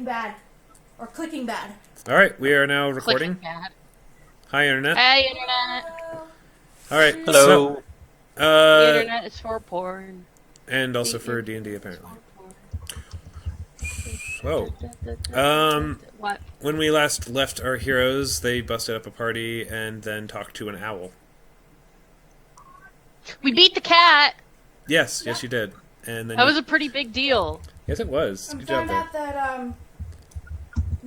bad. Or clicking bad. Alright, we are now recording. Bad. Hi, Internet. Hey, Internet. Alright, Hello. so... The Internet is for porn. And also for D&D, apparently. Whoa. What? When we last left our heroes, they busted up a party and then talked to an owl. We beat the cat! Yes, yes you did. And then That was a pretty big deal. Yes, it was. And Good job found there. out that,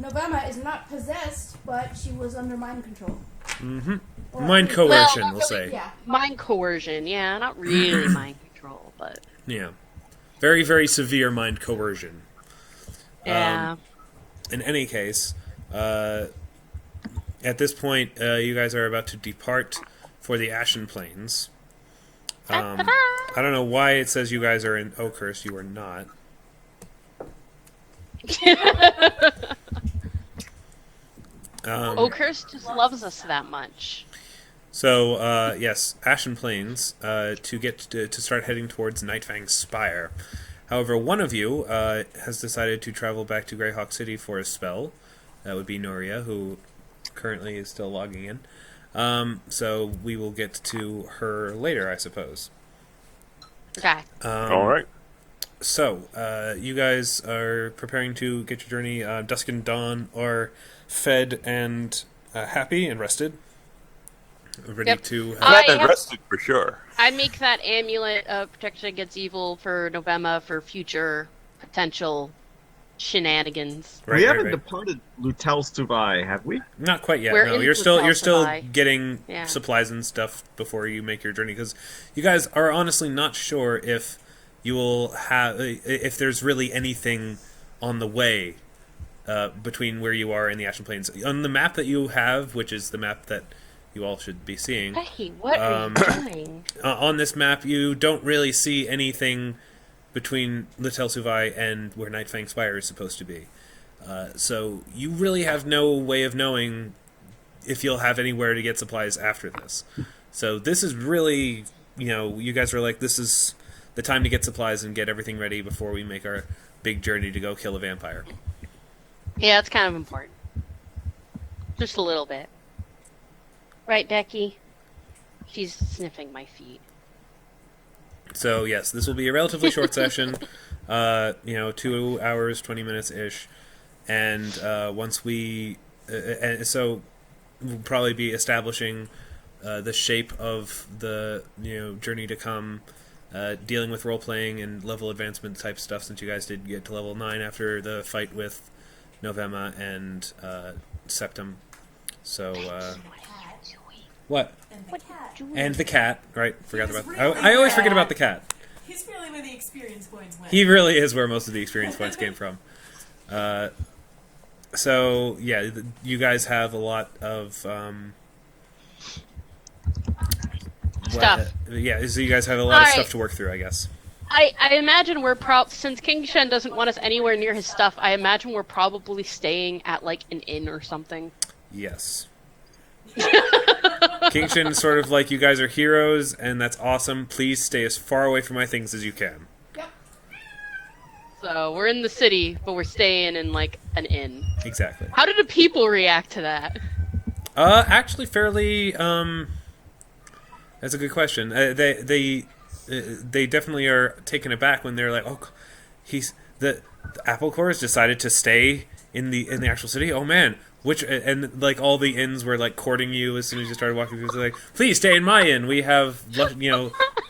Novemma is not possessed, but she was under mind control. Mm-hmm. Or- Mind Well, coercion, not we'll really. say. Yeah. Mind coercion, yeah, not really mind control, but... Yeah. Very, very severe mind coercion. Yeah. In any case, at this point, you guys are about to depart for the Ashen Plains. I don't know why it says you guys are in Oakhurst. You are not. Oakhurst just loves us that much. So, yes, Ashen Plains, to get to start heading towards Nightfang Spire. However, one of you has decided to travel back to Greyhawk City for a spell. That would be Nuria, who currently is still logging in. So we will get to her later, I suppose. Okay. All right. So, you guys are preparing to get your journey. Dusk and Dawn are fed and happy and rested. Ready Yep. to... Glad I and have- rested for sure. I make that amulet of protection against evil for Novemma for future potential shenanigans. Right, we right, haven't right. departed Lutel Suvai, have we? Not quite yet. We're No, in you're still Lutel-Savai. getting Yeah. supplies and stuff before you make your journey, because you guys are honestly not sure if you will have if there's really anything on the way between where you are and the Ashen Plains. On the map that you have, which is the map that you all should be seeing, Hey, what are you doing? on this map you don't really see anything between Lutel Suvai and where Nightfang Spire is supposed to be. So you really have no way of knowing if you'll have anywhere to get supplies after this. So this is really, you guys are like, this is the time to get supplies and get everything ready before we make our big journey to go kill a vampire. Yeah, it's kind of important. Just a little bit. Right, Becky? She's sniffing my feet. So yes, this will be a relatively short session, 2 hours, 20 minutes-ish. And once we... so we'll probably be establishing the shape of the journey to come, dealing with role-playing and level advancement type stuff, since you guys did get to level 9 after the fight with Novemma and Septum. So, what? And the cat. And the cat, right? Forgot was about really I always forget bad. about the cat. He's really where the experience points went. He really is where most of the experience points came from. So, yeah, you guys have a lot of... Stuff. so you guys have a lot of Alright. stuff to work through, I guess. I imagine we're since King Shen doesn't want us anywhere near his stuff, I imagine we're probably staying at, like, an inn or something. Yes. Kingston is sort of like, you guys are heroes, and that's awesome. Please stay as far away from my things as you can. Yep. So, we're in the city, but we're staying in, like, an inn. Exactly. How did the people react to that? Actually, fairly. That's a good question. They definitely are taken aback when they're like, "Oh, the Apple Core has decided to stay in the actual city. Oh man, and like all the inns were like courting you as soon as you started walking through. They're like, please stay in my inn. We have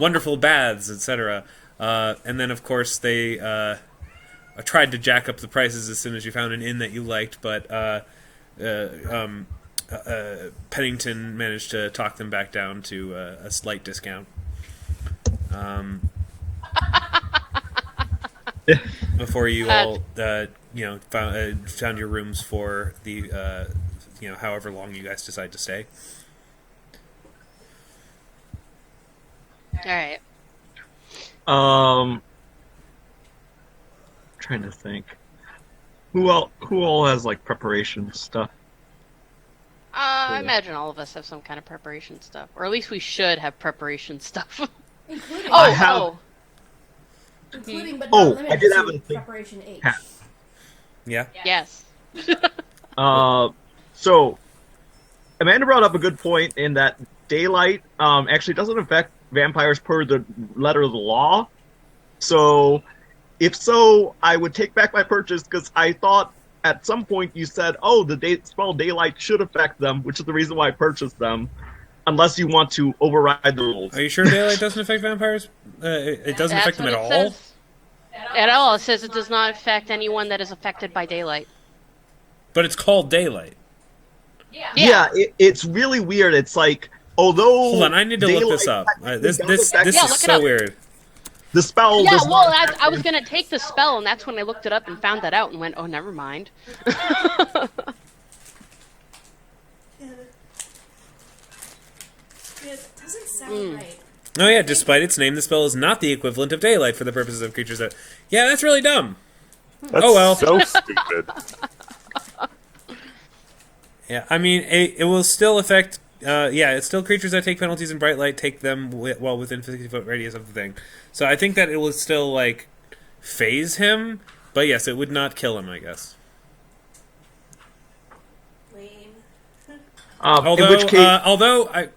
wonderful baths, etc." And then of course they tried to jack up the prices as soon as you found an inn that you liked, but Pennington managed to talk them back down to a slight discount. Before you all, found your rooms for the, however long you guys decide to stay. Alright. Trying to think. Who all has like preparation stuff? I imagine all of us have some kind of preparation stuff. Or at least we should have preparation stuff. Including, I have- including but not limited I did to have a thing. Preparation H. Cat. Yeah. Yes. So Amanda brought up a good point in that daylight actually doesn't affect vampires per the letter of the law. So, if so, I would take back my purchase because I thought at some point you said, "Oh, the spell daylight should affect them," which is the reason why I purchased them. Unless you want to override the rules. Are you sure daylight doesn't affect vampires? It doesn't affect them at all? At all. It says it does not affect anyone that is affected by daylight. But it's called daylight. Yeah, it's really weird. It's like, although... Hold on, I need to look this up. This is so weird. The spell Yeah, well, I was going to take the spell, and that's when I looked it up and found that out and went, oh, never mind. Yeah, it doesn't sound right. Oh yeah, despite its name, the spell is not the equivalent of daylight for the purposes of creatures that... Yeah, that's really dumb. That's Oh well. so stupid. Yeah, I mean, it will still affect... it's still creatures that take penalties in bright light take them while within 50-foot radius of the thing. So I think that it will still, like, phase him, but yes, it would not kill him, I guess. Lame. Although, in which case...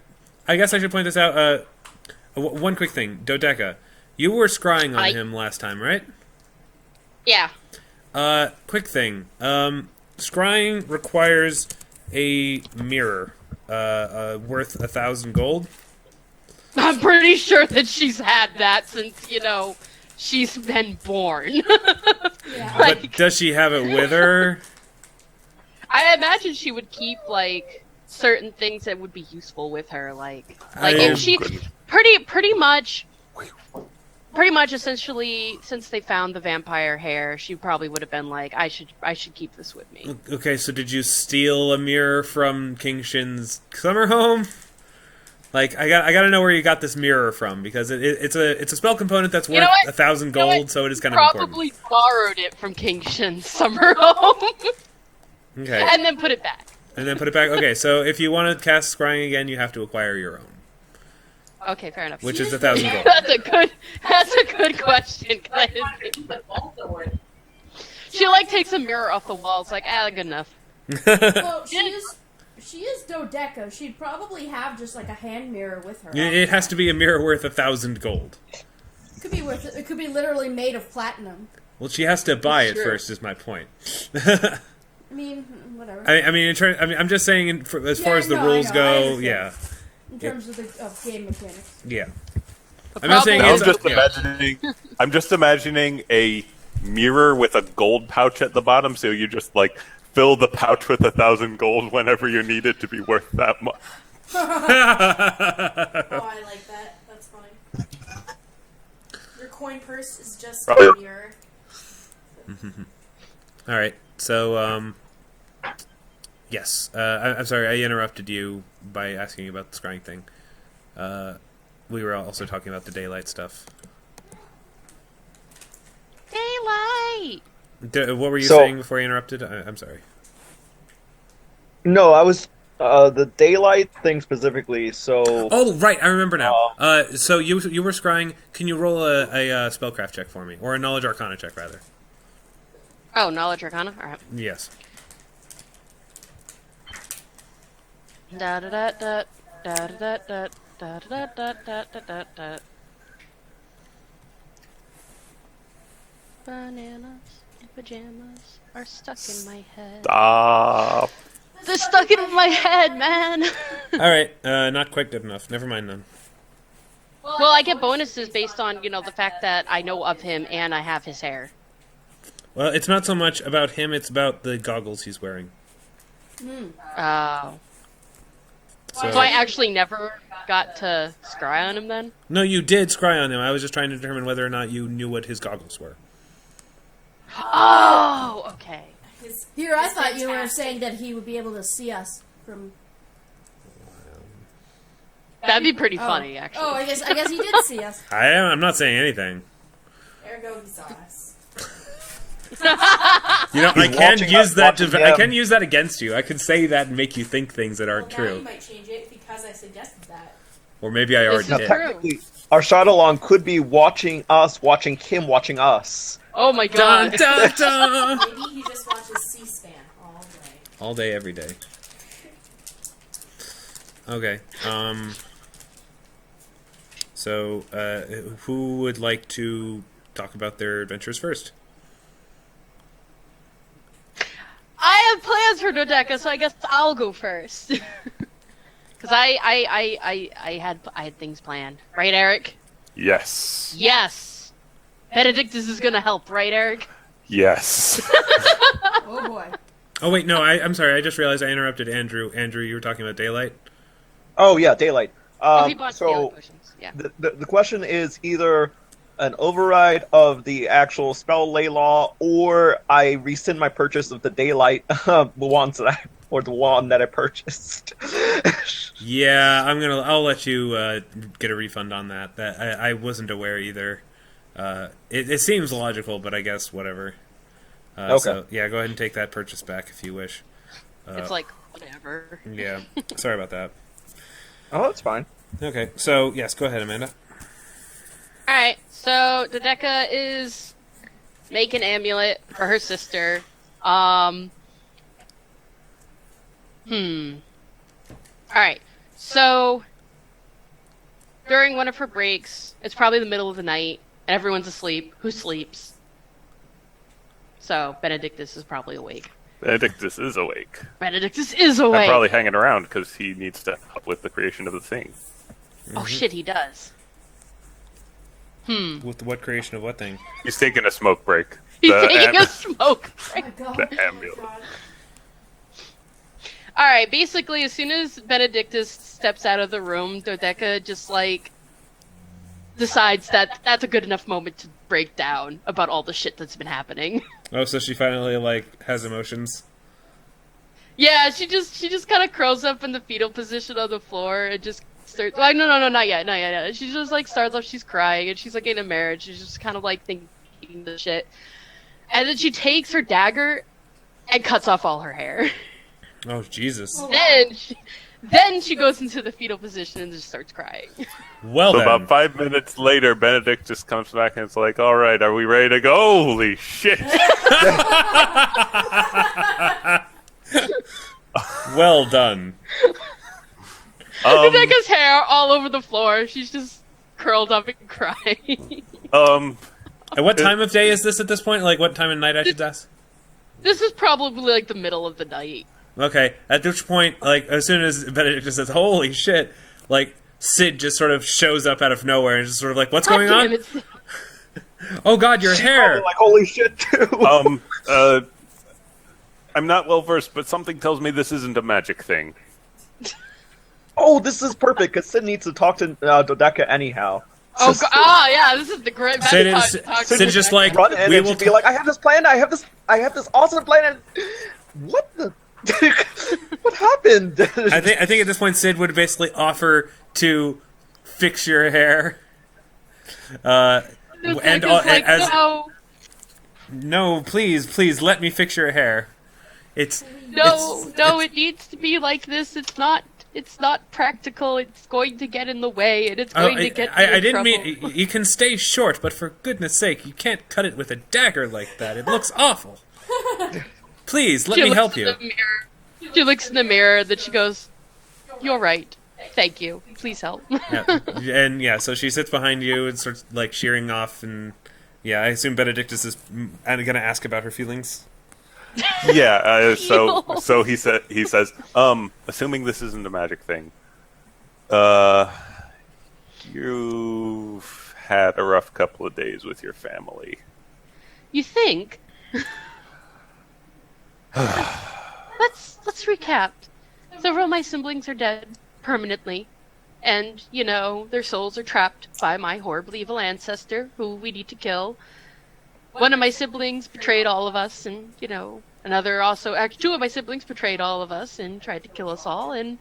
I guess I should point this out. One quick thing, Dodeka, you were scrying on him last time, right? Yeah. Quick thing. Scrying requires a mirror, worth 1,000 gold. I'm pretty sure that she's had that since, she's been born. Yeah. But does she have it with her? I imagine she would keep, certain things that would be useful with her, if she... Pretty much, essentially, since they found the vampire hair, she probably would have been like, I should keep this with me. Okay, so did you steal a mirror from King Shin's summer home? I gotta know where you got this mirror from, because it's a spell component that's worth 1,000 gold, so it is kind of important. Probably borrowed it from King Shin's summer home. Okay. And then put it back. Okay, so if you want to cast Scrying again, you have to acquire your own. Okay, fair enough. Which is 1,000 gold. That's a good question. She takes a mirror off the wall. It's good enough. Well, she is Dodeka. She'd probably have just a hand mirror with her. It has to be a mirror worth 1,000 gold. It could be literally made of platinum. Well, she has to buy it first. Is my point. I mean, whatever. I'm just saying, as far as the rules go, yeah. In terms of game mechanics. Yeah. I'm not saying I'm just imagining a mirror with a gold pouch at the bottom, so you just fill the pouch with 1,000 gold whenever you need it to be worth that much. Oh, I like that. That's funny. Your coin purse is just a mirror. All right. So, yes. I'm sorry, I interrupted you by asking you about the scrying thing. We were also talking about the daylight stuff. Daylight! What were you saying before you interrupted? I'm sorry. No, I was... the daylight thing specifically, so... Oh, right, I remember now. So you were scrying. Can you roll a spellcraft check for me? Or a knowledge arcana check, rather. Oh, knowledge arcana? Alright. Yes. Da da da da da da da da da da da da da. Bananas and pajamas are stuck in my head. Stop. They're stuck in my head, man. All right, not quite good enough. Never mind then. Well, I get bonuses based on the fact that I know of him and I have his hair. Well, it's not so much about him; it's about the goggles he's wearing. Oh. So I actually never got to scry on him then? No, you did scry on him. I was just trying to determine whether or not you knew what his goggles were. Oh, okay. Here, I thought you were saying that he would be able to see us from... That'd be pretty funny, actually. Oh, I guess he did see us. I'm not saying anything. Ergo, he saw us. I can use that against you. I can say that and make you think things that aren't Now true. you might change it because I suggested that. Or maybe I already This did. is true. our shot along could be watching us, watching him, watching us. Oh my Dun, god. dun, dun. Maybe he just watches C-SPAN all day. All day, every day. Okay. So, who would like to talk about their adventures first? I have plans for Dodeka, so I guess I'll go first. Because I had things planned. Right, Eric? Yes. Yes. Benedictus is gonna help, right, Eric? Yes. Oh boy. Oh, wait, no, I'm sorry. I just realized I interrupted Andrew. Andrew, you were talking about daylight? Oh yeah, daylight. Oh, he bought the So potions. Yeah. the question is either an override of the actual spell lay law, or I rescind my purchase of the daylight wands the wand that I purchased. Yeah, I'll let you get a refund on that. That I wasn't aware either. It seems logical, but I guess whatever. Okay. So yeah, go ahead and take that purchase back if you wish. It's like, whatever. Yeah, sorry about that. Oh, that's fine. Okay, so yes, go ahead, Amanda. Alright, so Dodeka is making an amulet for her sister. Alright, so during one of her breaks, it's probably the middle of the night, and everyone's asleep. Who sleeps? So Benedictus is probably awake. Benedictus is awake. Benedictus is I'm awake! probably hanging around because he needs to help with the creation of the thing. Oh shit, he does. With what creation of what thing? He's taking a smoke break. He's The taking am- a smoke break. Oh my god. The amulet. Oh my god. Alright, basically, as soon as Benedictus steps out of the room, Dodeka just, like, decides that that's a good enough moment to break down about all the shit that's been happening. Oh, so she finally has emotions. Yeah, she just kind of curls up in the fetal position on the floor and just starts. Well, no, not yet. She just starts off. She's crying and she's in a marriage. She's just kind of thinking the shit, and then she takes her dagger and cuts off all her hair. Oh Jesus! Then she goes into the fetal position and just starts crying. Well So then. about 5 minutes later, Benedict just comes back and it's like, all right, are we ready to go? Holy shit. Well done. Dodeka's hair all over the floor. She's just curled up and crying. At what time of day is this at this point? What time of night I should ask? This is probably the middle of the night. Okay, at which point, as soon as Benedict says, holy shit, Sid just sort of shows up out of nowhere and just sort of what's going on? Oh god, your hair! Probably holy shit too. I'm not well versed, but something tells me this isn't a magic thing. Oh, this is perfect, because Sid needs to talk to Dodeka anyhow. Yeah, this is the great Sid best is- part. Sid just Run in we and will just be like, I have this plan, I have this awesome plan, and what the... what happened? I think at this point Sid would basically offer to fix your hair. No, please let me fix your hair. It needs to be like this. It's not practical. It's going to get in the way, and it's going to get. I didn't mean you can stay short, but for goodness sake, you can't cut it with a dagger like that. It looks awful. Please let me help you. She looks in the mirror, then she goes, "You're right. Thank you. Please help." So she sits behind you and starts sheering off, and I assume Benedictus is going to ask about her feelings. Yeah, so he says, assuming this isn't a magic thing, you've had a rough couple of days with your family. You think? Let's recap. Several of my siblings are dead permanently, and their souls are trapped by my horribly evil ancestor, who we need to kill. One of my siblings betrayed all of us, and another also. Actually, two of my siblings betrayed all of us and tried to kill us all. And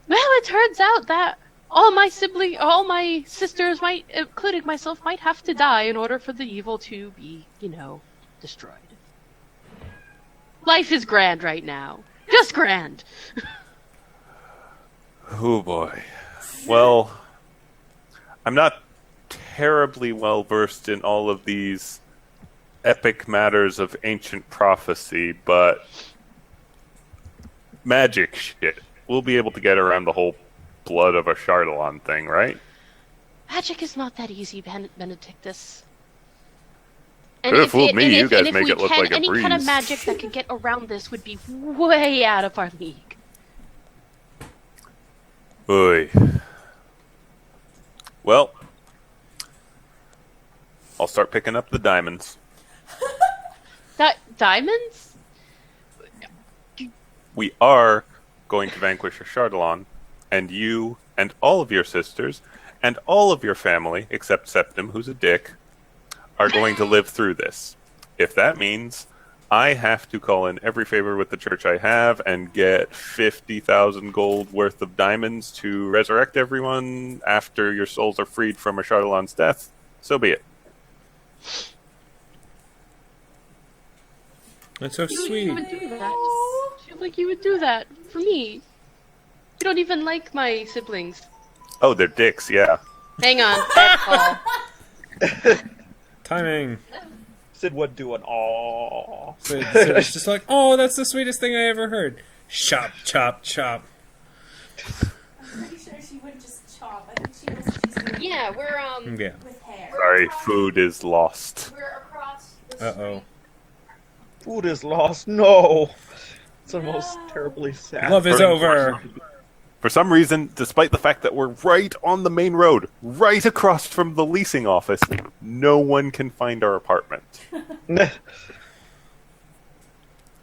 it turns out that all my sisters, including myself, might have to die in order for the evil to be, destroyed. Life is grand right now. Just grand. Oh boy. Well, I'm not terribly well versed in all of these epic matters of ancient prophecy, but magic shit. We'll be able to get around the whole blood of a Chardalon thing, right? Magic is not that easy, Benedictus. Could have fooled me. You guys make it look like a any breeze. kind of magic that could get around this would be way out of our league. Oy. Well, I'll start picking up the diamonds. Diamonds? We are going to vanquish a Chardalon, and you and all of your sisters and all of your family, except Septim, who's a dick, are going to live through this. If that means I have to call in every favor with the church I have and get 50,000 gold worth of diamonds to resurrect everyone after your souls are freed from a Chardalon's death, so be it. That's so You sweet. would do that. I feel like you would do that for me. You don't even like my siblings. Oh, they're dicks, yeah. Hang on. Paul. Timing. Sid would do an aw. So it's just like, oh, that's the sweetest thing I ever heard. Chop, chop, chop. I'm pretty sure she wouldn't just chop. I think she was just doing Yeah, we're Yeah. with hair. Sorry, food is lost. we're across the Uh-oh. Food is lost. No. It's the most terribly sad. Love is For- over. For some reason, despite the fact that we're right on the main road, right across from the leasing office, no one can find our apartment.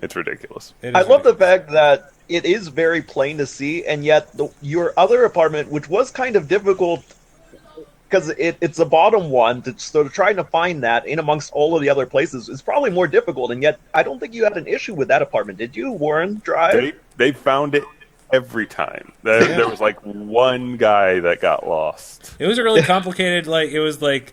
It's ridiculous. It is I love the ridiculous. fact that it is very plain to see, and yet your other apartment, which was kind of difficult, because it's the bottom one, so trying to find that in amongst all of the other places is probably more difficult, and yet I don't think you had an issue with that apartment, did you, Warren Drive? They found it every time. There was like one guy that got lost. It was a really complicated, like, it was like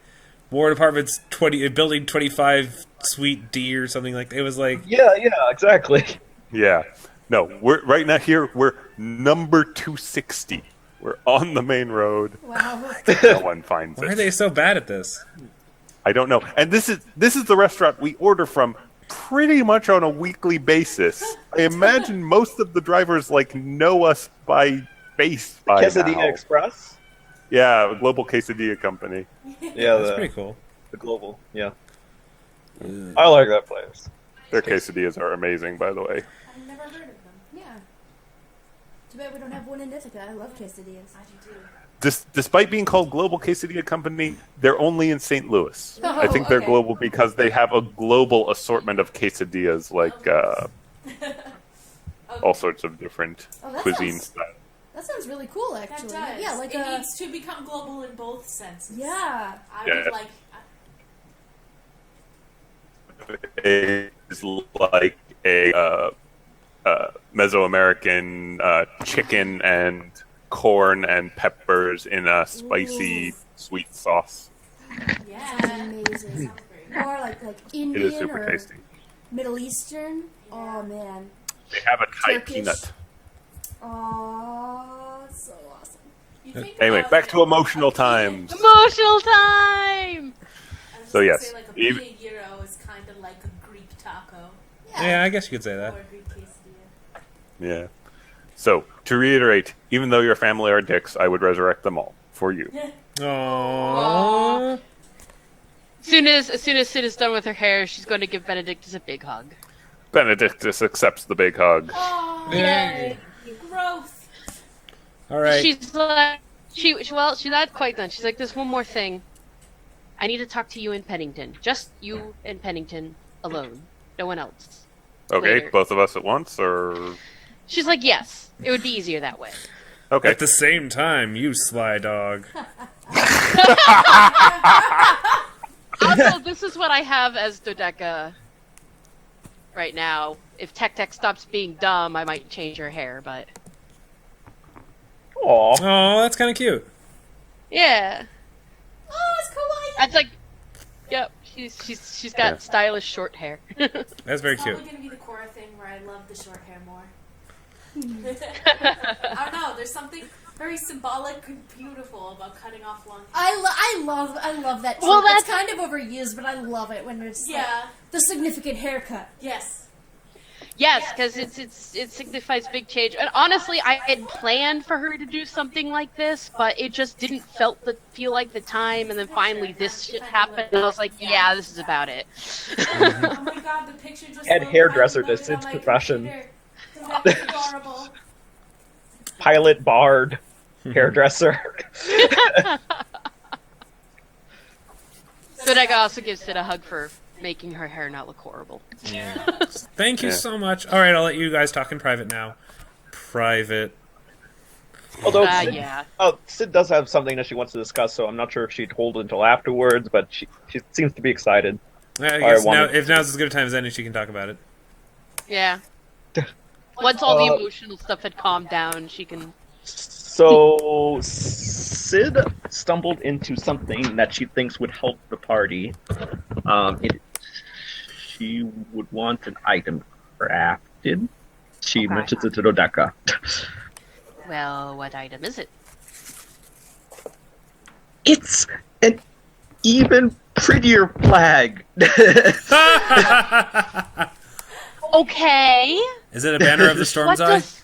Ward Apartments 20, building 25 Suite D or something like that. It was like, Yeah, exactly. Yeah. No, we're right now here, we're number 260. We're on the main road. Wow. No one finds why it. are they so bad at this? I don't know. And this is the restaurant we order from pretty much on a weekly basis. I imagine most of the drivers know us by face by Quesadilla now. Express? Yeah, a global quesadilla company. Yeah, That's pretty cool. the global, yeah. I like that place. Their quesadillas are amazing, by the way. I've never heard of them. Yeah. Too bad we don't have one in Ithaca. I love quesadillas. I do. Despite being called Global Quesadilla Company, they're only in St. Louis. Oh, I think they're okay. global because they have a global assortment of quesadillas, all sorts of different Oh, that cuisine sounds- styles. That sounds really cool, That actually. does. Yeah, like it a needs to become global in both senses. yeah. I Yeah. would like. Is like a Mesoamerican chicken and corn and peppers in a spicy sweet sauce. Yeah. Sounds amazing. Sounds great. Or like It Indian is super or tasty. Middle Eastern. Oh man. They have a Thai Turkish. peanut. Oh, so awesome. You think Anyway, about, back to emotional times. Emotional time! I was So gonna yes, say, like a even- pita gyro is kind of like a Greek taco Yeah, I guess you could say or that. a Greek quesadilla. Yeah. So, to reiterate, even though your family are dicks, I would resurrect them all for you. Aww. As soon as Sid is done with her hair, she's going to give Benedictus a big hug. Benedictus accepts the big hug. Oh, Yay. growth. All right. She's like, she's not quite done. She's like, there's one more thing. I need to talk to you in Pennington. Just you and Pennington alone. No one else. Okay, Later. both of us at once, or... She's like, yes. It would be easier that way. Okay. At the same time, you sly dog. Also, this is what I have as Dodeka right now. If Tech stops being dumb, I might change her hair, but... Aw. Oh, that's kind of cute. Yeah. Oh, it's kawaii. That's like... Yep. She's got Yeah. stylish short hair. That's very It's cute. probably gonna be the Cora thing where I love the short hair more. I don't know. There's something. very symbolic and beautiful about cutting off long hair. I love that. Well, trope. It's that's- kind of overused, but I love it when it's like, Yeah. the significant haircut. Yes. Yes, because it signifies big change. And honestly, I had planned for her to do something like this, but it just didn't feel like the time. And then finally, this shit happened, and I was like, yeah, this is about it. Oh my god, the picture just Head loaded hairdresser on my profession. computer. That's adorable. Pilot, bard, hairdresser. Dodeka also gives it a hug for making her hair not look horrible. Thank you Yeah. so much. All right, I'll let you guys talk in private now. Private. Although Sid, Yeah. Sid does have something that she wants to discuss, so I'm not sure if she'd hold until afterwards, but she seems to be excited. I guess wanna- if now's as good a time as any, she can talk about it. Yeah. Once all the emotional stuff had calmed down, she can... So Sid stumbled into something that she thinks would help the party. She would want an item crafted. She Okay. mentions it to Dodeka. Well, what item is it? It's an even prettier flag. Okay. Is it a banner of the Storm's What Eye? does...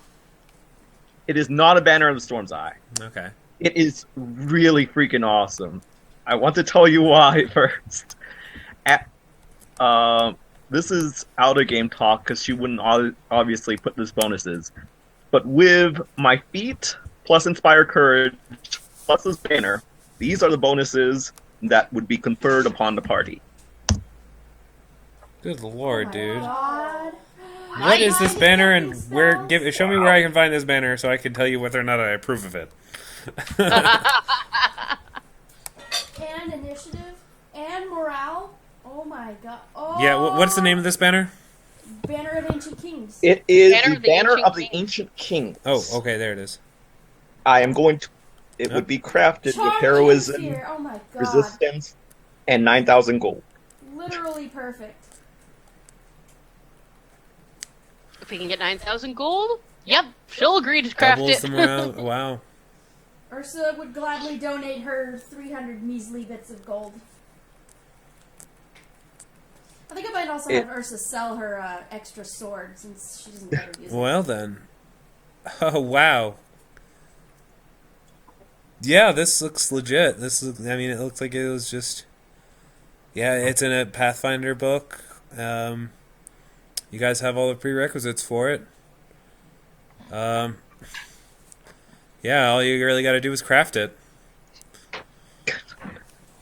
It is not a banner of the Storm's Eye. Okay. It is really freaking awesome. I want to tell you why first. This is out of game talk because she wouldn't obviously put this bonuses. But with my feat plus Inspire Courage plus this banner, these are the bonuses that would be conferred upon the party. Good lord, Oh my dude. God. What is this banner, and Nice. where? Show me where I can find this banner so I can tell you whether or not I approve of it. And initiative and morale. Oh my god. Oh. Yeah. What's the name of this banner? Banner of Ancient Kings. It is Banner the of the banner Ancient of the King. Ancient Kings. Oh, okay. There it is. I am going to. It would be crafted with heroism, Fear. Oh my god. resistance, and 9,000 gold. Literally perfect. If we can get 9,000 gold, yep, she'll agree to craft Doubles it. the morale. Wow. Ursa would gladly donate her 300 measly bits of gold. I think I might also have Ursa sell her extra sword since she doesn't ever use it. Well then. Oh wow. Yeah, this looks legit. I mean, it looks like it was just. Yeah, it's in a Pathfinder book. You guys have all the prerequisites for it. Yeah, all you really got to do is craft it.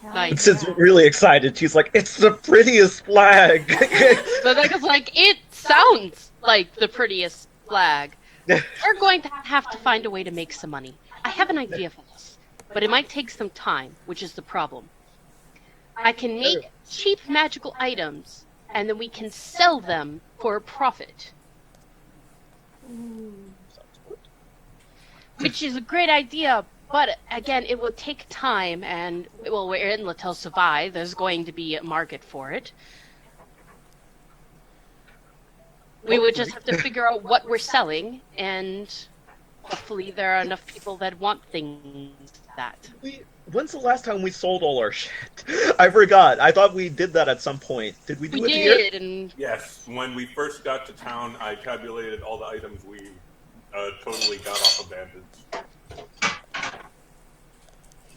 Hell Nice. Sid's really excited. She's like, "It's the prettiest flag." But like, it's like, it sounds like the prettiest flag. We're going to have to find a way to make some money. I have an idea for this, but it might take some time, which is the problem. I can make cheap magical items, and then we can sell them for a profit. Which is a great idea, but again, it will take time, and, well, we're in Latel Savai, there's going to be a market for it. We would just have to figure out what we're selling, and hopefully there are enough people that want things that. When's the last time we sold all our shit? I forgot. I thought we did that at some point. Did we do We it here? did, and Yes, when we first got to town, I tabulated all the items we totally got off of bandits.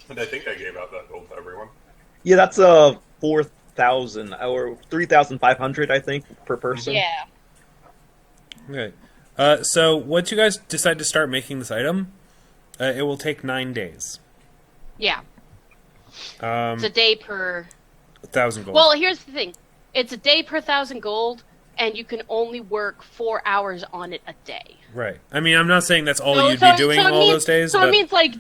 And I think I gave out that gold to everyone. Yeah, that's 4,000 or 3,500, I think, per person. yeah. Okay. So once you guys decide to start making this item, it will take 9 days. Yeah. It's a day per... 1,000 gold. Well, here's the thing. It's a day per 1,000 gold, and you can only work 4 hours on it a day. Right. I mean, I'm not saying that's all So- you'd so- be doing so it all means- those days, So but it means, like...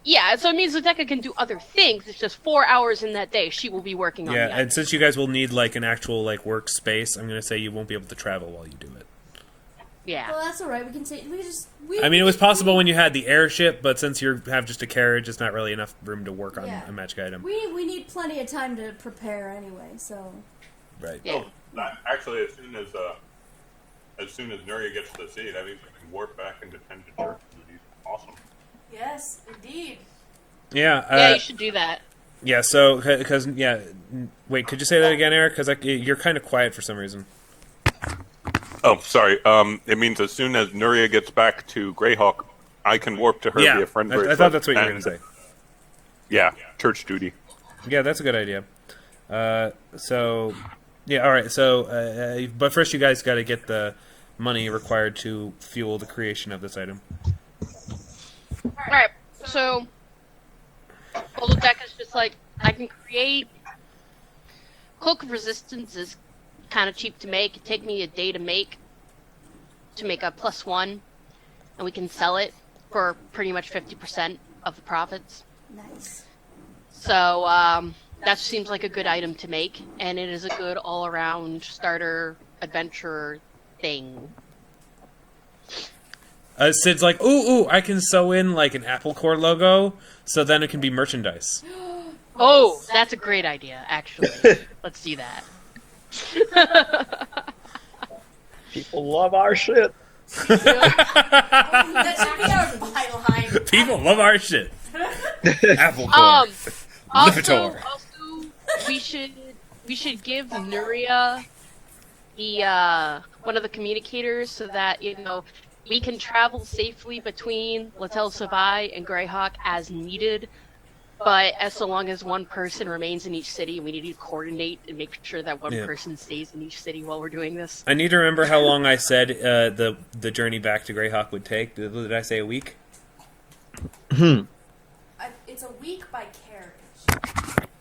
Yeah, so it means Dodeka can do other things. It's just 4 hours in that day she will be working on yeah, the and item. since you guys will need like an actual like workspace, I'm gonna say you won't be able to travel while you do it. Yeah. Well, that's alright. We can take. We just. I mean, it was possible when you had the airship, but since you have just a carriage, it's not really enough room to work on Yeah. a magic item. We need plenty of time to prepare anyway. So. Right. Yeah. Actually, as soon as Nuria gets to the seat, I mean, we can warp back into Tentator. Awesome. Yes, indeed. Yeah. Yeah, you should do that. Yeah. So, because wait, could you say that again, Eric? Because you're kind of quiet for some reason. Oh, sorry. It means as soon as Nuria gets back to Greyhawk, I can warp to her via friend I bracelet. thought that's what you were going to say. Yeah, church duty. Yeah, that's a good idea. So, yeah, all right. So, but first, you guys got to get the money required to fuel the creation of this item. Alright, so Dodeka's just like, I can create Cloak of Resistance is kind of cheap to make. It'd take me a day to make a +1, and we can sell it for pretty much 50% of the profits. Nice. So that seems like a good item to make, and it is a good all-around starter adventurer thing. Sid's like, ooh, I can sew in like an Apple Core logo, so then it can be merchandise. Oh, that's a great idea, actually. Let's do that. People love our shit. That should be our byline. People love our shit. Apple Core. Also, we should give Nuria the one of the communicators so that we can travel safely between Latel Savai and Greyhawk as needed. But as so long as one person remains in each city, we need to coordinate and make sure that one person stays in each city while we're doing this. I need to remember how long I said the journey back to Greyhawk would take. Did I say a week? It's a week by carriage.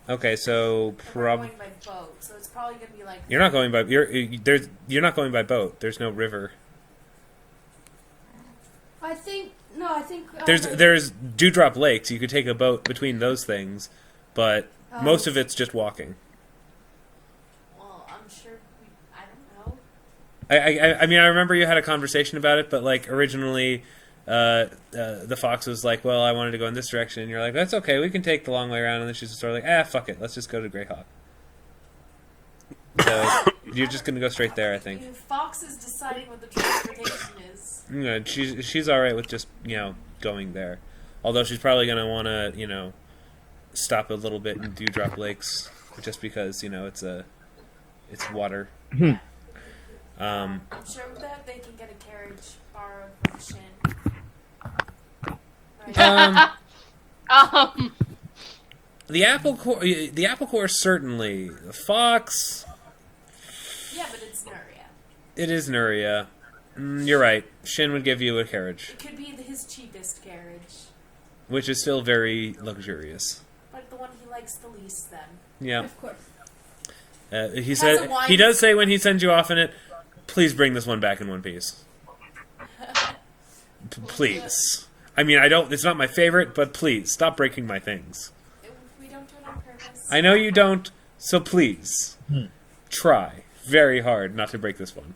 Okay, so We're going by boat, so it's probably gonna be like. You're not going by you're not going by boat. There's no river. I think There's Dewdrop Lakes. You could take a boat between those things, but most of it's just walking. Well, I'm sure. I don't know. I mean, I remember you had a conversation about it, but like originally, the fox was like, "Well, I wanted to go in this direction," and you're like, "That's okay. We can take the long way around." And then she's sort of like, "Fuck it. Let's just go to Greyhawk." So you're just gonna go straight there, I think. Fox is deciding what the transportation is. Yeah, she's all right with just going there, although she's probably gonna want to stop a little bit in Dewdrop Lakes just because it's water. I'm sure that they can get a carriage borrowed from Shin. Right? The Apple Core certainly. The Fox. Yeah, but it's Nuria. It is Nuria. You're right. Shin would give you a carriage, It could be his cheapest carriage, which is still very luxurious. but the one he likes the least. Then. Yeah. of course. He has said a wine- he does say when he sends you off in it, please bring this one back in one piece. Please. I mean, it's not my favorite, but please stop breaking my things. We don't do it on purpose. I know you don't, so please try very hard not to break this one.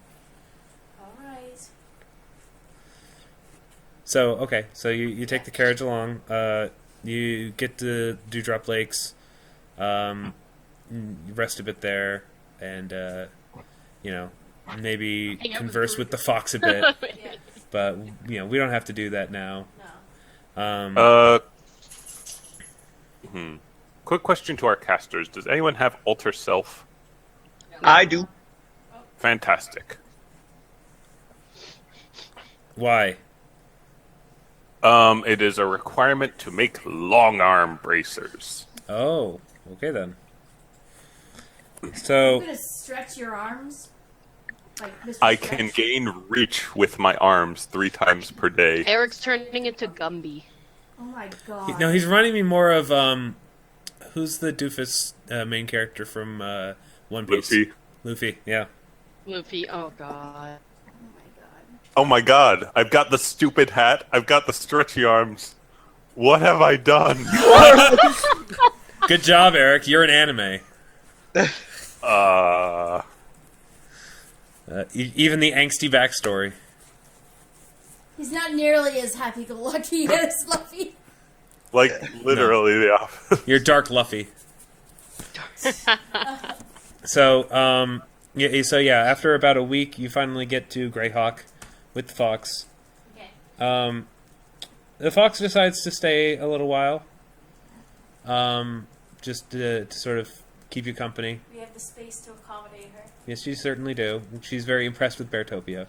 All right. So okay, so you take the carriage along. You get to Dewdrop Lakes. You rest a bit there, and maybe converse with the fox a bit. Yeah. But we don't have to do that now. No. Quick question to our casters: does anyone have alter self? I do. Fantastic. Why? It is a requirement to make long arm bracers. Oh, okay then. You're So gonna stretch your arms, like Mr. I Stretch? can gain reach with my arms 3 times per day. Eric's turning into Gumby. Oh my god! no, he's reminding me more of who's the doofus main character from One Piece? Luffy. Yeah. Luffy, oh god. Oh my god! Oh my god, I've got the stupid hat, I've got the stretchy arms. What have I done? Good job, Eric. You're an anime. Even the angsty backstory. He's not nearly as happy-go-lucky as Luffy. Like, literally the opposite. You're Dark Luffy. So, after about a week, you finally get to Greyhawk with the fox. Okay. the fox decides to stay a little while. Just to sort of keep you company. We have the space to accommodate her. Yes, you certainly do. She's very impressed with Beartopia.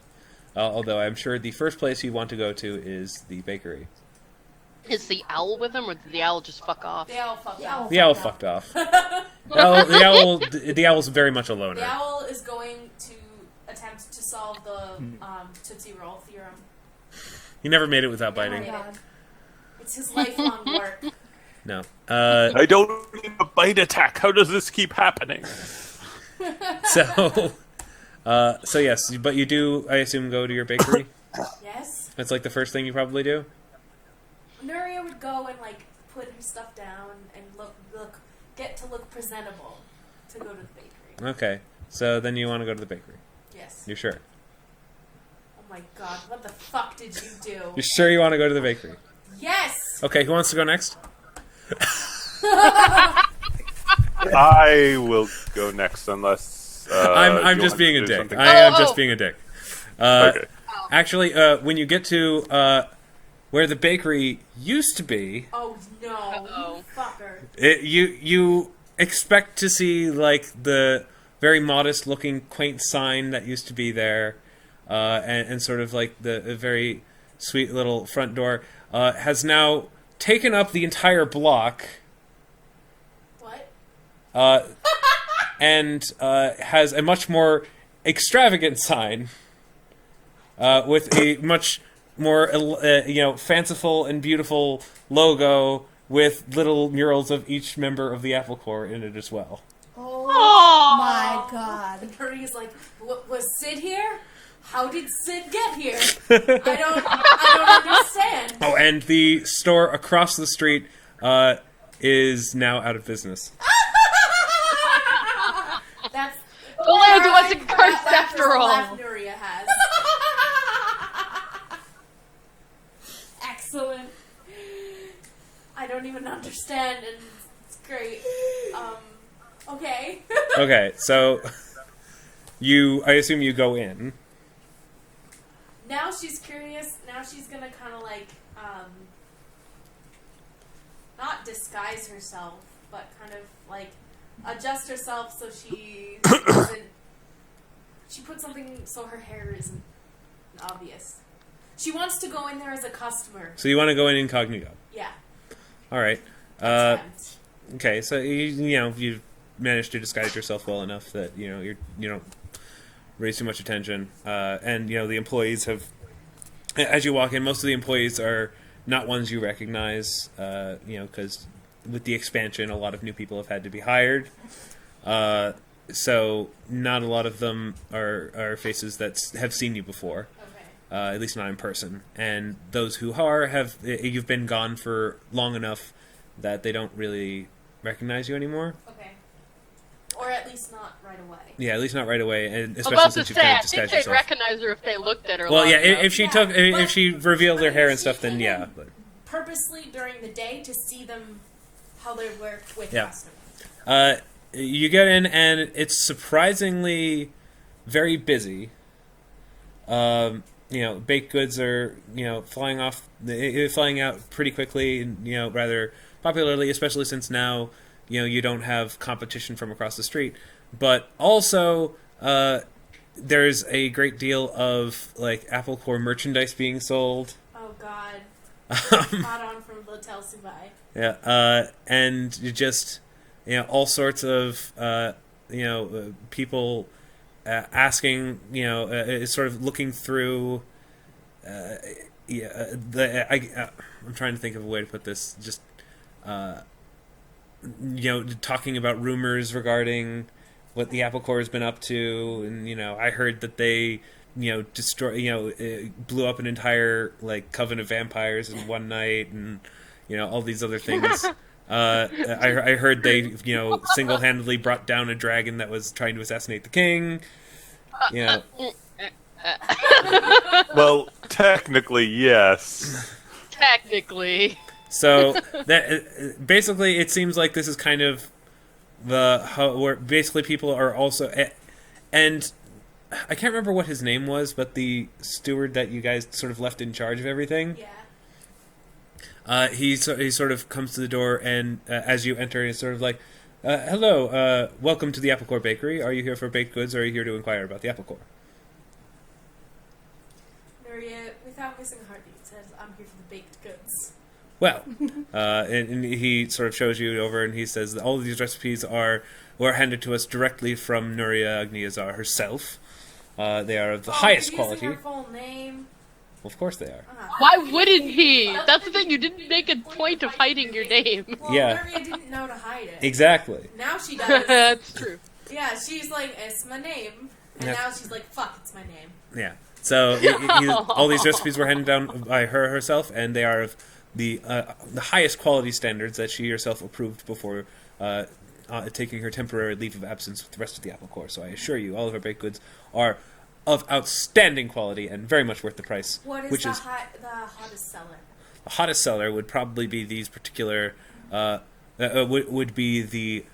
Although I'm sure the first place you want to go to is the bakery. Is the owl with him, or did the owl just fuck off? The owl fucked off. The owl fucked off. The owl's very much a loner. The owl is going to attempt to solve the Tootsie Roll theorem. He never made it without Never biting. made it. It's his lifelong work. No. I don't need a bite attack. How does this keep happening? So yes, but you do, I assume, go to your bakery? Yes. That's like the first thing you probably do? Nuria would go and like put her stuff down and get to look presentable to go to the bakery. Okay. So then you want to go to the bakery. Yes. You're sure? Oh my god, what the fuck did you do? You're sure you want to go to the bakery? Yes! Okay, who wants to go next? I will go next unless... I'm you just want being to a do dick. something. I am just being a dick. Okay. Actually, when you get to where the bakery used to be, Oh no, Uh-oh. you fucker. you expect to see like the very modest looking quaint sign that used to be there, and sort of like the very sweet little front door has now taken up the entire block. What? And has a much more extravagant sign with a much more fanciful and beautiful logo with little murals of each member of the Apple Corps in it as well. Oh my god. And Nuria's like, was Sid here? How did Sid get here? I don't understand. Oh, and the store across the street is now out of business. That's The land wasn't cursed after all. Laugh Nuria has. Excellent. I don't even understand, and it's great. Okay. Okay, so I assume you go in. Now she's curious. Now she's gonna kind of like, not disguise herself, but kind of like adjust herself so she doesn't. She put something so her hair isn't obvious. She wants to go in there as a customer. So you want to go in incognito. Yeah. All right. Attempt. Okay, so you managed to disguise yourself well enough that you don't raise too much attention, and the employees have. As you walk in, most of the employees are not ones you recognize, because with the expansion, a lot of new people have had to be hired. So not a lot of them are faces that have seen you before, at least not in person. And those who are you've been gone for long enough that they don't really recognize you anymore. Okay. Or at least not right away. Yeah, at least not right away, and I'm especially about to since you've say, kind I of think disguised they'd yourself. recognize her if they looked at her. Well, long yeah, enough. if she revealed her hair and stuff, then yeah. But. Purposely during the day to see them how they work with Yeah. customers. You get in, and it's surprisingly very busy. Baked goods are flying out pretty quickly, and rather popularly, especially since now you don't have competition from across the street. But also, there's a great deal of like Apple Corps merchandise being sold. Oh God. Hot on from L'Hotel Subai. Yeah, and you just all sorts of people asking, sort of looking through. I'm trying to think of a way to put this. Just talking about rumors regarding what the Apple Corps has been up to, and I heard that they blew up an entire like coven of vampires in one night, and all these other things. I heard they single-handedly brought down a dragon that was trying to assassinate the king. Well, technically, yes. Technically. So that basically, it seems like this is kind of where basically people are also, and I can't remember what his name was, but the steward that you guys sort of left in charge of everything. Yeah. He sort of comes to the door, and as you enter, he's sort of like, hello, welcome to the Applecore Bakery. Are you here for baked goods, or are you here to inquire about the Applecore? Nuria, without missing a heartbeat, says, I'm here for the baked goods. Well, and he sort of shows you over, and he says that all of these recipes were handed to us directly from Nuria Agni Azar herself. They are of the highest quality. Her full name. Well, of course they are. Why wouldn't he? That's the thing. You didn't make a point of hiding your name. Well, Yeah. Nuria didn't know to hide it. Exactly. Now she does. That's true. Yeah, she's like, it's my name. And Yeah. now she's like, fuck, it's my name. Yeah. So all these recipes were handed down by her herself, and they are of the highest quality standards that she herself approved before taking her temporary leave of absence with the rest of the Applecore. So I assure you, all of her baked goods are of outstanding quality and very much worth the price. What is which the is hottest seller? the hottest seller would probably be these particular would be the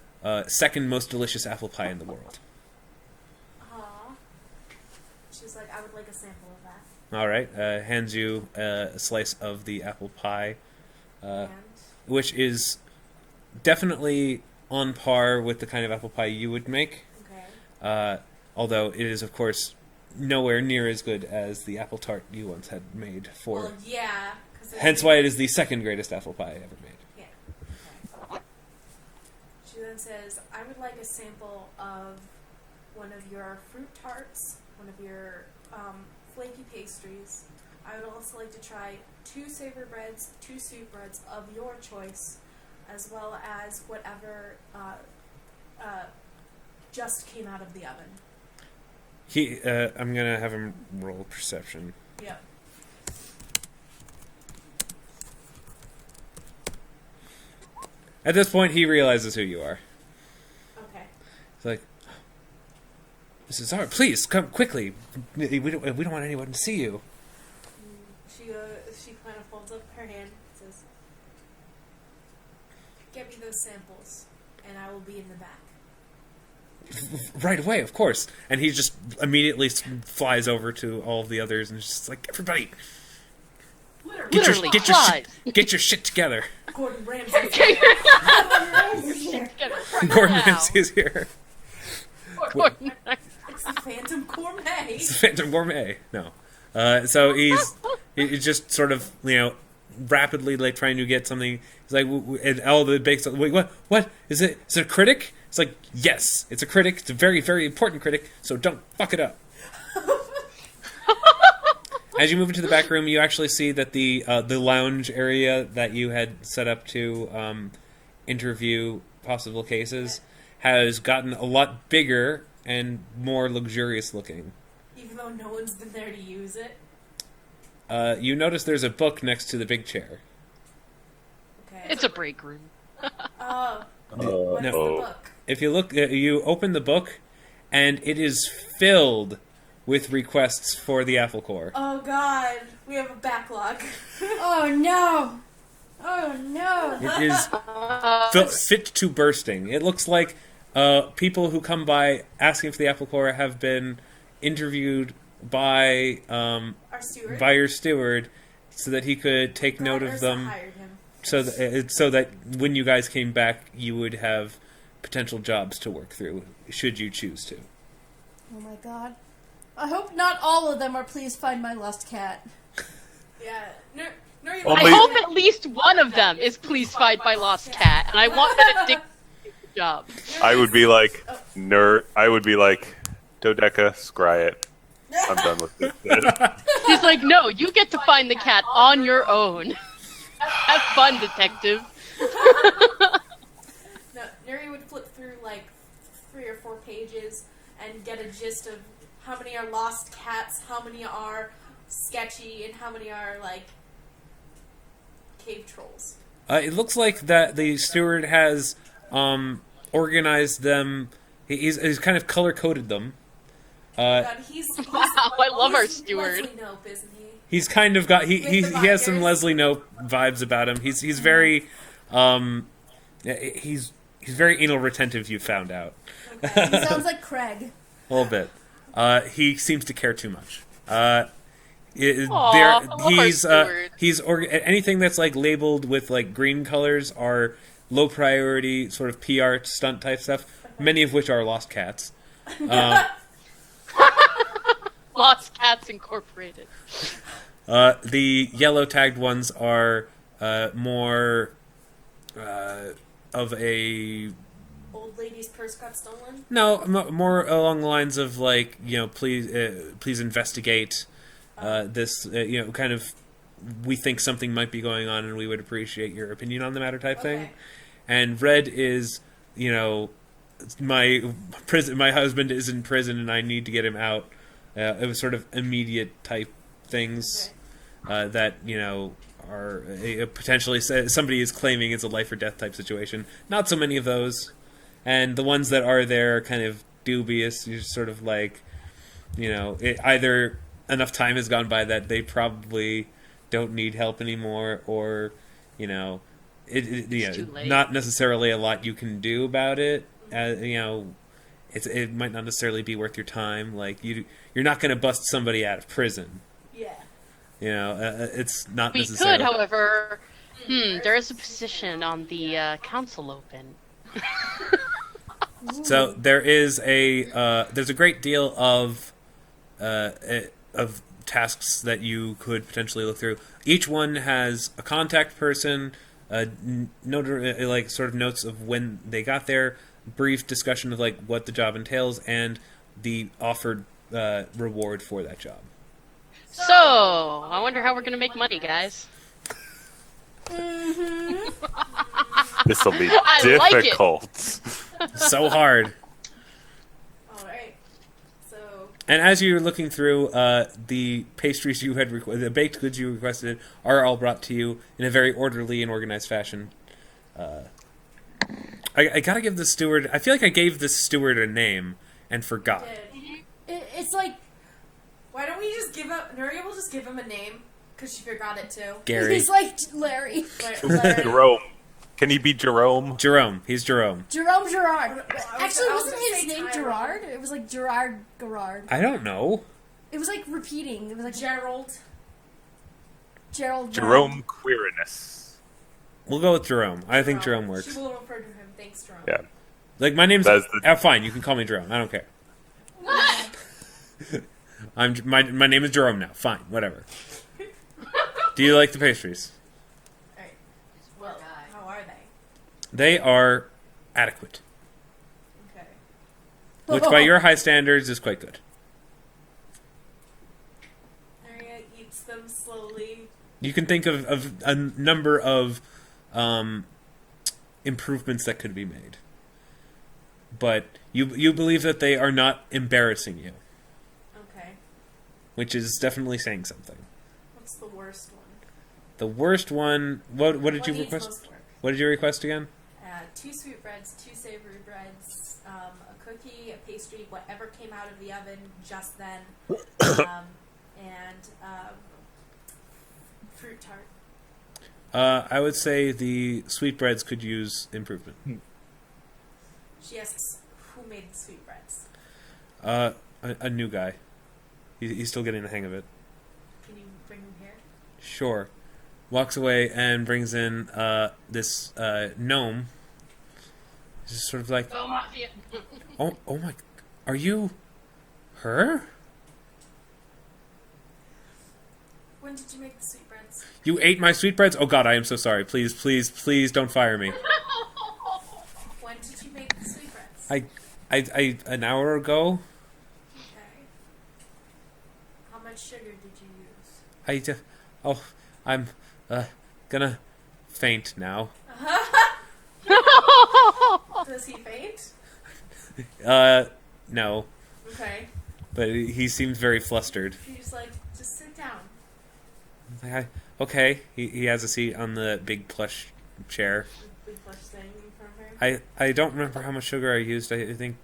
second most delicious apple pie in the world. Aw. She's like, I would like a sample of that. All right, hands you a slice of the apple pie, And which is definitely on par with the kind of apple pie you would make. okay. Although it is, of course, nowhere near as good as the apple tart you once had made for. Well, yeah. Hence why it is the second greatest apple pie ever made. Yeah. Okay. She then says, I would like a sample of one of your fruit tarts, one of your flaky pastries. I would also like to try 2 savor breads, 2 sweet breads of your choice, as well as whatever just came out of the oven. I'm gonna have him roll perception. Yep. At this point, he realizes who you are. Okay. He's like, Mrs. Azar, please come quickly. We don't want anyone to see you. She kind of folds up her hand and says, get me those samples, and I will be in the back. Right away, of course. And he just immediately flies over to all of the others and is just like, everybody, Literally, get your shit together. Gordon Ramsay. Gordon Ramsay is here. It's the Phantom Gourmet. It's the Phantom Gourmet. No. So he's just sort of, rapidly like trying to get something. He's like, and all the bakes. Wait, what? Is it a critic? It's like, yes, it's a critic. It's a very, very important critic. So don't fuck it up. As you move into the back room, you actually see that the lounge area that you had set up to interview possible cases has gotten a lot bigger and more luxurious looking. Even though no one's been there to use it. You notice there's a book next to the big chair. Okay. It's a break room. Oh. What's the book? If you look, you open the book, and it is filled with requests for the Apple Core. Oh god, we have a backlog. Oh no! Oh no! It is fit to bursting. It looks like people who come by asking for the Apple Core have been interviewed by Our steward. by your steward, so that he could take God, note of Ursa them. hired him. So that when you guys came back, you would have potential jobs to work through, should you choose to. Oh my god. I hope not all of them are please find my lost cat. Yeah. Nuria, Only- I hope at least one of them is please find my lost cat, and I want Benedictus to do the job. I would be like, I would be like, Dodeka, scry it. I'm done with this. He's like, no, you get to find the cat on your own. Have fun, detective. No, Nuria would flip through like 3 or 4 pages and get a gist of how many are lost cats, how many are sketchy, and how many are like cave trolls. It looks like that the steward has organized them. He's kind of color coded them. God, he's Wow, I love our he's steward. Leslie Knope, isn't he? He's kind of got he With the has some binders. Leslie Knope vibes about him. He's very he's very anal retentive. You found out Okay. He sounds like Craig. a little bit. He seems to care too much. Aw, I love our steward. Anything that's like labeled with like green colors are low priority sort of PR stunt type stuff. Many of which are lost cats. Lost Cats Incorporated. The yellow tagged ones are more of a Old lady's purse got stolen. no, more along the lines of like please investigate this. Kind of we think something might be going on, and we would appreciate your opinion on the matter type thing. Okay. And red is my husband is in prison, and I need to get him out. It was sort of immediate type things that are potentially somebody is claiming it's a life or death type situation. Not so many of those, and the ones that are there are kind of dubious. You're sort of like, either enough time has gone by that they probably don't need help anymore, or It's too late. not necessarily a lot you can do about it. It might not necessarily be worth your time. Like you're not going to bust somebody out of prison. Yeah. It's not We necessarily. could, however. There is a position on the council open. So there's a great deal of tasks that you could potentially look through. Each one has a contact person, like sort of notes of when they got there, brief discussion of like what the job entails, and the offered reward for that job. So, I wonder how we're going to make money, guys. This will be I like it. difficult. So hard. All right. So And as you're looking through, the pastries you had the baked goods you requested are all brought to you in a very orderly and organized fashion. I gotta give the steward. I feel like I gave the steward a name and forgot. It's like why don't we just give up? Nuria will just give him a name because she forgot it too. Gary. he's like Larry. Larry. Jerome. Can he be Jerome? Jerome. He's Jerome. Jerome Gerard. Actually, I was wasn't gonna his say name Tyrone. Gerard? It was like Gerard Gerard. I don't know. It was like repeating. It was like Gerald. Gerald. Jerome Quirinus. We'll go with Jerome. I think Jerome She works. will refer to him. Thanks, Jerome. Yeah. Like my name's That's fine. You can call me Jerome. I don't care. My name is Jerome now. Fine, whatever. Do you like the pastries? All right. Well, how are they? They are adequate, Okay. which by your high standards is quite good. Nuria eats them slowly. You can think of a number of improvements that could be made, but you believe that they are not embarrassing you, Okay. which is definitely saying something. What's the worst one? The worst one. What did you needs request? most work? What did you request again? 2 sweetbreads, 2 savory breads, a cookie, a pastry, whatever came out of the oven just then, and fruit tart. I would say the sweetbreads could use improvement. She asks, who made the sweetbreads? A new guy. He's still getting the hang of it. Can you bring him here? Sure. Walks away and brings in this gnome. He's just sort of like, Oh, Mafia. oh my, are you her? When did you make the sweetbreads? You ate my sweetbreads? Oh God, I am so sorry. Please, please, please don't fire me. When did you make the sweetbreads? I an hour ago. Okay. How much sugar did you use? I'm gonna faint now. Does he faint? No, Okay. but he seems very flustered. He's like, just sit down. Okay, he has a seat on the big plush chair. Big flush thing in front of her. I don't remember how much sugar I used. I think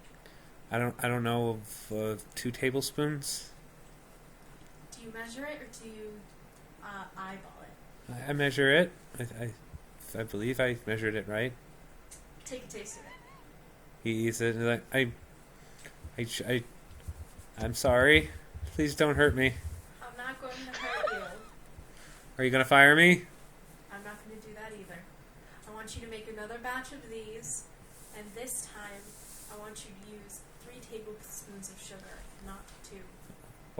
I don't know of 2 tablespoons. Do you measure it or do you eyeball it? I measure it. I believe I measured it right. Take a taste of it. He said like I'm sorry. Please don't hurt me. I'm not going to hurt Are you going to fire me? I'm not going to do that either. I want you to make another batch of these, and this time I want you to use 3 tablespoons of sugar, not 2.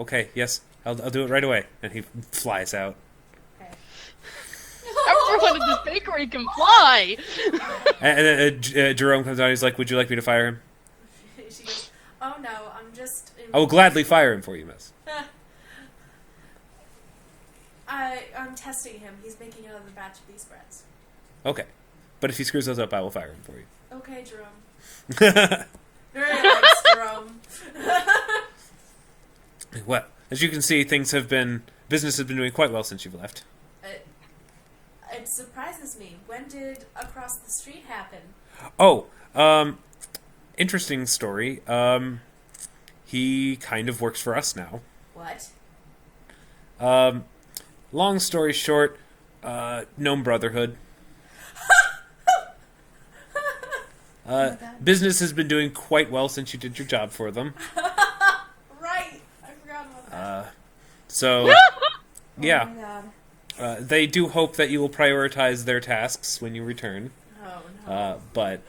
Okay, yes, I'll do it right away. And he flies out. Okay. Everyone in this bakery can fly! And then Jerome comes out. He's like, "Would you like me to fire him?" She goes, oh no, I'm just... I will gladly fire him for you, miss. I'm testing him. He's making another batch of these breads. Okay, but if he screws those up, I will fire him for you. Okay, Jerome. Very likes Jerome. Well, as you can see, business has been doing quite well since you've left. It surprises me. When did Across the Street happen? Oh, interesting story. He kind of works for us now. What? Long story short, Gnome Brotherhood. Business has been doing quite well since you did your job for them. Right. I forgot about that. So, yeah. Oh my god. They do hope that you will prioritize their tasks when you return. Oh, no. But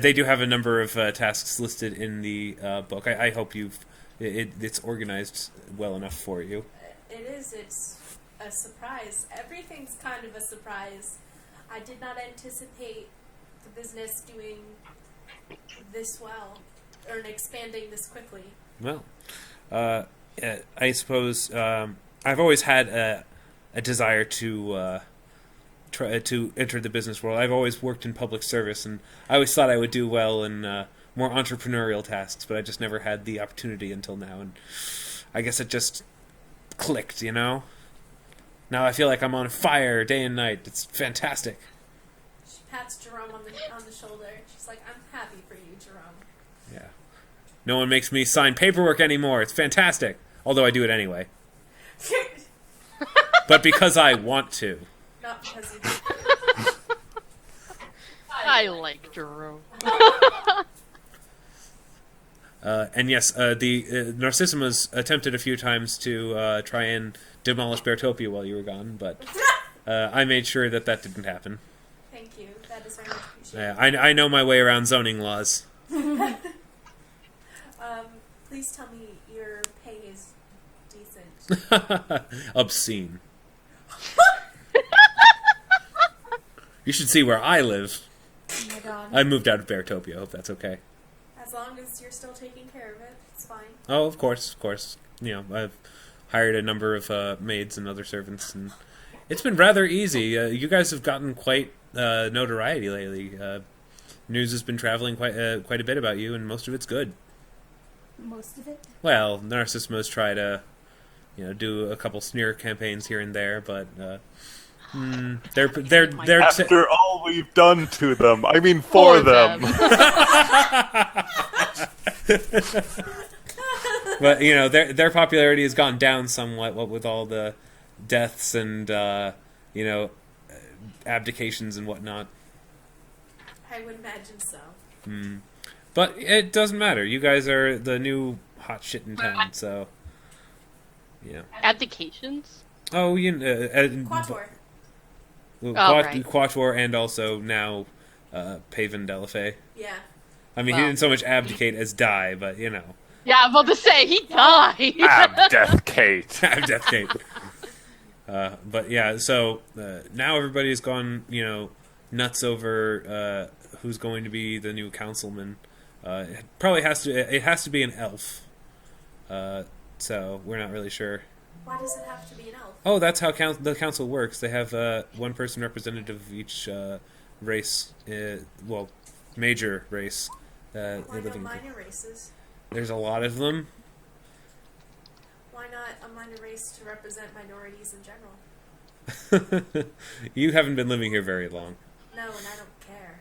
they do have a number of tasks listed in the book. I hope it's organized well enough for you. It is. It's a surprise. Everything's kind of a surprise. I did not anticipate the business doing this well, or expanding this quickly. Well, I suppose I've always had a desire to try to enter the business world. I've always worked in public service, and I always thought I would do well in more entrepreneurial tasks, but I just never had the opportunity until now, and I guess it just clicked, you know? Now I feel like I'm on fire day and night. It's fantastic. She pats Jerome on the shoulder. She's like, I'm happy for you, Jerome. Yeah. No one makes me sign paperwork anymore. It's fantastic. Although I do it anyway. But because I want to. Not because you do. I like Jerome. And yes, the Narcissima's attempted a few times to try and demolish Beartopia while you were gone, but I made sure that didn't happen. Thank you. That is very much appreciated. I know my way around zoning laws. Please tell me your pay is decent. Obscene. You should see where I live. Oh my god. I moved out of Beartopia. I hope that's okay. As long as you're still taking care of it, it's fine. Oh, of course. You know, I've hired a number of maids and other servants, and it's been rather easy. You guys have gotten quite notoriety lately. News has been traveling quite a bit about you, and most of it's good. Most of it? Well, Narcissima's tried to, do a couple smear campaigns here and there, but they're After all we've done to them, I mean for them. But their popularity has gone down somewhat, what with all the deaths and abdications and whatnot. I would imagine so. But it doesn't matter. You guys are the new hot shit in town, so Abdications? Oh, Quator. Right. Quator, and also now Paven Delafay. Yeah. I mean, he didn't so much abdicate as die, but Yeah, I'm about to say, he died! Abdecate. Abdicate. But yeah, so now everybody's gone, nuts over who's going to be the new councilman. It has to be an elf. So we're not really sure. Why does it have to be an elf? Oh, that's how the council works. They have one person representative of each race, major race. Why no minor races? There's a lot of them. Why not a minor race to represent minorities in general? You haven't been living here very long. No, and I don't care.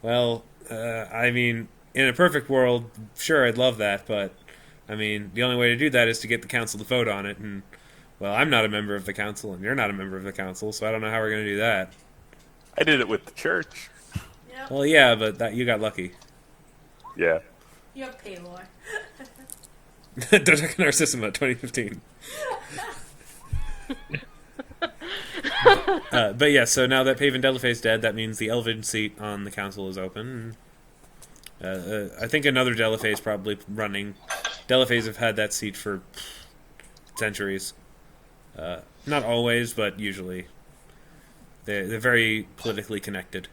Well, I mean, in a perfect world, sure, I'd love that, but, I mean, the only way to do that is to get the council to vote on it, and, well, I'm not a member of the council, and you're not a member of the council, so I don't know how we're going to do that. I did it with the church. Yep. Well, yeah, but you got lucky. Yeah. You have Paylor. Dodeka Narcissima, 2015. But yeah, so now that Paven Delafay's dead, that means the Elven seat on the council is open. I think another Delafay is probably running. Delafays have had that seat for centuries. Not always, but usually. They're very politically connected.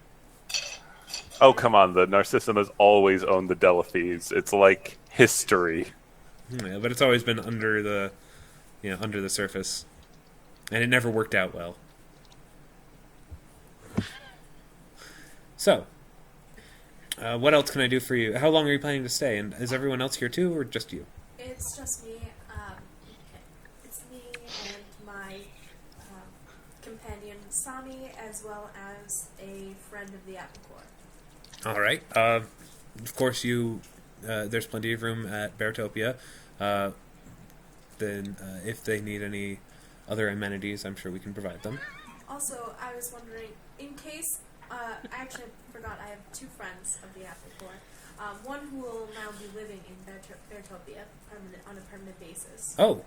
Oh, come on. The Narcissimas always owned the Delafees. It's like history. Yeah, but it's always been under the surface. And it never worked out well. So, what else can I do for you? How long are you planning to stay? And is everyone else here too, or just you? It's just me. It's me and my companion Sami, as well as a friend of the Apple Corps. All right. Of course, there's plenty of room at Beartopia. Then, if they need any other amenities, I'm sure we can provide them. Also, I was wondering, in case, I actually forgot I have two friends of the Apple Corps. One who will now be living in Beartopia on a permanent basis. Oh,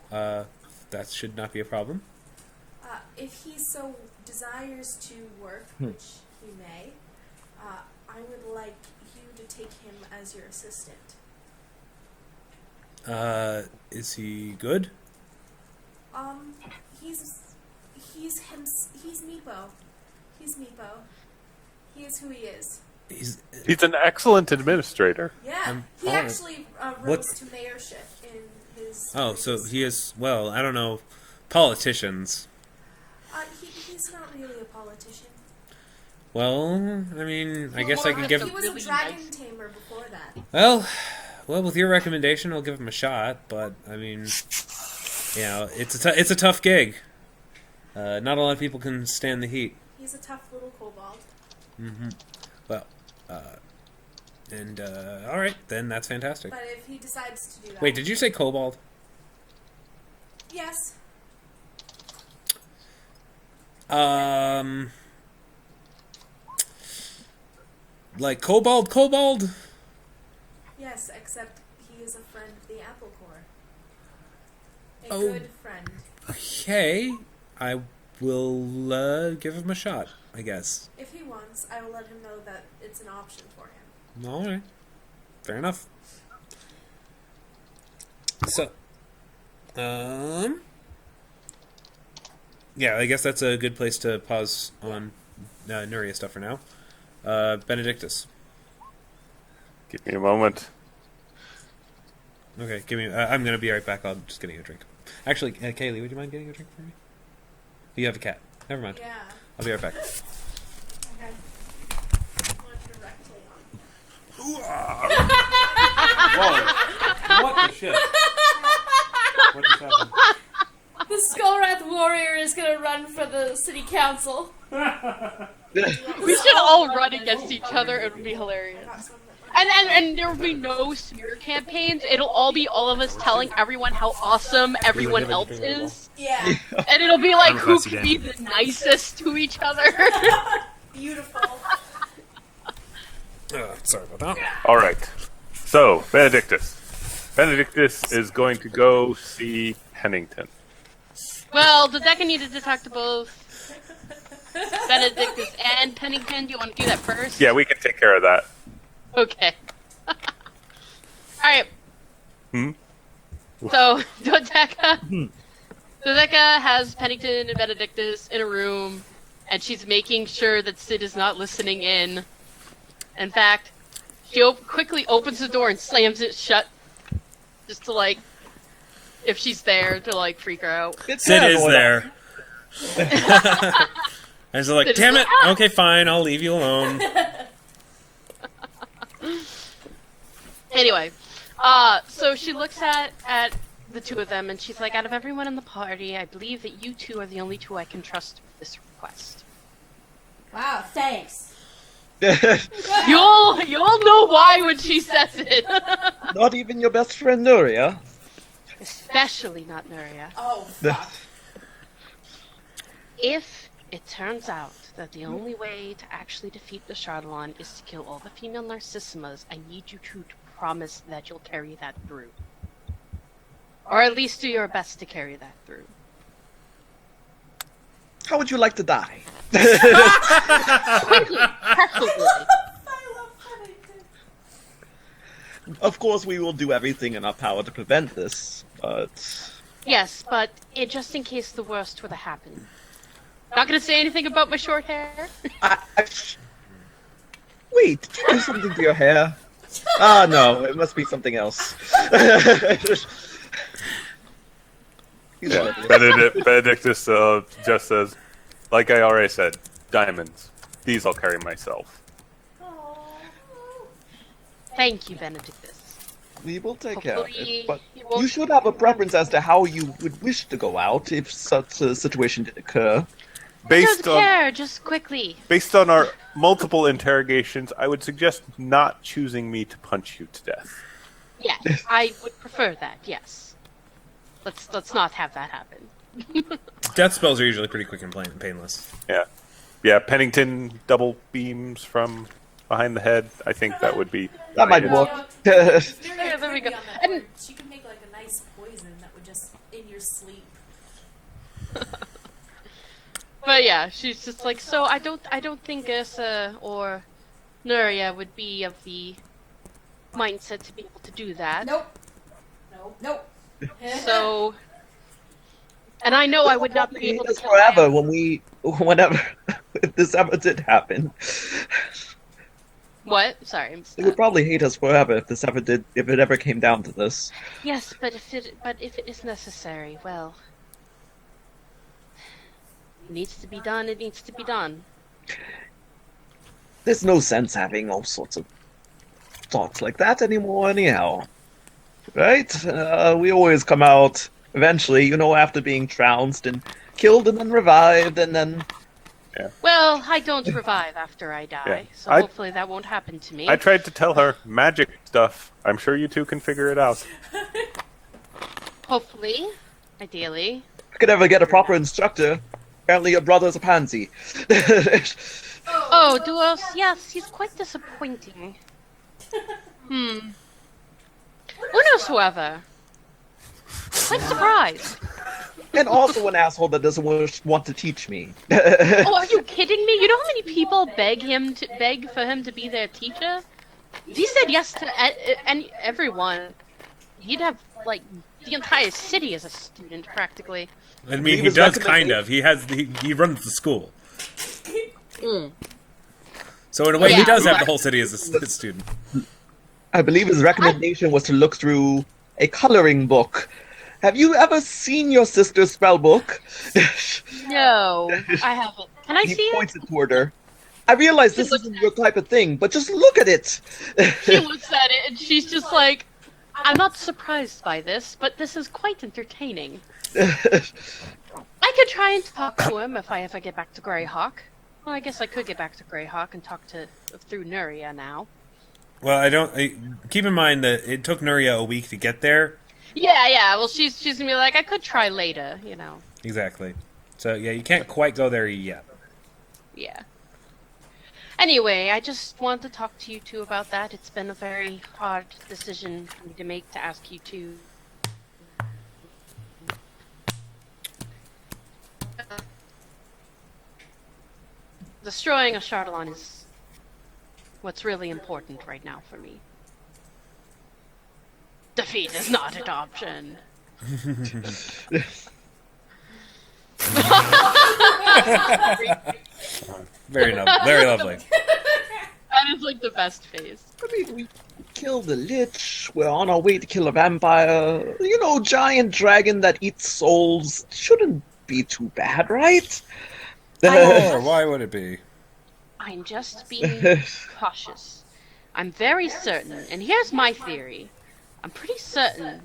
that should not be a problem. If he so desires to work, which he may, I would like you to take him as your assistant. Is he good? He's Meepo. He's Meepo. He is who he is. He's an excellent administrator. Yeah, he actually rose to mayorship in his... Oh, so he is, well, I don't know, politicians. He's not really a politician. Well, I mean, I guess I could give He him... was a dragon tamer before that. Well, with your recommendation, I'll give him a shot, but, I mean, it's a tough gig. Not a lot of people can stand the heat. He's a tough little kobold. Mm-hmm. Well, all right, then that's fantastic. But if he decides to do that... Wait, did you say kobold? Yes. Like kobold? Yes, except he is a friend of the Apple Corps. A Oh. good friend. Okay, I will give him a shot, I guess. If he wants, I will let him know that it's an option for him. All right, fair enough. So, yeah, I guess that's a good place to pause on Nuria stuff for now. Benedictus. Give me a moment. Okay, give me. I'm gonna be right back. I'm just getting a drink. Actually, Kaylie, would you mind getting a drink for me? You have a cat. Never mind. Yeah. I'll be right back. Okay. One directly on. Whoa! What the shit? What just happened? The Skullwrath warrior is gonna run for the city council. We should all run against each other. It would be hilarious. And there will be no smear campaigns. It'll all be all of us telling everyone how awesome everyone else is. Yeah. And it'll be like who can be the nicest to each other. Beautiful. Sorry about that. All right. So, Benedictus. Benedictus is going to go see Pennington. Well, Dodeka needed to talk to both Benedictus and Pennington. Do you want to do that first? Yeah, we can take care of that. Okay. Alright. Hmm? So, Dodeka has Pennington and Benedictus in a room, and she's making sure that Sid is not listening in. In fact, she quickly opens the door and slams it shut, just to, like, if she's there, to, like, freak her out. Sid is there. And so, like, damn it! Okay, fine, I'll leave you alone. Anyway, so she looks at the two of them, and she's like, out of everyone in the party, I believe that you two are the only two I can trust with this request. Wow, thanks. You'll know why when she says it. Not even your best friend Nuria? Especially not Nuria. Oh, fuck. If it turns out that the only way to actually defeat the Chardalon is to kill all the female Narcissimas, I need you two to promise that you'll carry that through. Or at least do your best to carry that through. How would you like to die? Quickly, preferably. I love Pennington. Of course, we will do everything in our power to prevent this, but... Yes, but just in case the worst were to happen. Not gonna say anything about my short hair. Wait, did you do something to your hair? Ah, no, it must be something else. Yeah, Benedictus just says, like I already said, diamonds. These I'll carry myself. Thank you, Benedictus. We will take care of Hopefully it, but you won't- you should have a preference as to how you would wish to go out if such a situation did occur. I don't care, just quickly. Based on our multiple interrogations, I would suggest not choosing me to punch you to death. Yes, I would prefer that, yes. Let's not have that happen. Death spells are usually pretty quick and painless. Yeah. Yeah, Pennington double beams from behind the head. I think that would be... That might No, work. There we go. And- She could make like a nice poison that would just in your sleep. But yeah, she's just like, so I don't think Ursa or Nuria would be of the mindset to be able to do that. Nope. Nope. So, and I know I would not be able to It's kill forever them. whenever, if this ever did happen. What? Sorry, I missed They would that. probably hate us forever if if it ever came down to this. Yes, but if it is necessary, well, it needs to be done. It needs to be done. There's no sense having all sorts of thoughts like that anymore anyhow. Right? We always come out eventually, after being trounced and killed and then revived and then... Well, I don't revive after I die, Yeah. so I- hopefully that won't happen to me. I tried to tell her magic stuff. I'm sure you two can figure it out. Hopefully, ideally. I could ever get a proper instructor. Apparently your brother's a pansy. Oh, Duos, yes, he's quite disappointing. Who knows, whoever? Quite surprised. And also an asshole that doesn't want to teach me. Oh, are you kidding me? You know how many people beg for him to be their teacher? If he said yes to everyone, he'd have like the entire city as a student practically. I mean, he was does recommended- kind of. He runs the school. So in a way, he Yeah, does have but- the whole city as a student. I believe his recommendation was to look through a coloring book. Have you ever seen your sister's spell book? No, I haven't. Can I He see it? points it toward her. I realize this isn't your type of thing, but just look at it. She looks at it and she's just like, I'm not surprised by this, but this is quite entertaining. I could try and talk to him if I ever get back to Greyhawk. Well, I guess I could get back to Greyhawk and talk through Nuria now. Well, keep in mind that it took Nuria a week to get there. Yeah. Well, she's gonna be like, I could try later, Exactly. So yeah, you can't quite go there yet. Yeah. Anyway, I just wanted to talk to you two about that. It's been a very hard decision for me to make to ask you two. Destroying a Chardalon is what's really important right now for me. Defeat is not an option. Very lovely. That is like the best face. I mean, we killed the Lich, we're on our way to kill a vampire. Giant dragon that eats souls shouldn't be too bad, right? Or why would it be? I'm just being cautious. I'm very certain, and here's my theory. I'm pretty certain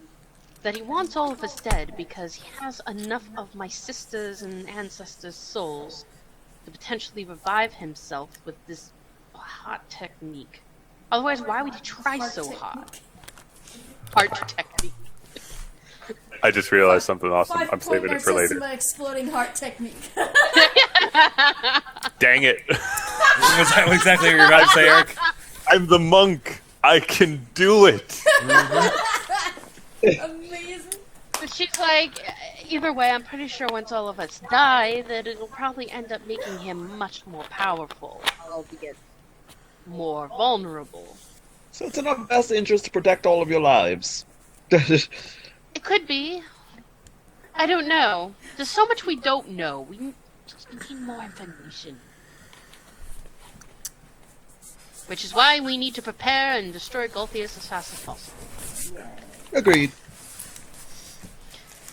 that he wants all of us dead because he has enough of my sisters' and ancestors' souls to potentially revive himself with this hot technique. Otherwise, why would he try so hard? Hard technique. I just realized something awesome. I'm 5-point saving it for later. Narcissima exploding heart technique. Dang it. Was that exactly what you were about to say, Eric? I'm the monk. I can do it. Amazing. But she's like, either way, I'm pretty sure once all of us die, that it'll probably end up making him much more powerful, albeit more vulnerable. So it's in our best interest to protect all of your lives. It could be. I don't know. There's so much we don't know. We need more information. Which is why we need to prepare and destroy Golthius as fast as possible. Agreed.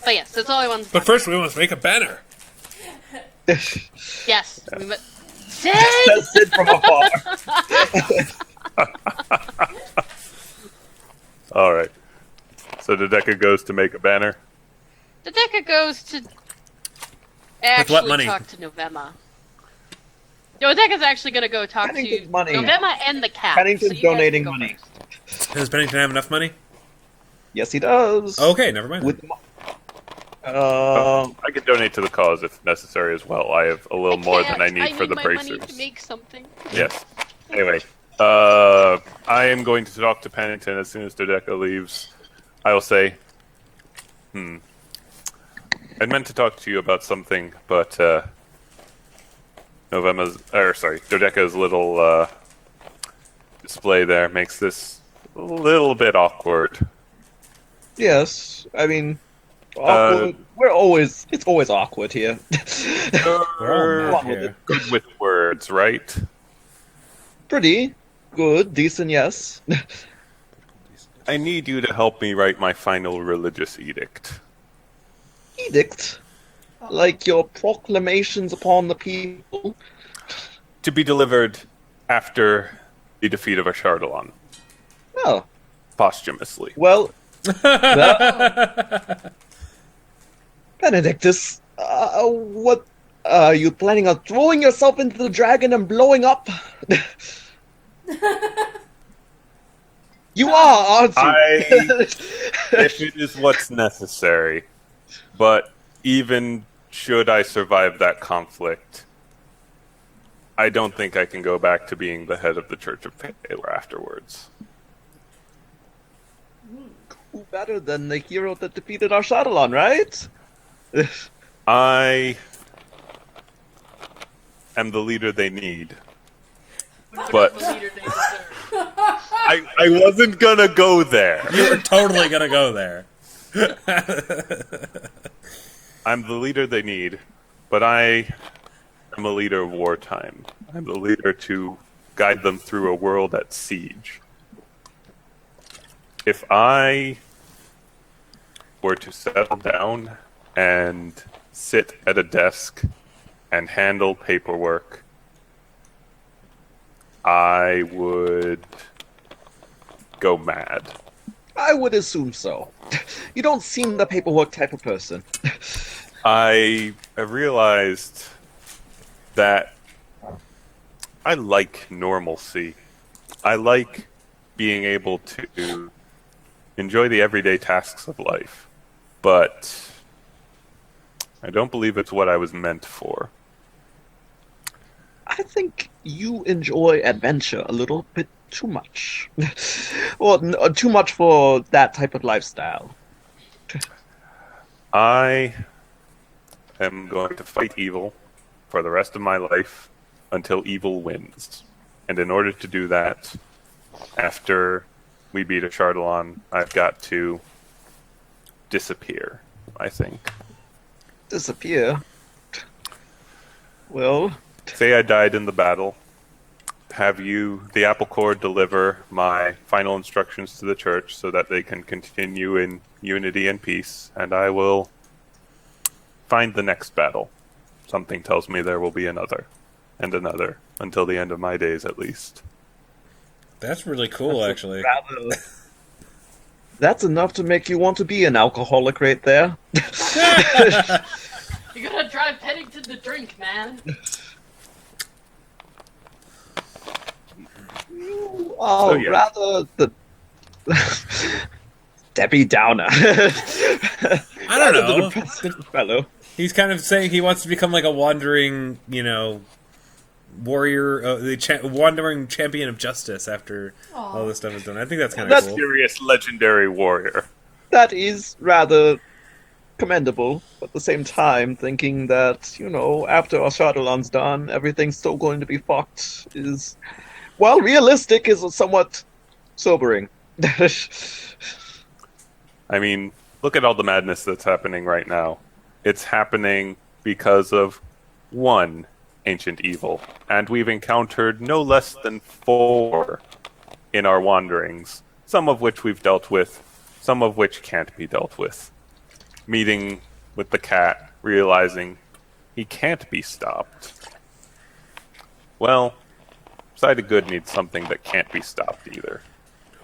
But yes, that's all I wanted to But first, we must make a banner. Yes. Sid! That's Sid from afar. All right. So Dodeka goes to make a banner. Dodeka goes to With what money? talk to Novemma. Dodeka's actually going to go talk to Pennington's money. Novemma and the cat. Pennington's so you guys donating can go money. first. Does Pennington have enough money? Yes, he does. Okay, never mind. With I can donate to the cause if necessary as well. I have a little more than I need for the my bracers. money to make something. Yes. Anyway, I am going to talk to Pennington as soon as Dodeka leaves. I will say, I meant to talk to you about something, but Dodeka's little display there makes this a little bit awkward. Yes, I mean, awkward. It's always awkward here. We're all mad here. Good with words, right? Pretty good, decent, yes. I need you to help me write my final religious edict. Edict? Like your proclamations upon the people? To be delivered after the defeat of Ashardalon, Oh, posthumously. well, Benedictus, what, are you planning on throwing yourself into the dragon and blowing up? You are, aren't you? If it is what's necessary. But even should I survive that conflict, I don't think I can go back to being the head of the Church of Paler afterwards. Who better than the hero that defeated Ashardalon, right? I am the leader they need. But I wasn't gonna go there. You were totally gonna go there. I'm the leader they need, but I am a leader of wartime. I'm the leader to guide them through a world at siege. If I were to settle down and sit at a desk and handle paperwork, I would go mad. I would assume so. You don't seem the paperwork type of person. I realized that I like normalcy. I like being able to enjoy the everyday tasks of life, but I don't believe it's what I was meant for. I think you enjoy adventure a little bit too much. Well, too much for that type of lifestyle. I am going to fight evil for the rest of my life until evil wins. And in order to do that, after we beat Ashardalon, I've got to disappear, I think. Disappear? Well... Say I died in the battle. Have you, the Apple Core, deliver my final instructions to the church so that they can continue in unity and peace, and I will find the next battle. Something tells me there will be another, and another, until the end of my days at least. That's really cool, actually. That's enough to make you want to be an alcoholic right there. You gotta drive Pennington to drink, man. Oh, So, yeah. rather the Debbie Downer. I don't Rather the know. depressing fellow. He's kind of saying he wants to become like a wandering, warrior, wandering champion of justice after all this stuff is done. I think that's kind of That's cool. Serious legendary warrior. That is rather commendable. But at the same time, thinking that, after Ashardalon's done, everything's still going to be fucked is, while realistic, is somewhat sobering. I mean, look at all the madness that's happening right now. It's happening because of one ancient evil, and we've encountered no less than 4 in our wanderings, some of which we've dealt with, some of which can't be dealt with. Meeting with the cat, realizing he can't be stopped. Well, side of good needs something that can't be stopped either.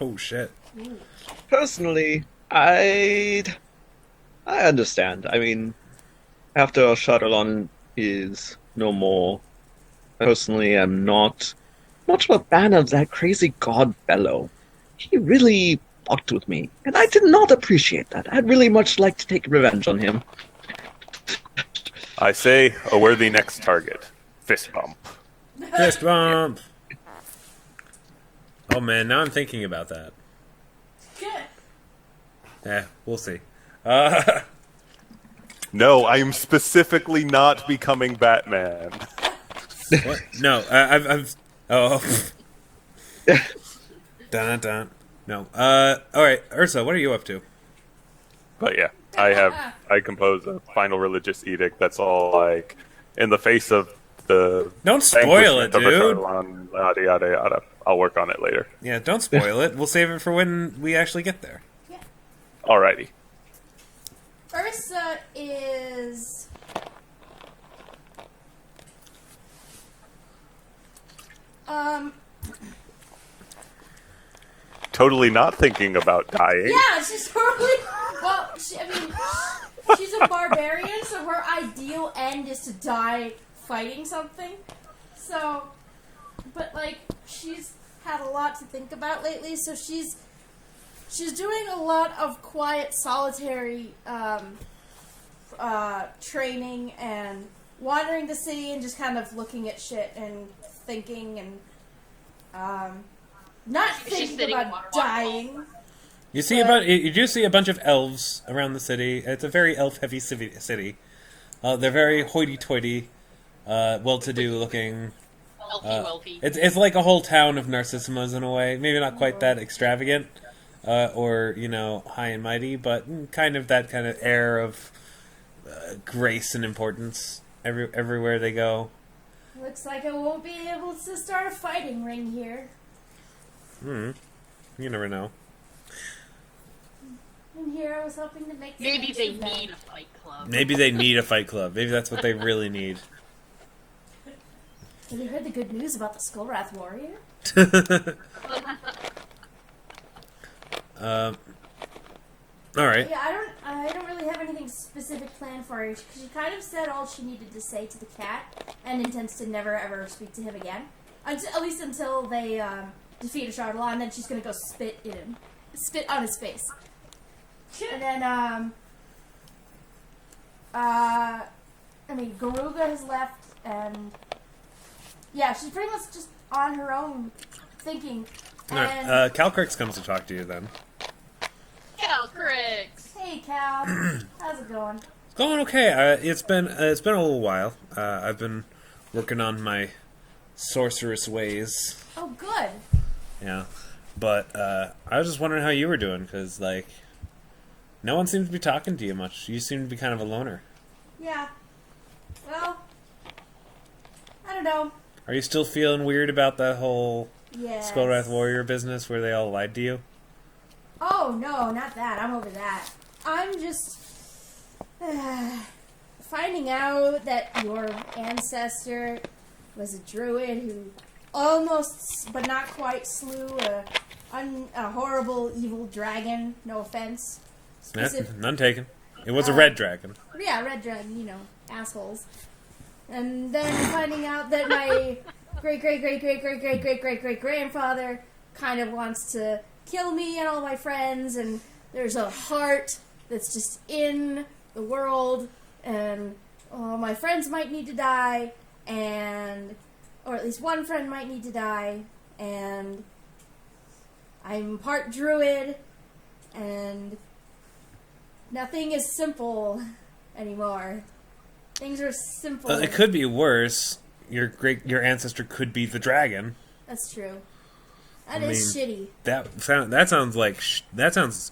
Oh shit. Personally, I understand. I mean, after Ashardalon is no more, I personally am not much of a fan of that crazy god Bello. He really fucked with me, and I did not appreciate that. I'd really much like to take revenge on him. I say, a worthy next target. Fist bump. Fist bump. Oh man, now I'm thinking about that. Good. We'll see. No, I am specifically not becoming Batman. What? No, I've. Oh. Dun dun. No. All right, Ursa, what are you up to? But yeah, I compose a final religious edict that's all like, in the face of the... Don't spoil it, dude. Yada, yada, yada. I'll work on it later. Yeah, don't spoil it. We'll save it for when we actually get there. Yeah. Alrighty. Ursa is... Totally not thinking about dying. Yeah, she's totally... Well, she's a barbarian, so her ideal end is to die fighting something. So, but, she's had a lot to think about lately, so she's doing a lot of quiet, solitary, training and wandering the city and just kind of looking at shit and thinking and, not thinking about dying. You do see a bunch of elves around the city. It's a very elf-heavy city. They're very hoity-toity, well-to-do looking. Wealthy. It's like a whole town of Narcissimas in a way. Maybe not quite that extravagant, or high and mighty, but kind of that kind of air of grace and importance everywhere they go. Looks like I won't be able to start a fighting ring here. You never know. And here I was hoping to make... Maybe they need a fight club. Maybe they need a fight club. Maybe that's what they really need. Have you heard the good news about the Skullwrath Warrior? All right. Yeah, I don't really have anything specific planned for her. She kind of said all she needed to say to the cat, and intends to never ever speak to him again, at least until they defeat Ashardalon. And then she's gonna go spit on his face, and then Garuga has left, and yeah, she's pretty much just on her own, thinking. All right. Calcrix comes to talk to you then. Calcrix! Hey, Cal. How's it going? It's going okay. It's been a little while. I've been working on my sorceress ways. Oh, good. Yeah, but I was just wondering how you were doing, because no one seems to be talking to you much. You seem to be kind of a loner. Yeah. Well, I don't know. Are you still feeling weird about that whole Yes. Skullwrath Warrior business where they all lied to you? Oh, no, not that. I'm over that. I'm just finding out that your ancestor was a druid who almost, but not quite, slew a horrible, evil dragon. No offense. None taken. It was a red dragon. Yeah, red dragon, assholes. And then finding out that my great-great-great-great-great-great-great-great-great-grandfather kind of wants to kill me and all my friends, and there's a heart that's just in the world, and my friends might need to die, or at least one friend might need to die, and I'm part druid, and Nothing is simple anymore. Things are simple. It could be worse. Your ancestor could be the dragon. That's true. That is shitty. That sounds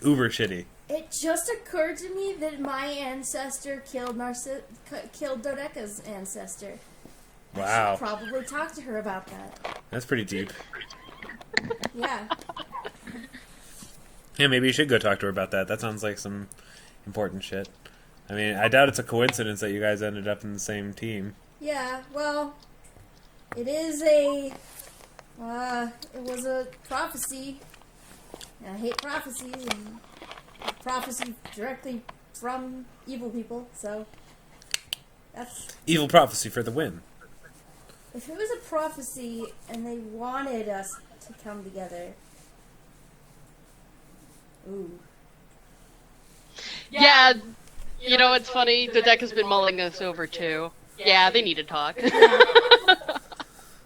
uber shitty. It just occurred to me that my ancestor killed Dodeka's ancestor. I Wow. should probably talk to her about that. That's pretty deep. Yeah. Yeah, maybe you should go talk to her about that. That sounds like some important shit. I mean, I doubt it's a coincidence that you guys ended up in the same team. Yeah, well, it is it was a prophecy. And I hate prophecies, and prophecy directly from evil people, so that's... Evil prophecy for the win. If it was a prophecy and they wanted us to come together... Ooh. Yeah, you know, it's funny. The deck has been mulling us over, too. Yeah, they need to talk.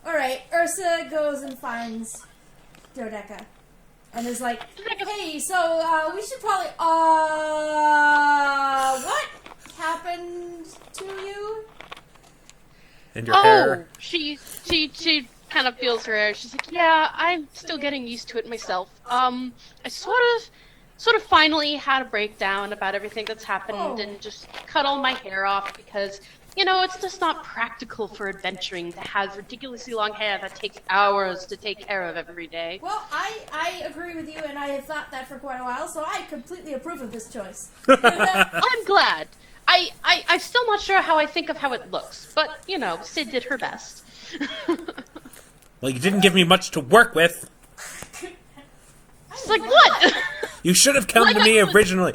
Alright, Ursa goes and finds Dodeka. And is like, hey, so, we should probably, what happened to you? And your hair. She kind of feels her hair. She's like, yeah, I'm still getting used to it myself. I sort of finally had a breakdown about everything that's happened and just cut all my hair off because, you know, it's just not practical for adventuring to have ridiculously long hair that takes hours to take care of every day. Well, I agree with you, and I have thought that for quite a while, so I completely approve of this choice. I'm glad. I'm still not sure how I think of how it looks, but, you know, Sid did her best. Well, you didn't give me much to work with. She's like, what? You should have come to me originally.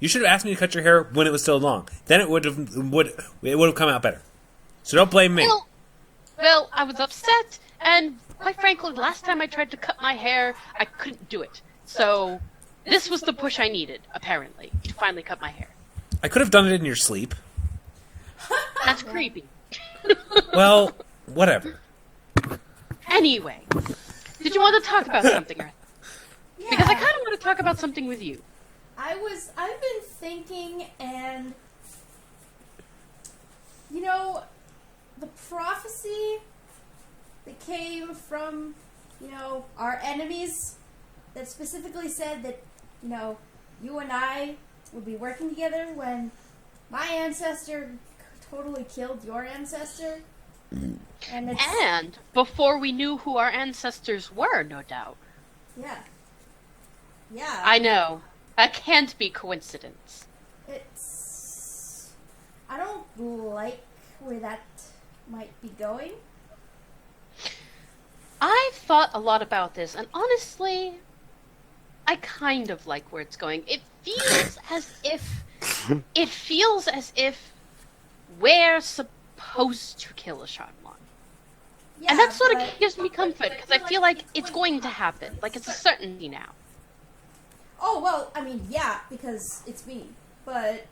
You should have asked me to cut your hair when it was still long. Then it would have come out better. So don't blame me. Well, I was upset, and quite frankly, last time I tried to cut my hair, I couldn't do it. So this was the push I needed, apparently, to finally cut my hair. I could have done it in your sleep. That's creepy. Well, whatever. Anyway, did you want to talk about something, Earth? Yeah. Because I kind of want to talk about something with you. I've been thinking, and, you know, the prophecy that came from, you know, our enemies, that specifically said that, you know, you and I would be working together when my ancestor totally killed your ancestor. And before we knew who our ancestors were, no doubt. Yeah. Yeah. I know. That can't be coincidence. I don't like where that might be going. I've thought a lot about this, and honestly, I kind of like where it's going. It feels as if we're supposed to kill a Shardelon. Yeah, And that sort of gives me comfort, because I feel like it's going to happen. Like, it's a certainty now. Oh, well, I mean, yeah, because it's me. But,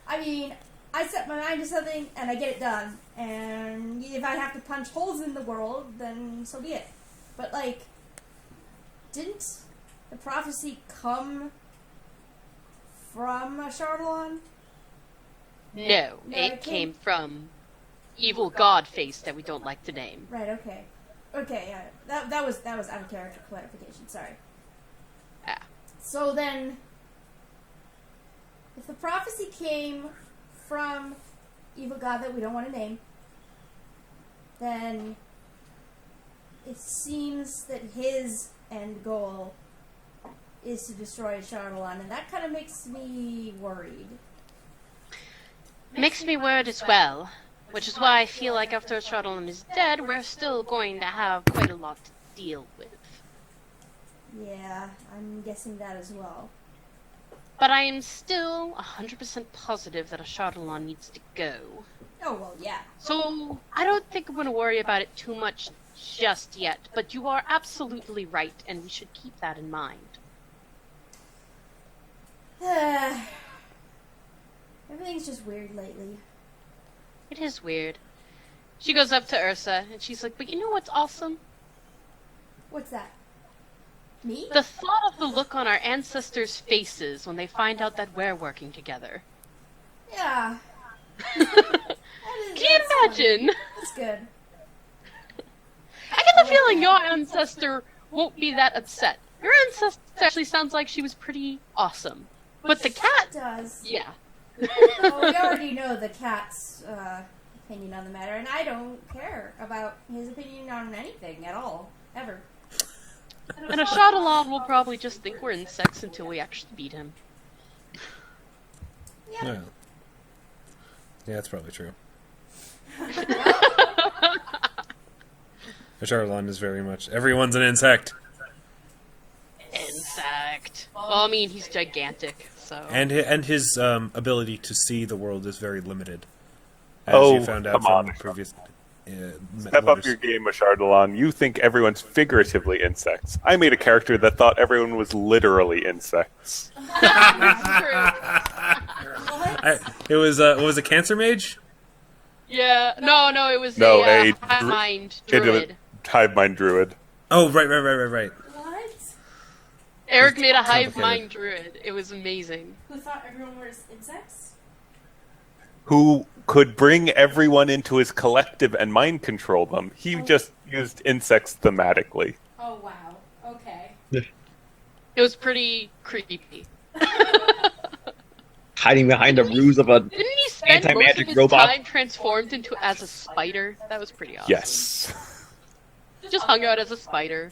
I mean, I set my mind to something, and I get it done. And if I have to punch holes in the world, then so be it. But, like, didn't the prophecy come from a Shardelon? No, it came from evil god face that we don't like to name. Right, okay. Okay, yeah. That was out of character clarification, sorry. Ah. So then, if the prophecy came from evil god that we don't want to name, then it seems that his end goal is to destroy Shardelon, and that kind of makes me worried. Makes me worried as well, which is why I feel like after Shardelon is dead, we're still going to have quite a lot to deal with. Yeah, I'm guessing that as well. But I am still 100% positive that a Shardelon needs to go. Oh, well, yeah. So, I don't think I'm going to worry about it too much just yet, but you are absolutely right, and we should keep that in mind. Everything's just weird lately. It is weird. She goes up to Ursa, and she's like, but you know what's awesome? What's that? Me? The thought of the look on our ancestors' faces when they find out that we're working together. Yeah. Can you imagine? That's good. I get the feeling your ancestor won't be that upset. Your ancestor actually sounds like she was pretty awesome. But the cat, Does. yeah. Well, we already know the cat's opinion on the matter, and I don't care about his opinion on anything at all. Ever. And a Shadowlon will probably just think we're insects until we actually beat him. Yeah. Yeah. Yeah, that's probably true. Charlon is very much... Everyone's an insect. Insect. Well, I mean, he's gigantic, so... And his ability to see the world is very limited. As Oh, you found out come from on. previous... Step up your game, Mashardalon. You think everyone's figuratively insects. I made a character that thought everyone was literally insects. It was a cancer mage? Yeah, no, it was No, a a high mind druid. Hive mind druid. Oh, right. What? Eric made a It's hive complicated. mind druid. It was amazing. Who thought everyone was insects? Who could bring everyone into his collective and mind control them. He just used insects thematically. Oh wow. Okay. It was pretty creepy. Hiding behind a ruse of a Didn't he spend most of anti-magic his robot. time transformed into as a spider? That was pretty awesome. Yes. Just hung out as a spider.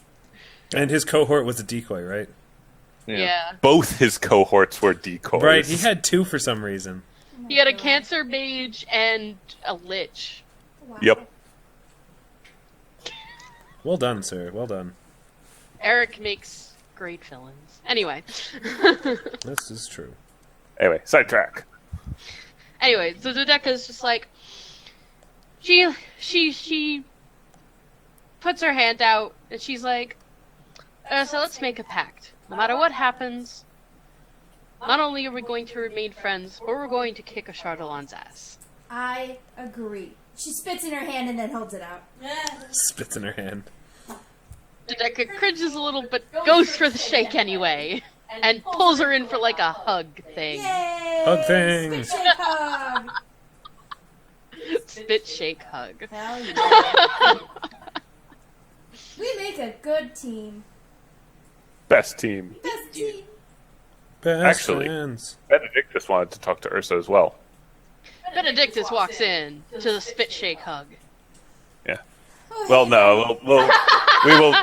And his cohort was a decoy, right? Yeah. Both his cohorts were decoys. Right, he had two for some reason. He had a cancer mage and a lich. Wow. Yep. Well done, sir. Well done. Eric makes great villains. Anyway. This is true. Anyway, sidetrack. Anyway, so Dodeka's just like she puts her hand out and she's like, so let's make a pact. No matter what happens, not only are we going to remain friends, but we're going to kick a Shardalon's ass. I agree. She spits in her hand and then holds it out. Spits in her hand. Dodeka cringes a little, but goes for the shake anyway, and pulls her in for like a hug thing. Yay! Hug thing. Spit shake hug! Spit shake hug. Hell yeah. We make a good team. Best team. Best team. Best Actually- friends. Benedictus wanted to talk to Ursa as well. Benedictus walks in to the spit shake hug. Yeah. Well, no,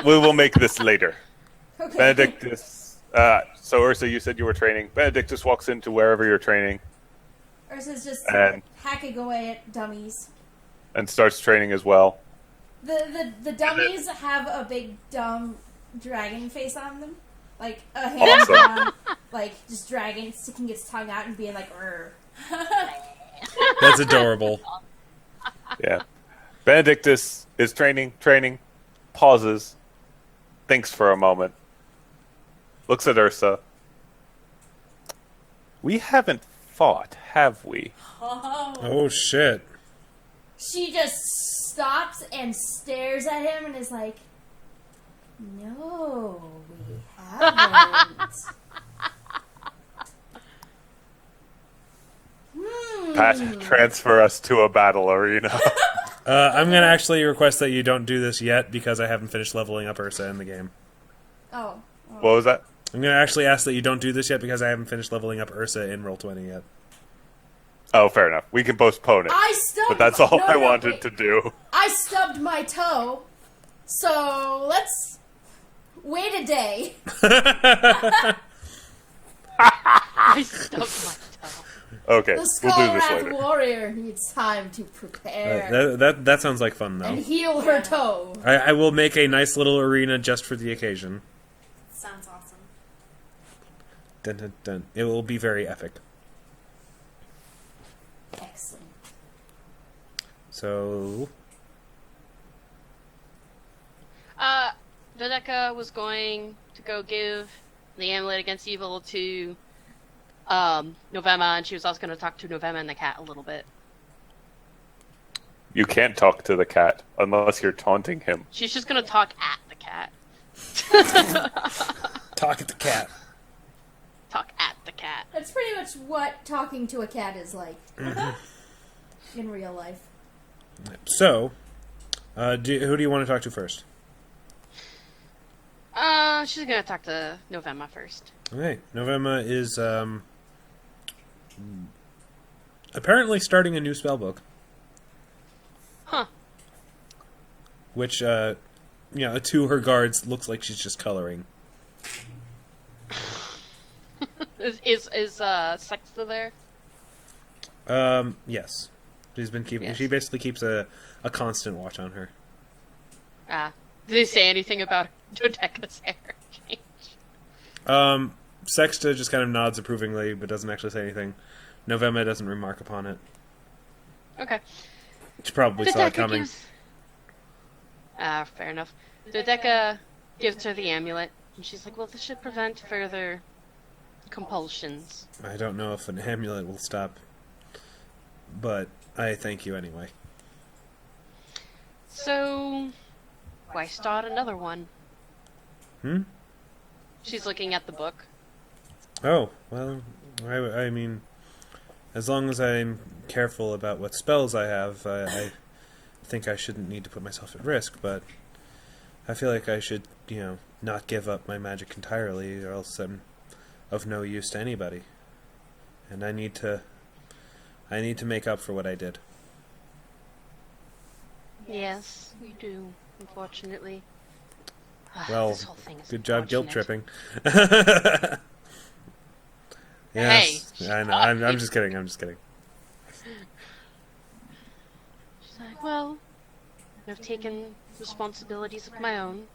we will make this later. Okay. Benedictus. So Ursa, you said you were training. Benedictus walks into wherever you're training Ursa's just And- hacking away at dummies. and starts training as well. The dummies have a big dumb dragon face on them. Like a hand Awesome. on, like just dragon sticking its tongue out and being like, "Rrr." That's adorable. Yeah. Benedictus is training, pauses, thinks for a moment, looks at Ursa. We haven't fought, have we? Oh, shit. She just stops and stares at him and is like, "No, we haven't." Pat, transfer us to a battle arena. I'm going to actually request that you don't do this yet because I haven't finished leveling up Ursa in the game. Oh. What was that? I'm going to actually ask that you don't do this yet because I haven't finished leveling up Ursa in Roll20 yet. Oh, fair enough. We can postpone it. I stubbed. But that's all no, I no, wanted wait. to do. I stubbed my toe, so let's wait a day. I stubbed my toe. Okay, The we'll skull do this rat later. warrior needs time to prepare That sounds like fun, and though. heal her toe. I will make a nice little arena just for the occasion. Sounds awesome. Dun, dun, dun. It will be very epic. Excellent. So... Dodeka was going to go give the amulet against evil to Novemma, and she was also going to talk to Novemma and the cat a little bit. You can't talk to the cat unless you're taunting him. She's just going to talk at the cat. Talk at the cat. Talk at the cat. That's pretty much what talking to a cat is like in real life. So, who do you want to talk to first? She's gonna talk to Novemma first. Okay, Novemma is apparently starting a new spellbook. Huh. Which, to her guards, looks like she's just coloring. Is Sexta there? Yes. She's been keeping. Yes. She basically keeps a constant watch on her. Did they say anything about Dodeka's hair change? Sexta just kind of nods approvingly, but doesn't actually say anything. Novemma doesn't remark upon it. Okay. She probably saw it coming. Fair enough. Dodeka gives her the amulet, and she's like, well, this should prevent further compulsions. I don't know if an amulet will stop, but I thank you anyway. So, why start another one? Hmm? She's looking at the book. Oh, well, I mean, as long as I'm careful about what spells I have, I think I shouldn't need to put myself at risk, but I feel like I should, not give up my magic entirely, or else I'm of no use to anybody. And I need to make up for what I did. Yes, we do, unfortunately. Well, this whole thing is good job guilt unfortunate. tripping. Yes, Hey, I know. I'm just kidding. I'm just kidding. She's like, well, I've taken responsibilities of my own.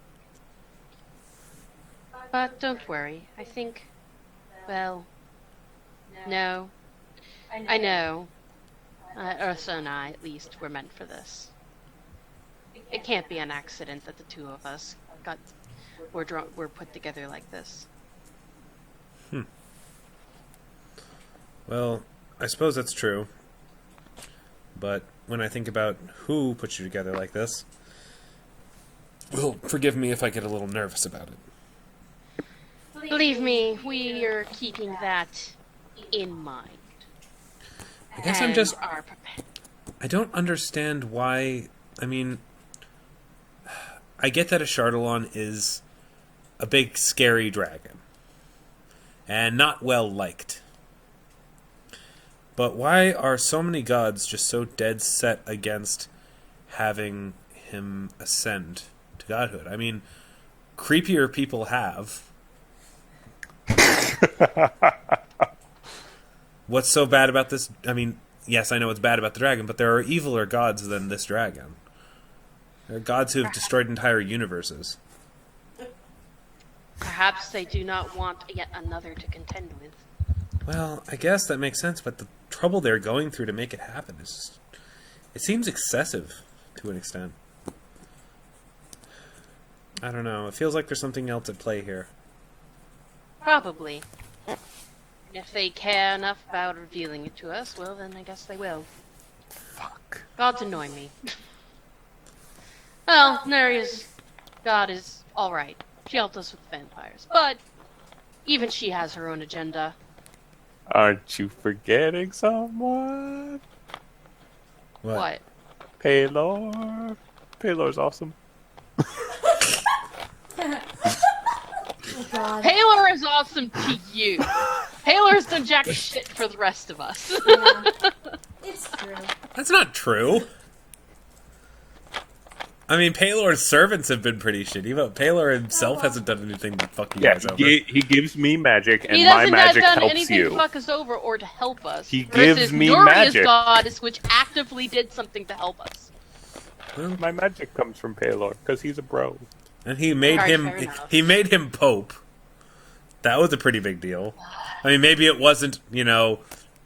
But don't worry. I think, well, no. I know. Ursa and I, at least, were meant for this. It can't be an accident that the two of us were put together like this. Well, I suppose that's true. But when I think about who put you together like this, well, forgive me if I get a little nervous about it. Believe me, we are keeping that in mind. I guess I'm just... Are prepared. I don't understand why... I mean... I get that a Chardalon is a big, scary dragon. And not well liked. But why are so many gods just so dead set against having him ascend to godhood? I mean, creepier people have. What's so bad about this? I mean, yes, I know it's bad about the dragon, but there are eviler gods than this dragon. There are gods who have destroyed entire universes. Perhaps they do not want yet another to contend with. Well, I guess that makes sense, but the trouble they're going through to make it happen is just... It seems excessive, to an extent. I don't know. It feels like there's something else at play here. Probably. If they care enough about revealing it to us, well, then I guess they will. Fuck. Gods annoy me. Well, Nuria's god is alright. She helped us with vampires. But even she has her own agenda. Aren't you forgetting someone? What? Paylor. Paylor's awesome. Oh god. Paylor is awesome to you. Paylor's done jack shit for the rest of us. Yeah. It's true. That's not true. I mean, Paylor's servants have been pretty shitty, but Paylor himself hasn't done anything to fuck you guys over. He gives me magic, and He my doesn't magic have done helps anything you. to fuck us over or to help us. He versus gives me Nuria's magic. goddess, which actively did something to help us. My magic comes from Paylor, because he's a bro. And he made Alright, him fair enough. he made him Pope. That was a pretty big deal. I mean, maybe it wasn't,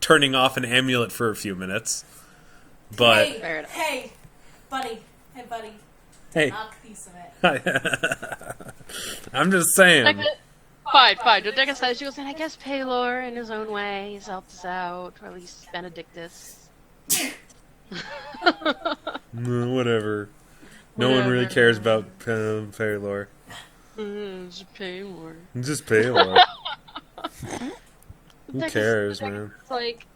turning off an amulet for a few minutes. But Fair enough. Hey, buddy. Hey, buddy. hey, Knock a piece of it. I'm just saying. Fine. Dodeka says, she goes, and I guess Paylor, in his own way, has helped us out, or at least Benedictus. Whatever. No one really cares about Paylor. Just pay more. Just pay more. Who cares, man? It's like,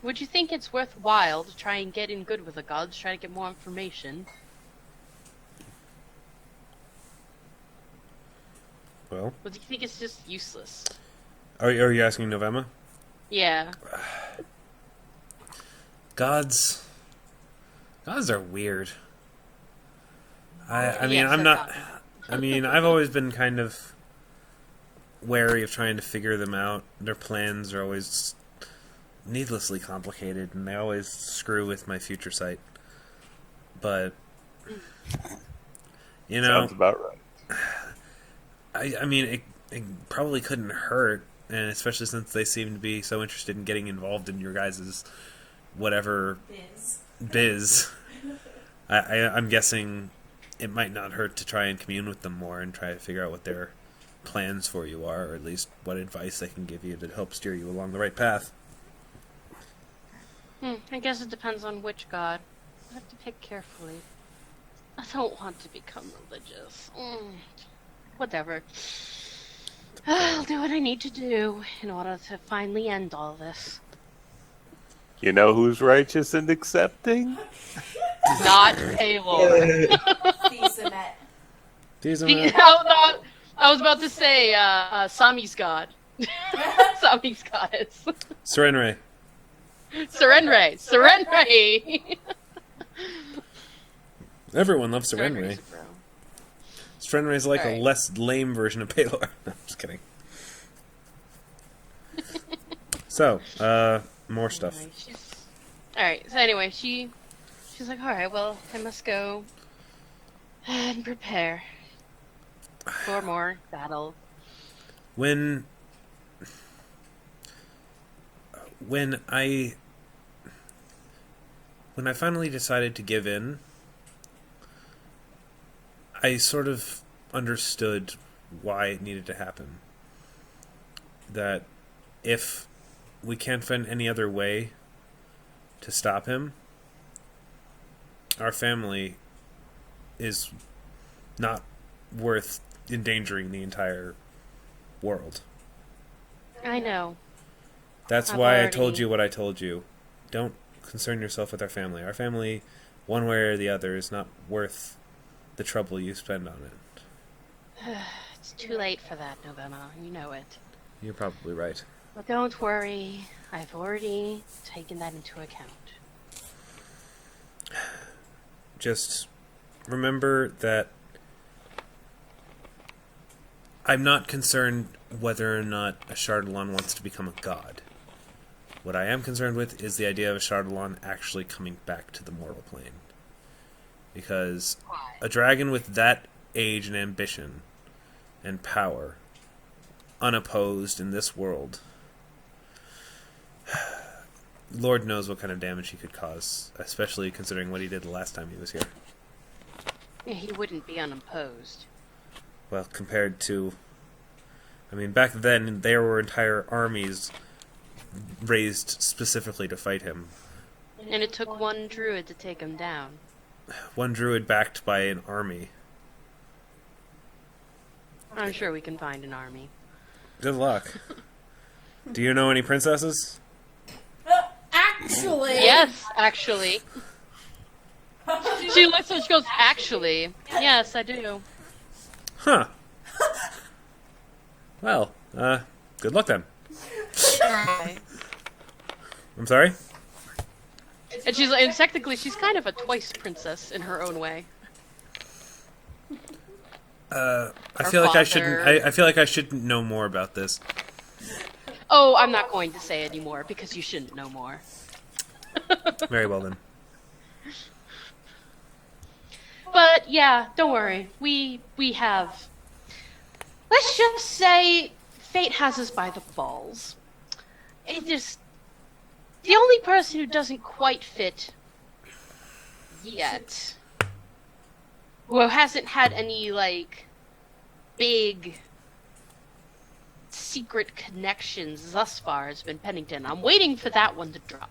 would you think it's worthwhile to try and get in good with the gods, try to get more information? Well, Or do you think it's just useless? are you asking Novemma? Yeah. Gods are weird. I mean, Yes, I'm I not. thought. I mean, I've always been kind of wary of trying to figure them out. Their plans are always needlessly complicated, and they always screw with my future sight. But you know, Sounds about right. I mean, it probably couldn't hurt, and especially since they seem to be so interested in getting involved in your guys' whatever biz. I'm guessing it might not hurt to try and commune with them more and try to figure out what their plans for you are, or at least what advice they can give you to help steer you along the right path. I guess it depends on which god. I have to pick carefully. I don't want to become religious. Whatever. I'll do what I need to do in order to finally end all this. You know who's righteous and accepting? Not Paylor. Thiesamet. I was about to say Sami's god. Sami's goddess. Serenray. Serenray. Serenray. Everyone loves Serenray. Serenray's a bro. Serenray's like Alright. a less lame version of Paylor. No, I'm just kidding. So, more stuff. Alright, so anyway, she's like, alright, well, I must go and prepare for more battle. When I finally decided to give in, I sort of understood why it needed to happen. That if we can't find any other way to stop him, our family is not worth endangering the entire world. I know. That's I've why I already- told you what I told you. Don't concern yourself with our family. Our family, one way or the other, is not worth the trouble you spend on it. It's too late for that, November. You know it. You're probably right. But don't worry. I've already taken that into account. Just remember that I'm not concerned whether or not a Chardalon wants to become a god. What I am concerned with is the idea of a Chardalon actually coming back to the mortal plane. Because a dragon with that age and ambition and power, unopposed in this world, Lord knows what kind of damage he could cause, especially considering what he did the last time he was here. Yeah, he wouldn't be unopposed. Well, compared to... I mean, back then, there were entire armies raised specifically to fight him. And it took one druid to take him down. One druid backed by an army. I'm sure we can find an army. Good luck. Do you know any princesses? Actually. Yes, actually. She looks and she goes, actually. Yes, I do. Huh. Well, good luck then. I'm sorry? And technically, she's kind of a twice princess in her own way. I Our feel like I father- shouldn't. I feel like I shouldn't know more about this. Oh, I'm not going to say anymore because you shouldn't know more. Very well then. But yeah, don't worry. We have. Let's just say fate has us by the balls. It just the only person who doesn't quite fit yet, who hasn't had any like big secret connections thus far, has been Pennington. I'm waiting for that one to drop.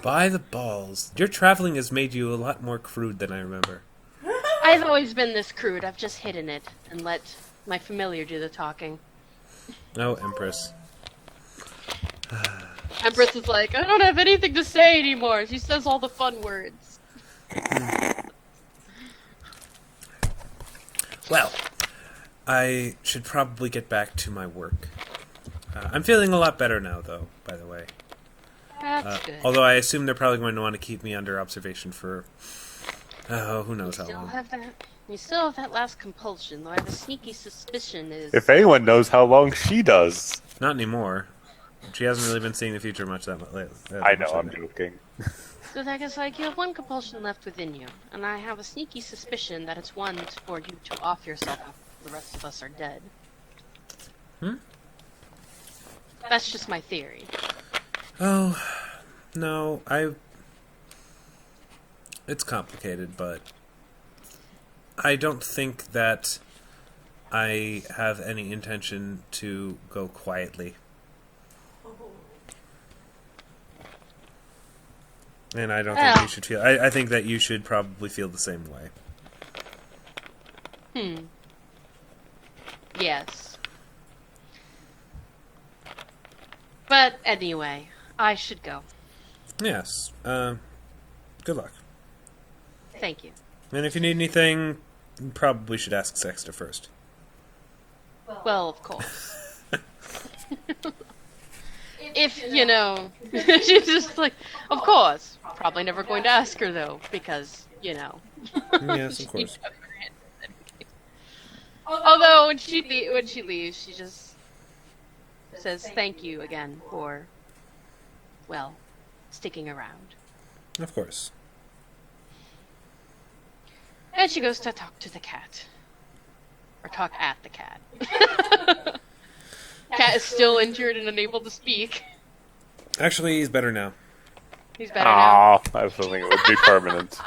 By the balls. Your traveling has made you a lot more crude than I remember. I I've always been this crude. I've just hidden it and let my familiar do the talking. Oh, Empress. Empress is like, I don't have anything to say anymore. She says all the fun words. Well, I should probably get back to my work. I'm feeling a lot better now, though, by the way. That's good. Although I assume they're probably going to want to keep me under observation for... who knows how long. You still have that last compulsion, though I have a sneaky suspicion is... If anyone knows how long she does. Not anymore. She hasn't really been seeing the future much that much lately. I know, I'm joking. So that is like, you have one compulsion left within you, and I have a sneaky suspicion that it's one for you to off yourself after the rest of us are dead. That's just my theory. Oh, no, it's complicated, but I don't think that I have any intention to go quietly. And I don't think you should feel... I think that you should probably feel the same way. Yes. But anyway, I should go. Yes. Good luck. Thank you. And if you need anything, you probably should ask Sexta first. Well, of course. If, you know, she's just like, of course. Probably never going to ask her, though, because, you know. Yes, of course. Although, when she leaves, she just says thank you again for, well, sticking around. Of course. And she goes to talk to the cat. Or talk at the cat. Cat is still injured and unable to speak. Actually, he's better now. He's better now. Ah, I was hoping it would be permanent.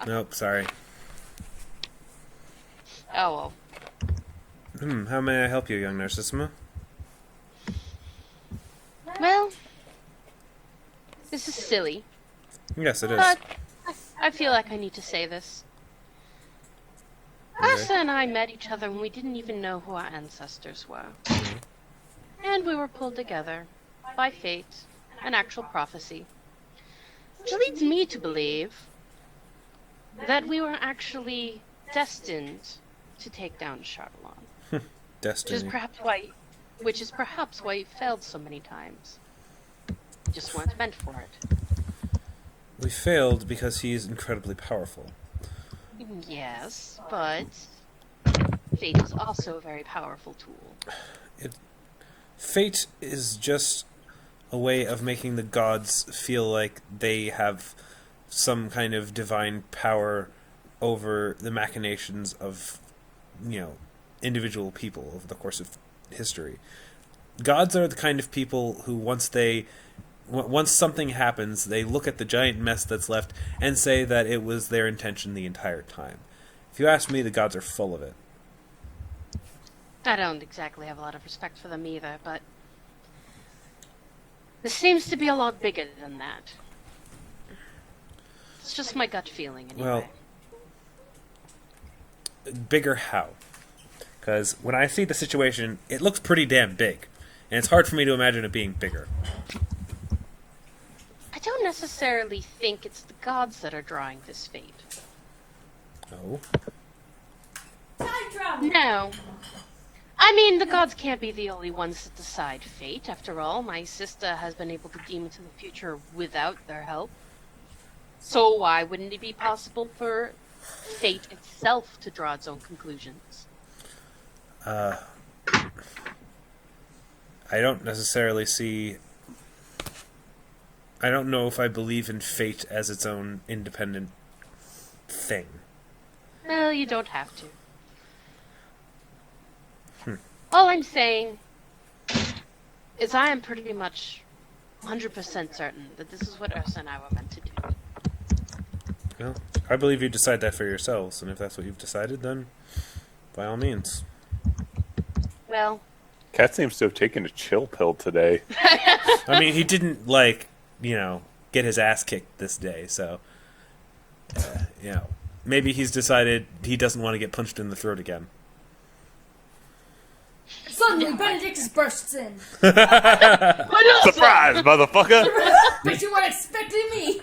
Nope, sorry. Oh well. How may I help you, young Narcissima? Well, this is silly, Yes, it is. but I feel like I need to say this. Ursa and I met each other when we didn't even know who our ancestors were. And we were pulled together by fate and actual prophecy. Which leads me to believe that we were actually destined to take down Charlatan. Destiny. Which is perhaps why you failed so many times. You just weren't meant for it. We failed because he is incredibly powerful. Yes, but fate is also a very powerful tool. Fate is just a way of making the gods feel like they have some kind of divine power over the machinations of, individual people over the course of history. Gods are the kind of people who once something happens, they look at the giant mess that's left and say that it was their intention the entire time. If you ask me, the gods are full of it. I don't exactly have a lot of respect for them either, but this seems to be a lot bigger than that. It's just my gut feeling, anyway. Well, bigger how? Because when I see the situation, it looks pretty damn big. And it's hard for me to imagine it being bigger. I don't necessarily think it's the gods that are drawing this fate. Oh? No. I mean, the gods can't be the only ones that decide fate. After all, my sister has been able to deem into the future without their help. So why wouldn't it be possible for fate itself to draw its own conclusions? I don't necessarily see... I don't know if I believe in fate as its own independent thing. Well, you don't have to. All I'm saying is I am pretty much 100% certain that this is what Ursa and I were meant to do. Well, I believe you decide that for yourselves, and if that's what you've decided, then by all means. Well... Cat seems to have taken a chill pill today. I mean, he didn't, get his ass kicked this day, so, maybe he's decided he doesn't want to get punched in the throat again. Suddenly, Benedictus bursts in. Surprise, motherfucker! Bet you weren't expecting me.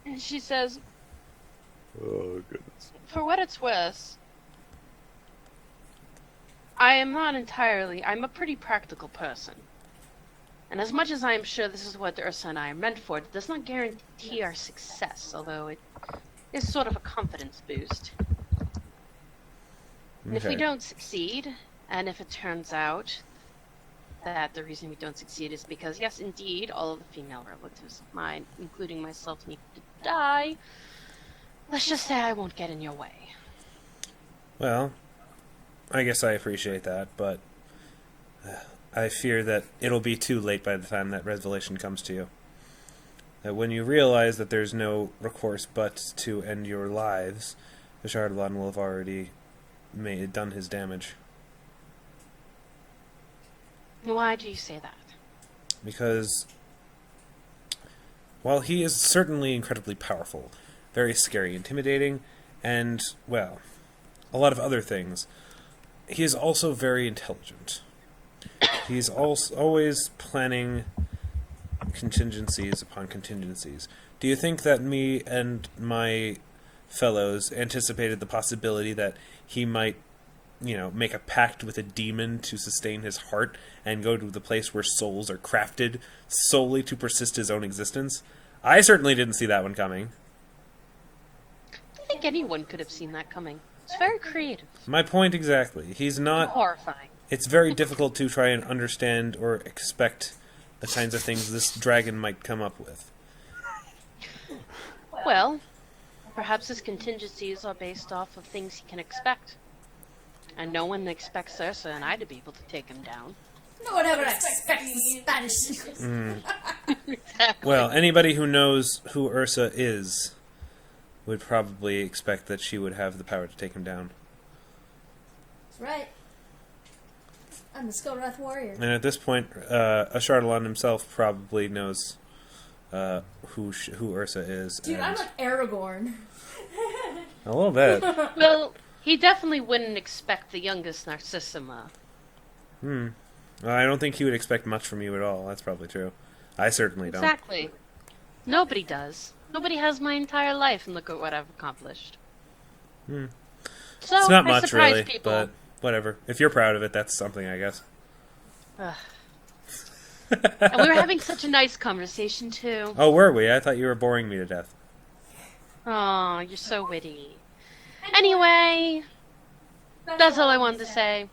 And she says, Oh, goodness. for what it's worth, I'm a pretty practical person. And as much as I am sure this is what Ursa and I are meant for, it does not guarantee our success, although it is sort of a confidence boost. And if we don't succeed, and if it turns out that the reason we don't succeed is because, yes, indeed, all of the female relatives of mine, including myself, need to die, let's just say I won't get in your way. Well, I guess I appreciate that, but I fear that it'll be too late by the time that revelation comes to you. That when you realize that there's no recourse but to end your lives, the Shardalon will have already done his damage. Why do you say that? Because, while he is certainly incredibly powerful, very scary, intimidating, and, well, a lot of other things, he is also very intelligent. He's also always planning contingencies upon contingencies. Do you think that me and my fellows anticipated the possibility that he might, make a pact with a demon to sustain his heart and go to the place where souls are crafted solely to persist his own existence? I certainly didn't see that one coming. I think anyone could have seen that coming. It's very creative. My point exactly. He's not... Horrifying. It's very difficult to try and understand or expect the kinds of things this dragon might come up with. Well, perhaps his contingencies are based off of things he can expect. And no one expects Ursa and I to be able to take him down. No one ever expects the Spanish secrets. Exactly. Well, anybody who knows who Ursa is would probably expect that she would have the power to take him down. That's right. I'm the Skullwrath warrior. And at this point, Ashardalon himself probably knows who Ursa is. Dude, and I'm like Aragorn. a little bit. Well, he definitely wouldn't expect the youngest Narcissima. Well, I don't think he would expect much from you at all. That's probably true. I certainly don't. Exactly. Nobody does. Nobody has my entire life, and look at what I've accomplished. So, It's not I much, surprise really, people. but whatever. If you're proud of it, that's something, I guess. Ugh. And we were having such a nice conversation, too. Oh, were we? I thought you were boring me to death. Oh, you're so witty. Anyway, that's all I wanted to say.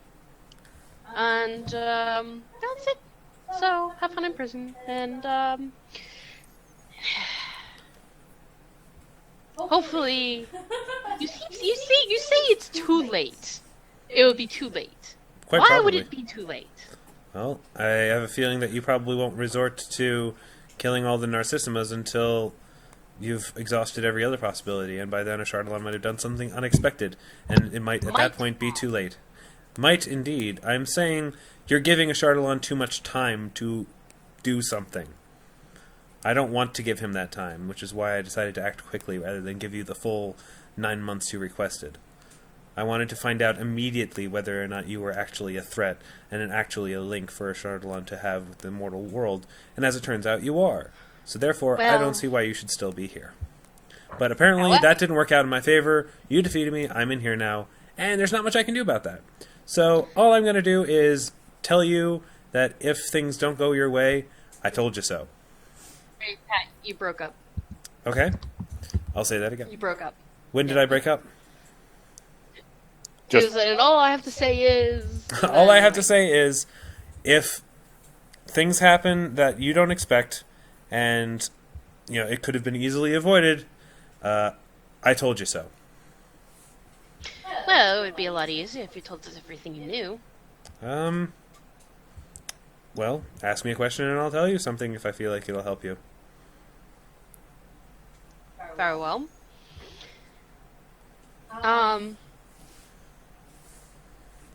And, that's it. So, have fun in prison, and, hopefully, you say it's too late. It would be too late. Quite Why probably. would it be too late? Well, I have a feeling that you probably won't resort to killing all the Narcissimas until you've exhausted every other possibility, and by then Ashardalon might have done something unexpected, and it might at that point be too late. Might indeed. I'm saying you're giving Ashardalon too much time to do something. I don't want to give him that time, which is why I decided to act quickly rather than give you the full 9 months you requested. I wanted to find out immediately whether or not you were actually a threat and actually a link for Ashardalon to have with the mortal world, and as it turns out, you are. So therefore, I don't see why you should still be here. But apparently, that didn't work out in my favor. You defeated me, I'm in here now, and there's not much I can do about that. So all I'm going to do is tell you that if things don't go your way, I told you so. Wait, Pat, you broke up. Okay? I'll say that again. You broke up. When did I break up? And all I have to say is... All I have to say is, if things happen that you don't expect, and it could have been easily avoided, I told you so. Well, it would be a lot easier if you told us everything you knew. Well, ask me a question and I'll tell you something if I feel like it'll help you. Very well.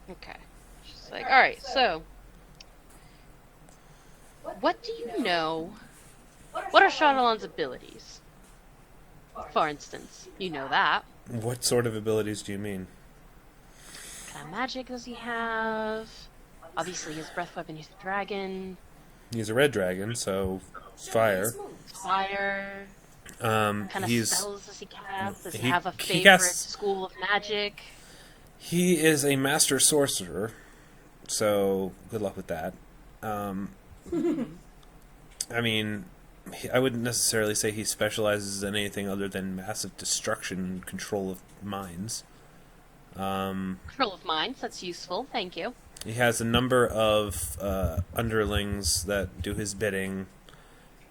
Okay. She's like, alright, so... What do you know? What are Shadowlan's abilities? For instance, you know that. What sort of abilities do you mean? What kind of magic does he have? Obviously, his breath weapon is a dragon. He's a red dragon, so fire. Fire. Um, What kind of he's spells does he cast? Does he he- have a he favorite casts- school of magic? he is a master sorcerer, so good luck with that. I mean, I wouldn't necessarily say he specializes in anything other than massive destruction and control of minds. Control of minds, that's useful, thank you. He has a number of underlings that do his bidding.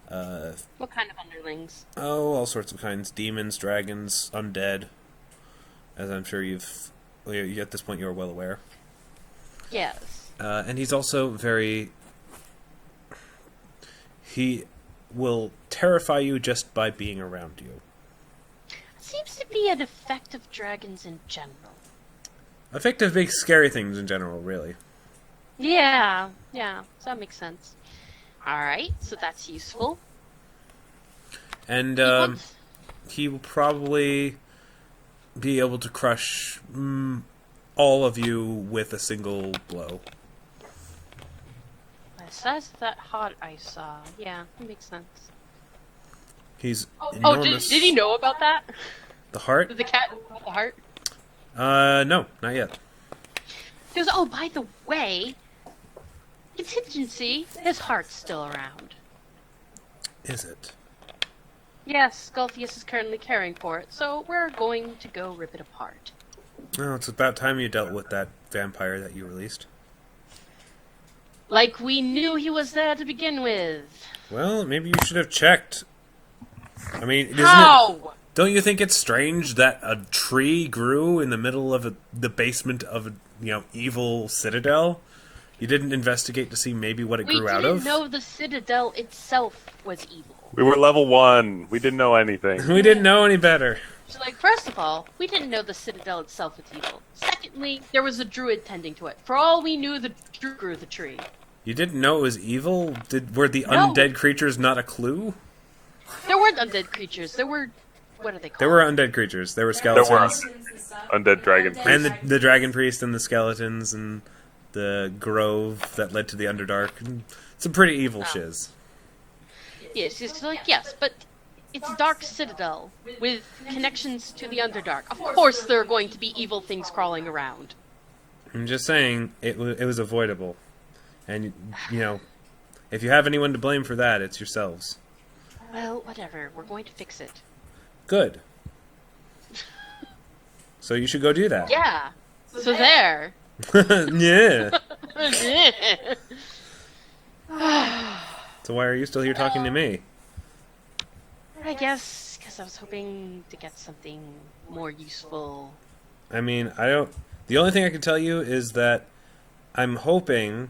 What kind of underlings? All sorts of kinds. Demons, dragons, undead. As I'm sure at this point you're well aware. Yes. And he's also he will terrify you just by being around you. Seems to be an effect of dragons in general. Effective big scary things in general, really. Yeah, so that makes sense. Alright, so that's useful. And What- he will probably be able to crush all of you with a single blow. The size of that heart I saw. Yeah, that makes sense. He's Oh, enormous. did he know about that? The heart? Did the cat know about the heart? No, not yet. He goes, oh, by the way, contingency, his heart's still around. Is it? Yes, Sculphius is currently caring for it, so we're going to go rip it apart. Well, it's about time you dealt with that vampire that you released. Like we knew he was there to begin with. Well, maybe you should have checked. I mean, How? don't you think it's strange that a tree grew in the middle of the basement of a evil citadel? You didn't investigate to see maybe what it We grew out of? didn't know the Citadel itself was evil. We were level 1. We didn't know anything. We didn't know any better. So, like, first of all, we didn't know the Citadel itself was evil. Secondly, there was a druid tending to it. For all we knew, the druid grew the tree. You didn't know it was evil? Were the No. undead creatures not a clue? There weren't undead creatures. There were... What are they called? There were undead creatures. There were There were. skeletons. Undead dragon And the dragon priest and the skeletons and the grove that led to the Underdark. And some pretty evil shiz. Yes, it's like, yes, but it's Dark Citadel with connections to the Underdark. Of course there are going to be evil things crawling around. I'm just saying, it was avoidable. And, if you have anyone to blame for that, it's yourselves. Well, whatever. We're going to fix it. Good. So you should go do that. Yeah. So there. Yeah. So why are you still here talking to me? I guess because I was hoping to get something more useful. I mean, the only thing I can tell you is that I'm hoping,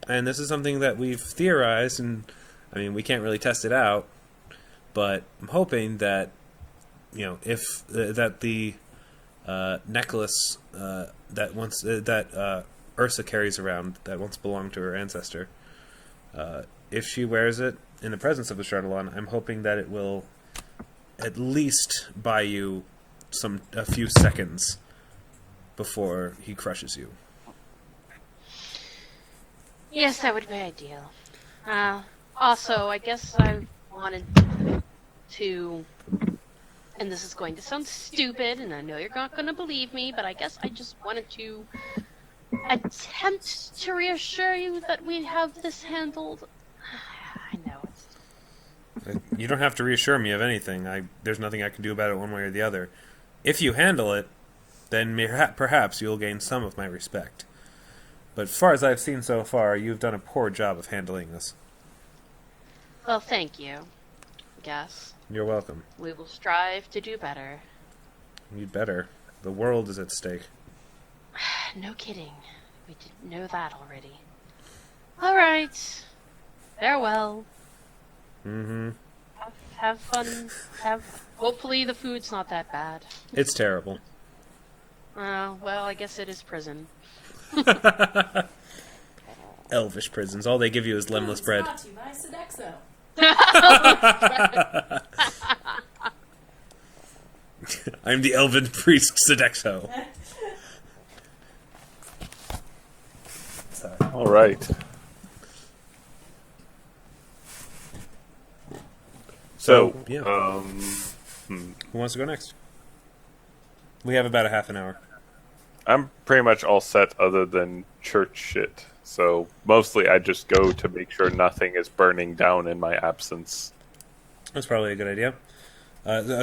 and this is something that we've theorized, and I mean, we can't really test it out, but I'm hoping that, if that the necklace that Ursa carries around that once belonged to her ancestor, if she wears it in the presence of the Shardalon, I'm hoping that it will at least buy you a few seconds before he crushes you. Yes, that would be ideal. Also, I guess I wanted to... And this is going to sound stupid, and I know you're not going to believe me, but I guess I just wanted to attempt to reassure you that we have this handled. I know it's... You don't have to reassure me of anything. There's nothing I can do about it one way or the other. If you handle it, then perhaps you'll gain some of my respect. But as far as I've seen so far, you've done a poor job of handling this. Well, thank you. I guess. You're welcome. We will strive to do better. You'd better. The world is at stake. No kidding. We didn't know that already. Alright. Farewell. Mm-hmm. Have fun. Hopefully the food's not that bad. It's terrible. Well, I guess it is prison. Elvish prisons. All they give you is lemless bread. Brought to you by Sodexo. I'm the elven priest Sodexo. Sorry. All right. So, yeah. Who wants to go next? We have about a half an hour. I'm pretty much all set other than church shit. So mostly I just go to make sure nothing is burning down in my absence. That's probably a good idea.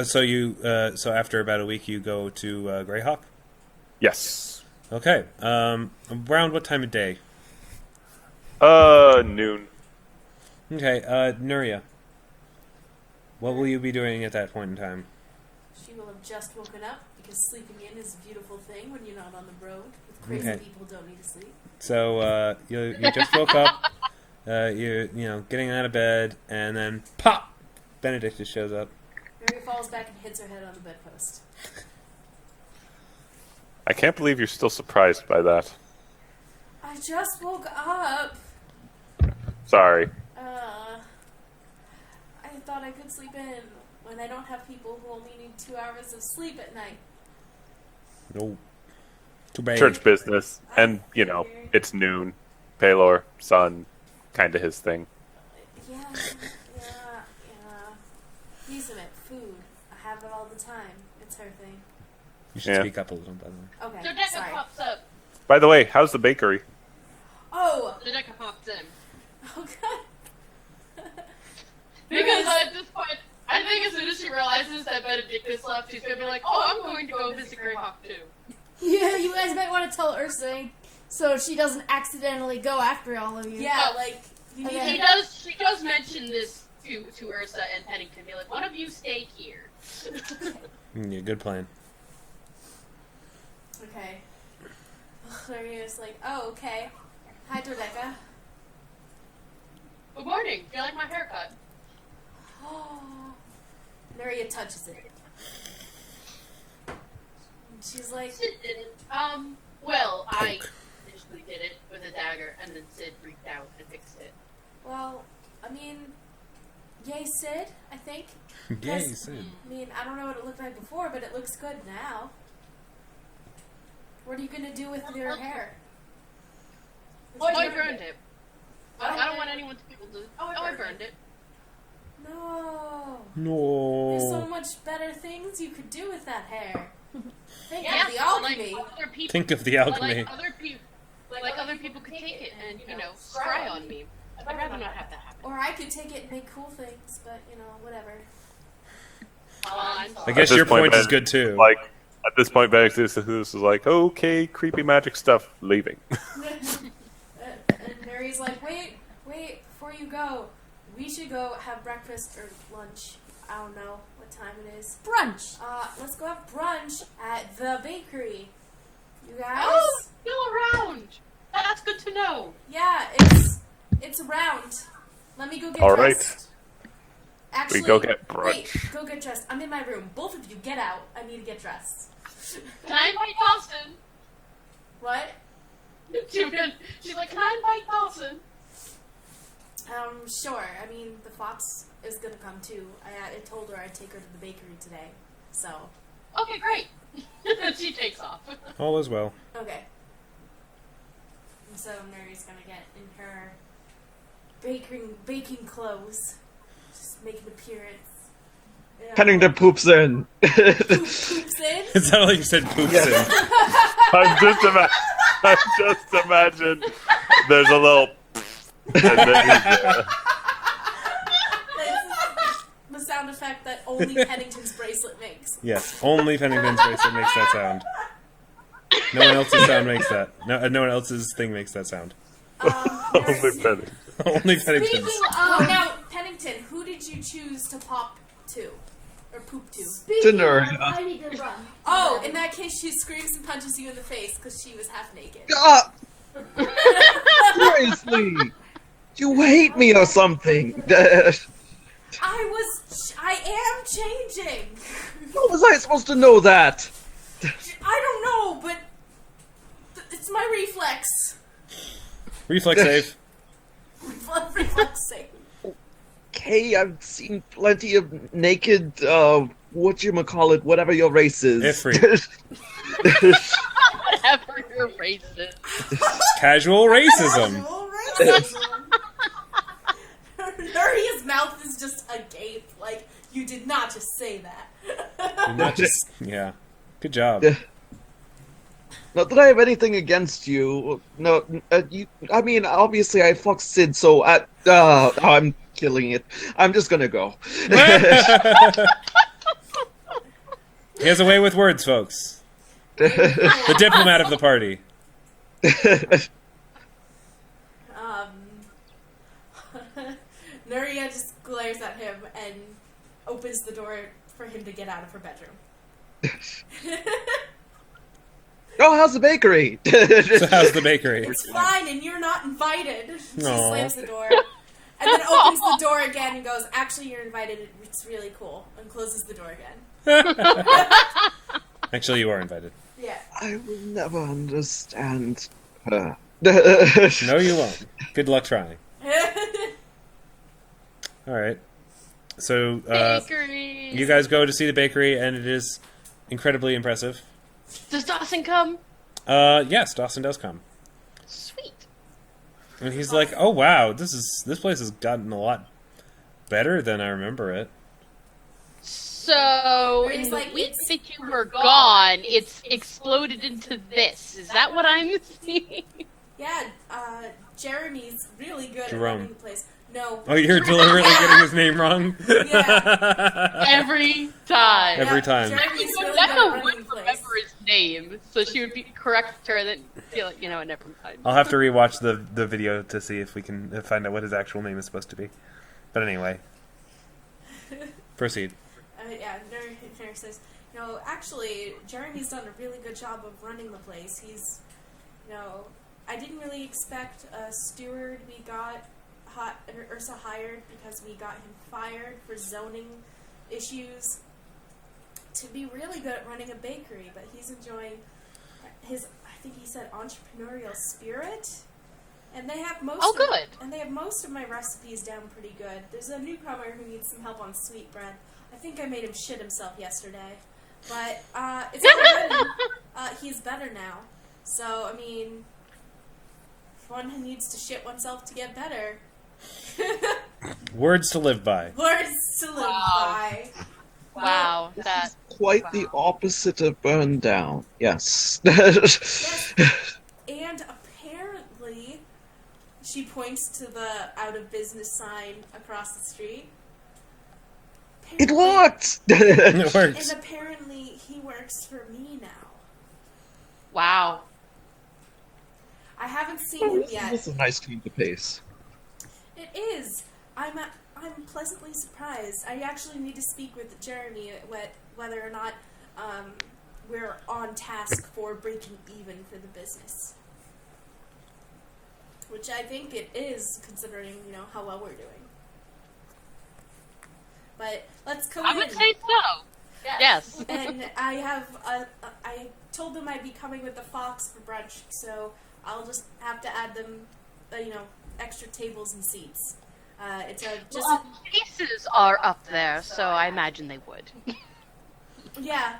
So after about a week, you go to Greyhawk? Yes. Okay. Around what time of day? Noon. Okay. Nuria. What will you be doing at that point in time? She will have just woken up because sleeping in is a beautiful thing when you're not on the road. With crazy Okay. people who don't need to sleep. So you just woke up. You're getting out of bed, and then pop, Benedictus shows up. Mary falls back and hits her head on the bedpost. I can't believe you're still surprised by that. I just woke up. Sorry. I thought I could sleep in when I don't have people who only need 2 hours of sleep at night. No. Too bad. Church business. And, it's noon. Palor, sun, kind of his thing. Yeah. Decent food. I have it all the time. It's her thing. You should Yeah. speak up a little, by the way. Okay, Dodeka sorry. pops up. By the way, how's the bakery? Oh! Dodeka pops in. Oh, God. Because at this point, I think as soon as she realizes that Benedictus left, she's gonna be like, oh, I'm going to go visit Greyhawk too. Yeah, you guys might want to tell Ursa so she doesn't accidentally go after all of you. Yeah, like, you need Okay. She does mention this to Ursa and Pennington. Be like, one of you stay here. Yeah, good plan. Okay. Nuria's like, oh, okay. Hi, Dodeka. Good morning. Do you like my haircut? Nuria touches it. And she's like, Sid did it. Well, I initially did it with a dagger, and then Sid freaked out and fixed it. well, I mean, yay, Sid, I think. Yay, Yes. Sid. I mean, I don't know what it looked like before, but it looks good now. What are you gonna do with your hair? Oh, I burned it. I don't want anyone to be able to. Oh, I burned it. No. No. There's so much better things you could do with that hair. Think Yeah, of the alchemy. like other people. Think of the alchemy. Like other people could take it and scry on me. I'd rather not have that happen. Or I could take it and make cool things, but, whatever. I'm I sorry. guess At your this point, point is Ben- good too. Like, at this point, Benedictus is like, okay, creepy magic stuff, leaving. And Mary's like, wait, before you go, we should go have breakfast or lunch. I don't know what time it is. Brunch. Let's go have brunch at the bakery. You guys? Oh, still around. That's good to know. Yeah, it's around. Let me go get All dressed. right. Actually, We go get wait, brunch. go get dressed. I'm in my room. Both of you get out. I need to get dressed. Can I invite Dawson? What? She's like, can I invite Dawson? Sure. I mean, the fox is gonna come too. I told her I'd take her to the bakery today. So, Okay, great. And she takes off. All is well. okay. And so Mary's gonna get in her baking clothes. Just make an appearance. Yeah. Pennington poops in. Poops in? It sounded like you said poops in. I just imagine there's a little and then he's there. That's the sound effect that only Pennington's bracelet makes. Yes, only Pennington's bracelet makes that sound. No one else's sound makes that. No one else's thing makes that sound. Only Penny. Only Speaking Pennington's. of, now, Pennington, who did you choose to pop to? Or poop to? Speaking Dinner. of, I need to run. Oh, in that case, she screams and punches you in the face because she was half naked. Ah! Seriously! You hate me or something! I am changing. How was I supposed to know that? I don't know, but it's my reflex. Reflex save. Reflex save. Okay, I've seen plenty of naked, whatchamacallit, whatever your race is. Ifrit. Whatever your race is. Casual racism. Casual racism. Nuria's mouth is just agape. Like, you did not just say that. Not just, yeah. Good job. Not that I have anything against you. No, I mean, obviously I fucked Sid, so I'm killing it. I'm just gonna go. He has a way with words, folks. The diplomat of the party. Nuria just glares at him and opens the door for him to get out of her bedroom. Oh, how's the bakery? So how's the bakery? It's fine, and you're not invited. She Aw. slams the door, and then opens the door again and goes, "Actually, you're invited. It's really cool," and closes the door again. Actually, you are invited. Yeah. I will never understand her. No, you won't. Good luck trying. All right. So, Bakery. you guys go to see the bakery, and it is incredibly impressive. Does Dawson come? Yes, Dawson does come. Sweet. And he's like, "Oh wow, this place has gotten a lot better than I remember it." So, in It's the like, week it's that you were gone, it's exploded into this. Is that what I'm seeing? Yeah, Jeremy's really good Jerome. at running the place. No. Oh, you're deliberately getting his name wrong? Yeah. Every time. Every time. Jeremy's really good Becca at would running the place. remember his name, so she would be correct her and then feel like, never mind. I'll have to rewatch the video to see if we can find out what his actual name is supposed to be. But anyway. Proceed. Yeah, Nur says, actually, Jeremy's done a really good job of running the place. He's, I didn't really expect a steward. We got Ursa hired because we got him fired for zoning issues to be really good at running a bakery, but he's enjoying his, I think he said, entrepreneurial spirit. And they have most of my recipes down pretty good. There's a newcomer who needs some help on sweet bread. I think I made him shit himself yesterday. But it's all good. He's better now. So, I mean, one who needs to shit oneself to get better. Words to live by. Words to live by. Wow. That. Quite the opposite of burn down. Yes. Yes. And apparently, she points to the out of business sign across the street. It worked! It works. And apparently, he works for me now. Wow. I haven't seen him yet. That's a nice change of pace. It is. I'm pleasantly surprised. I actually need to speak with Jeremy whether or not we're on task for breaking even for the business. Which I think it is, considering, how well we're doing. But let's go in. I would say so. Yes. And I I told them I'd be coming with the fox for brunch, so I'll just have to add them, extra tables and seats. It's Well, faces are up there, so I imagine they would. Yeah.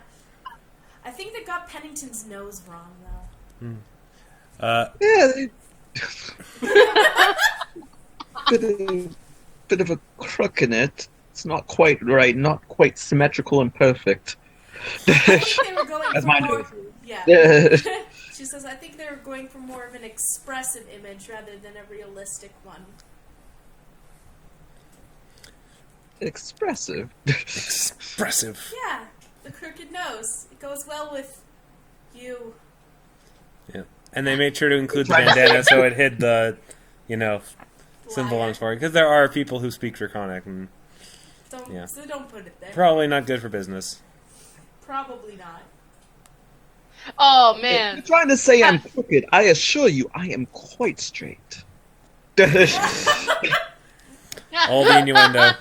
I think they got Pennington's nose wrong, though. Yeah, bit of a crook in it. It's not quite right, not quite symmetrical and perfect. I think they were going That's for my more... nose. Yeah. She says, I think they were going for more of an expressive image rather than a realistic one. Expressive. Expressive. Yeah, the crooked nose. It goes well with you. Yeah. And they made sure to include the bandana so it hid the, symbol on his forehead. Because there are people who speak Draconic, and So don't put it there. probably not good for business. Probably not. Oh, If man. you're trying to say I'm crooked, I assure you I am quite straight. All the innuendo.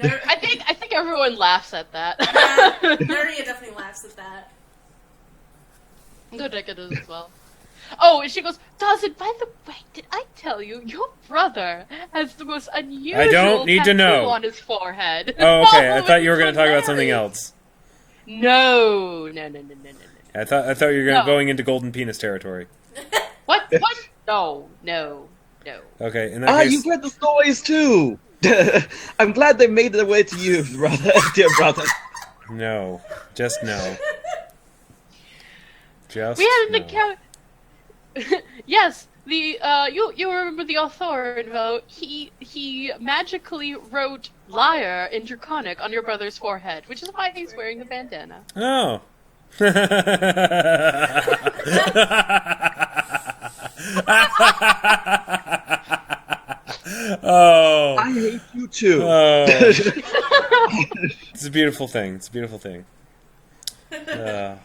I think everyone laughs at that. Yeah, Nuria definitely laughs at that. Dodeka does as well. Oh, and she goes, Dawson, by the way, did I tell you, your brother has the most unusual I don't need to tattoo know. on his forehead. Oh, okay. I thought you were going going to talk about something else. No. I thought you were No. going into golden penis territory. What? No. Okay, in that case, You've read the stories too. I'm glad they made their way to you, brother, dear brother. no. Just no. Just We had an no. account. Yes, the you remember the author? He magically wrote "liar" in Draconic on your brother's forehead, which is why he's wearing the bandana. Oh. Oh. I hate you too. Oh. It's a beautiful thing. It's a beautiful thing. But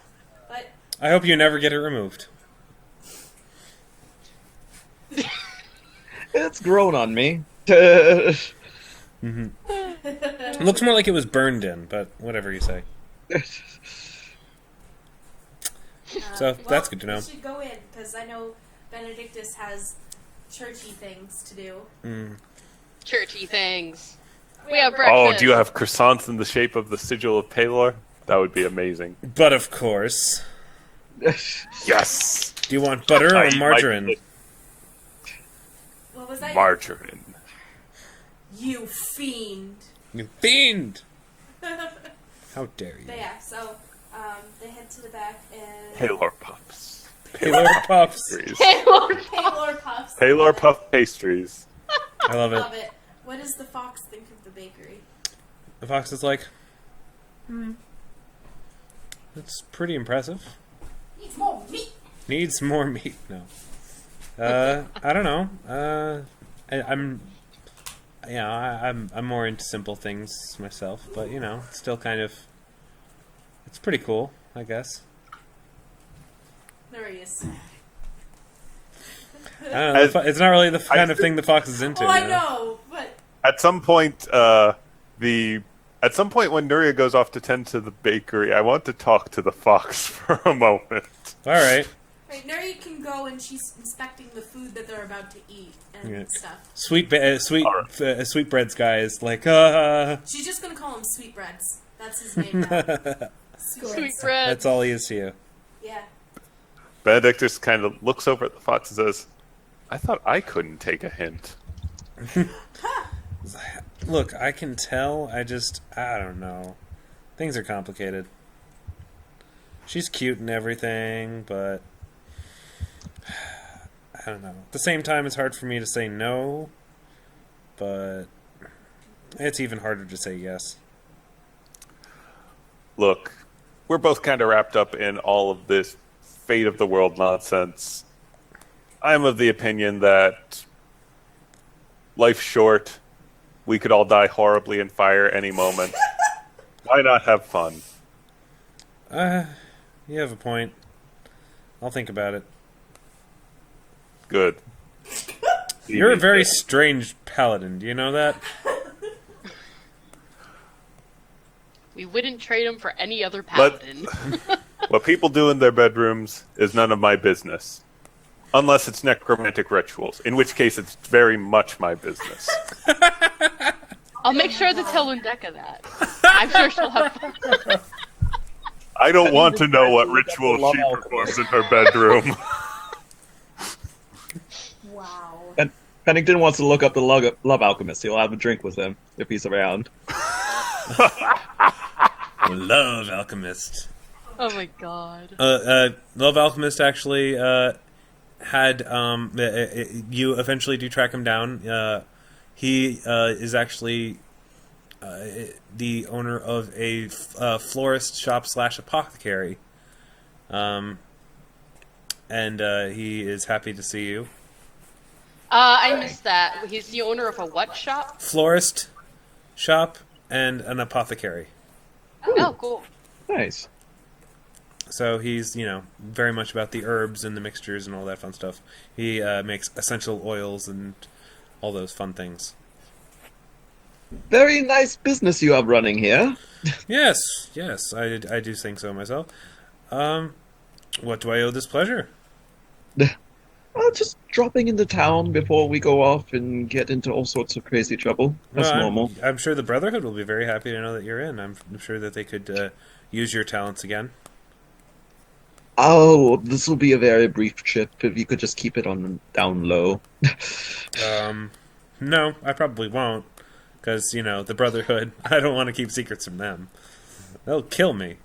I hope you never get it removed. It's grown on me. It looks more like it was burned in, but whatever you say. So, that's good to know. We should go in, because I know Benedictus has churchy things to do. Churchy things. We have Oh, breakfast. do you have croissants in the shape of the sigil of Palor? That would be amazing. But of course. Yes! Do you want butter I or eat margarine? my What was that? margarine. You fiend. You fiend! How dare you? But yeah, so they head to the back and Palor puffs. Taylor Puffs. Pastries. Paylor puffs. Palor puff pastries. I love it. Love it. What does the fox think of the bakery? The fox is like, that's pretty impressive. Needs more meat. Needs more meat. No. I don't know. I'm more into simple things myself, but you know, it's still kind of, it's pretty cool, I guess. There he is. I don't know, it's not really the kind of thing the fox is into. Oh, I you know, but At some point, when Nuria goes off to tend to the bakery, I want to talk to the fox for a moment. All right. right, Nuria can go and she's inspecting the food that they're about to eat and Yeah. stuff. Sweetbreads guy is like, She's just gonna call him Sweetbreads. That's his name now. Sweet bread. that's all he is to you. Yeah. Benedictus kind of looks over at the fox and says, I thought I couldn't take a hint. Look, I can tell. I don't know. Things are complicated. She's cute and everything, but I don't know. At the same time, it's hard for me to say no, but it's even harder to say yes. Look, we're both kind of wrapped up in all of this fate of the world nonsense. I'm of the opinion that life's short. We could all die horribly in fire any moment. Why not have fun? You have a point. I'll think about it. Good. You're a very strange paladin. Do you know that? We wouldn't trade him for any other paladin. What people do in their bedrooms is none of my business. Unless it's necromantic rituals, in which case it's very much my business. I'll make sure to tell Dodeka that. I'm sure she'll have fun. I don't want to know what ritual she performs in her bedroom. Wow. And Pennington wants to look up the love alchemist. He'll have a drink with him if he's around. Love Alchemist. Oh my god. Love Alchemist actually had you eventually do track him down. He is actually the owner of a florist shop / apothecary, and he is happy to see you. I missed that. He's the owner of a what shop? Florist shop and an apothecary. Oh, cool. Nice. So he's, very much about the herbs and the mixtures and all that fun stuff. He makes essential oils and all those fun things. Very nice business you have running here. Yes, I do think so myself. What do I owe this pleasure? Just dropping into town before we go off and get into all sorts of crazy trouble. That's Well, normal. I'm sure the Brotherhood will be very happy to know that you're in. I'm sure that they could use your talents again. Oh, this will be a very brief trip. If you could just keep it on down low. No, I probably won't. Because, the Brotherhood, I don't want to keep secrets from them. They'll kill me.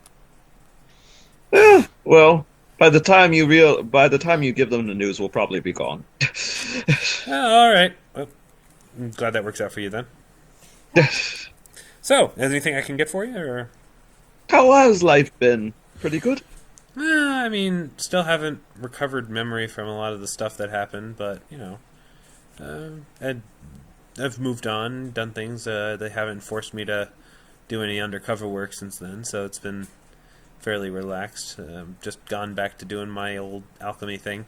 Well, by the time you give them the news, we'll probably be gone. Oh, all right. Well, I'm glad that works out for you then. So, anything I can get for you, or? How has life been? Pretty good? I mean, still haven't recovered memory from a lot of the stuff that happened, but, I've moved on, done things. They haven't forced me to do any undercover work since then, so it's been fairly relaxed. Just gone back to doing my old alchemy thing.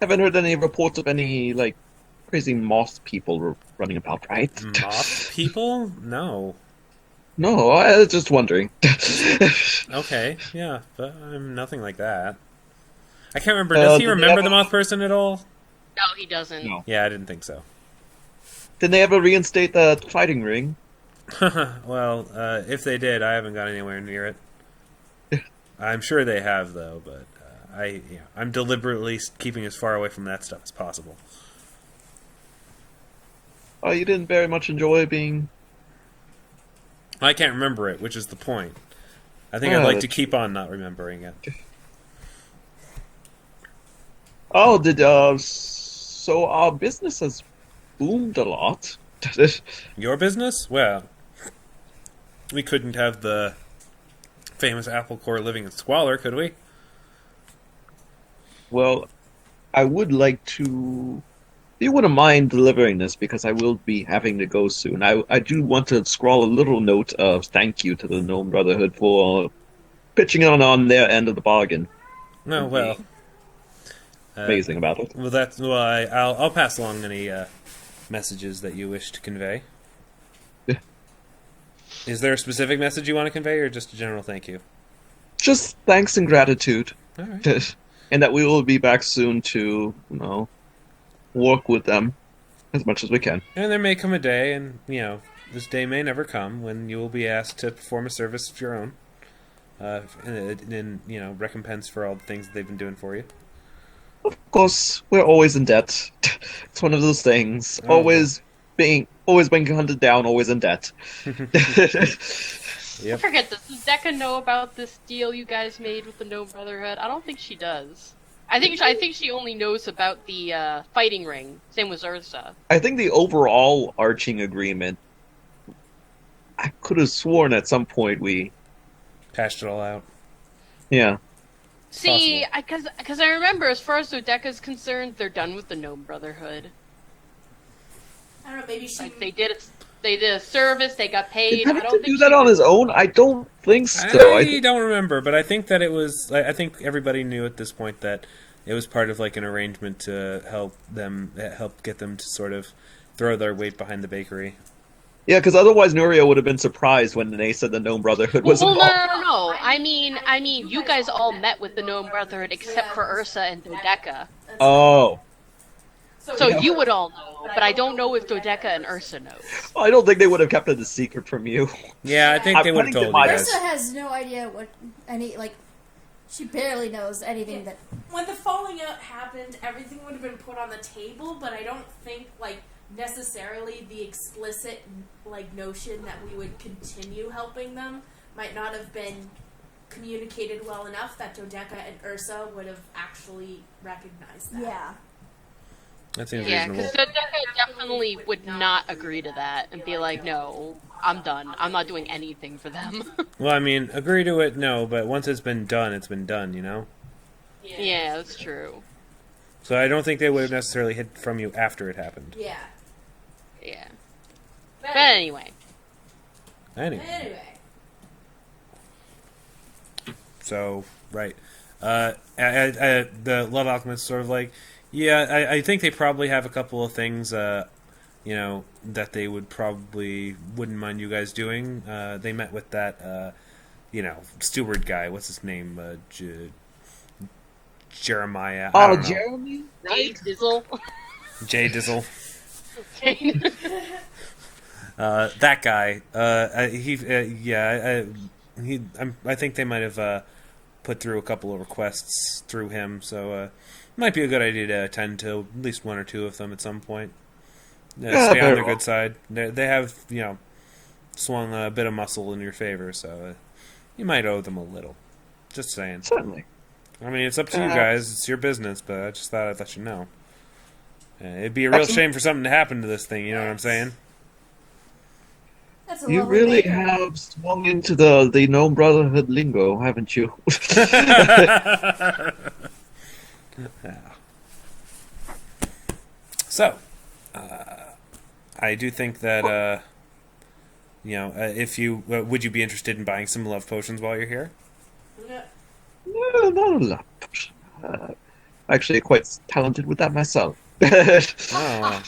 Haven't heard any reports of any, crazy moth people running about, right? Moth people? No. No, I was just wondering. Okay, yeah, but I'm nothing like that. I can't remember. Does he remember the moth person at all? No, he doesn't. No. Yeah, I didn't think so. Did they ever reinstate the fighting ring? Well, if they did, I haven't got anywhere near it. I'm sure they have, though, but I'm deliberately keeping as far away from that stuff as possible. Oh, you didn't very much enjoy being... I can't remember it, which is the point. I think I'd like to keep on not remembering it. Oh, so our business has boomed a lot. Your business? Well, we couldn't have the famous apple core living in squalor, could we? Well, I would like to... If you wouldn't mind delivering this, because I will be having to go soon, I do want to scrawl a little note of thank you to the Gnome Brotherhood for pitching on their end of the bargain. No, well... Amazing about it. Well, that's why I'll pass along any messages that you wish to convey. Yeah. Is there a specific message you want to convey, or just a general thank you? Just thanks and gratitude. All right. And that we will be back soon to, work with them as much as we can. And there may come a day, and, this day may never come, when you will be asked to perform a service of your own, in recompense for all the things that they've been doing for you. Of course, we're always in debt. It's one of those things. Oh. Always being hunted down, always in debt. I forget, does Dodeka know about this deal you guys made with the Gnome Brotherhood? I don't think she does. I think she only knows about the fighting ring. Same with Ursa. I think the overall arching agreement, I could have sworn at some point we... Patched it all out. Yeah. See, because I remember, as far as Dodeka's concerned, they're done with the Gnome Brotherhood. I don't know, maybe she... Like, they did a service, they got paid. Did I Pennington don't think do that on his own? I don't think so. I don't remember, but I think that it was... I think everybody knew at this point that it was part of an arrangement to help get them to sort of throw their weight behind the bakery. Yeah, because otherwise Nuria would have been surprised when they said the Gnome Brotherhood was well, involved. no. I mean, you guys all met with the Gnome Brotherhood except for Ursa and Dodeka. Oh. So you would all know, but I don't know if Dodeka and Ursa know. I don't think they would have kept it a secret from you. Yeah, I think they would have told you guys. Ursa has no idea what she barely knows anything that... When the falling out happened, everything would have been put on the table, but I don't think, necessarily the explicit, notion that we would continue helping them might not have been communicated well enough that Dodeka and Ursa would have actually recognized that. Yeah. That seems Yeah, reasonable. because Dodeka definitely would not agree to that and be like, no, I'm done. I'm not doing anything for them. Well, I mean, agree to it, no, but once it's been done, Yeah, that's true. So I don't think they would have necessarily hid from you after it happened. Yeah. Yeah. But anyway. Anyway. So, right. The Love Alchemist sort of I think they probably have a couple of things, that they wouldn't mind you guys doing. They met with that, steward guy. What's his name? Jeremiah. I don't know. Jeremy? Right? Dizzle. Jay Dizzle. That guy. I think they might have put through a couple of requests through him, so it might be a good idea to attend to at least one or two of them at some point. Stay on their good side. They have, swung a bit of muscle in your favor, so you might owe them a little. Just saying. Certainly. I mean, it's up to you guys. It's your business, but I just thought I'd let you know. It'd be a real shame for something to happen to this thing, you know what I'm saying? That's a You lovely really baker. have swung into the Gnome Brotherhood lingo, haven't you? So, I do think that, if you would you be interested in buying some love potions while you're here? No, not a lot. Actually, quite talented with that myself. Well,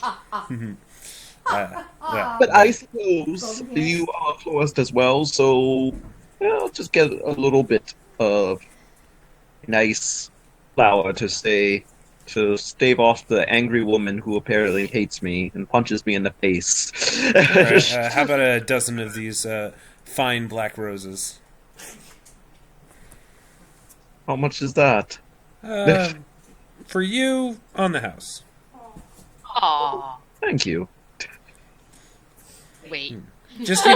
But I suppose you are florist as well, so I'll just get a little bit of nice flour to stave off the angry woman who apparently hates me and punches me in the face. all right, how about a dozen of these fine black roses? How much is that? For you, on the house. Aw. Thank you. Wait. Just,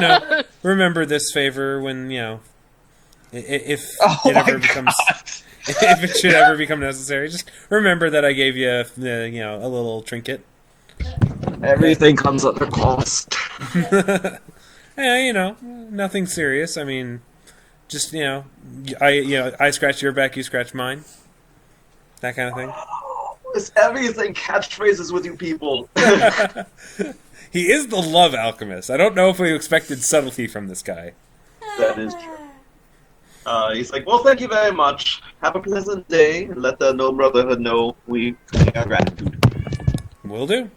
remember this favor when, if Oh it my ever becomes... If it should ever become necessary, just remember that I gave you, a little trinket. Everything comes at a cost. Yeah, nothing serious. I mean, just I scratch your back, you scratch mine. That kind of thing. It's everything catchphrases with you people. He is the love alchemist. I don't know if we expected subtlety from this guy. That is true. He's like, well, thank you very much. Have a pleasant day, and let the Gnome Brotherhood know we our gratitude. Will do.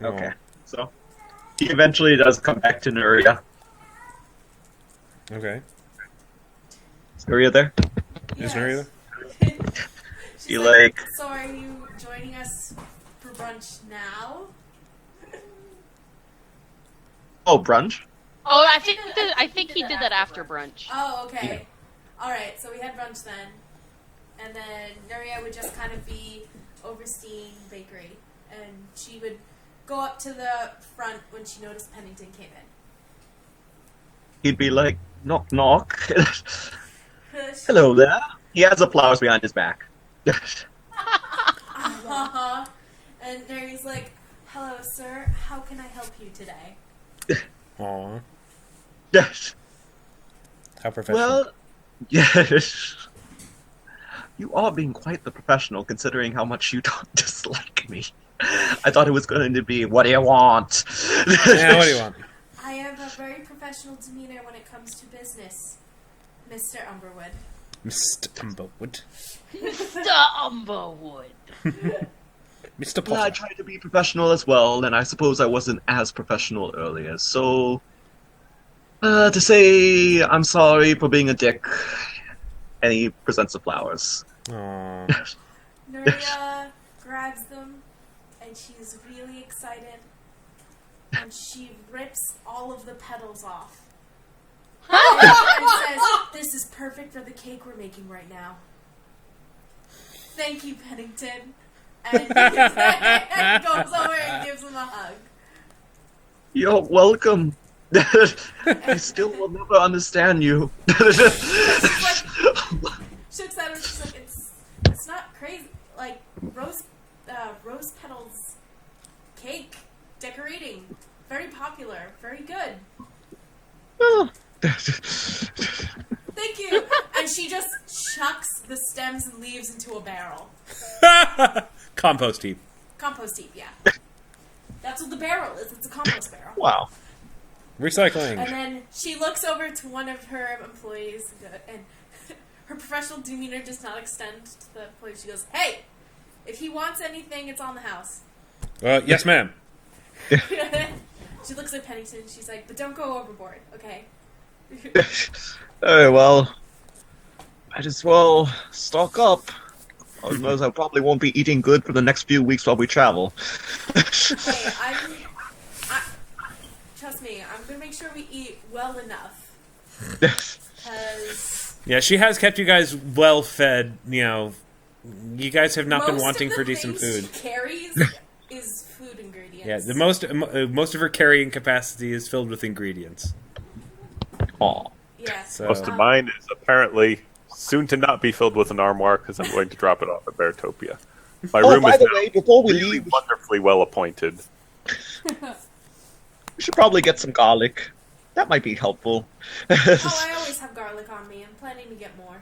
Okay. So he eventually does come back to Nuria. Okay. Is Nuria there? Is Nuria She's You like- So are you joining us for brunch now? Oh, brunch? Oh, I think he did that after brunch. Oh, okay. Alright, so we had brunch then. And then Nuria would just kind of be overseeing bakery. And she would go up to the front when she noticed Pennington came in. He'd be like, knock, knock. Hello there. He has the flowers behind his back. Uh-huh. And Nuria's like, hello, sir. How can I help you today? Aw. Yes. How professional. Well, yes. You are being quite the professional, considering how much you don't dislike me. I thought it was going to be, what do you want? Yeah, what do you want? I have a very professional demeanor when it comes to business, Mr. Umberwood. Mr. Umberwood. Mr. Umberwood. Mr. Well, I Potter. tried to be professional as well, and I suppose I wasn't as professional earlier. So, to say I'm sorry for being a dick, and he presents the flowers. Aw. Nuria grabs them, and she's really excited. And she rips all of the petals off. And says, this is perfect for the cake we're making right now. Thank you, Pennington. And goes over and gives him a hug. You're welcome. I still will never understand you. She looks at him and she's like, it's not crazy. Like, rose petals cake decorating. Very popular. Very good. Thank you. And she just chucks the stems and leaves into a barrel. Compost heap. Compost heap, yeah. That's what the barrel is. It's a compost barrel. Wow. Recycling. And then she looks over to one of her employees, and her professional demeanor does not extend to the employee. She goes, hey, if he wants anything, it's on the house. Yes, ma'am. She looks at Pennington and she's like, but don't go overboard, okay? Alright, well, Might as well stock up. Otherwise, I probably won't be eating good for the next few weeks while we travel. Hey, trust me, I'm gonna make sure we eat well enough. Because Yeah, she has kept you guys well fed. You know, you guys have not been wanting for decent food. She carries is food ingredients. Yeah, the most of her carrying capacity is filled with ingredients. Aw. Yeah. So, Most of mine is apparently soon to not be filled with an armoire because I'm going to drop it off at Baratopia. My room by is the now way, before we really leave, wonderfully well appointed. we should probably get some garlic. That might be helpful. Oh, I always have garlic on me. I'm planning to get more.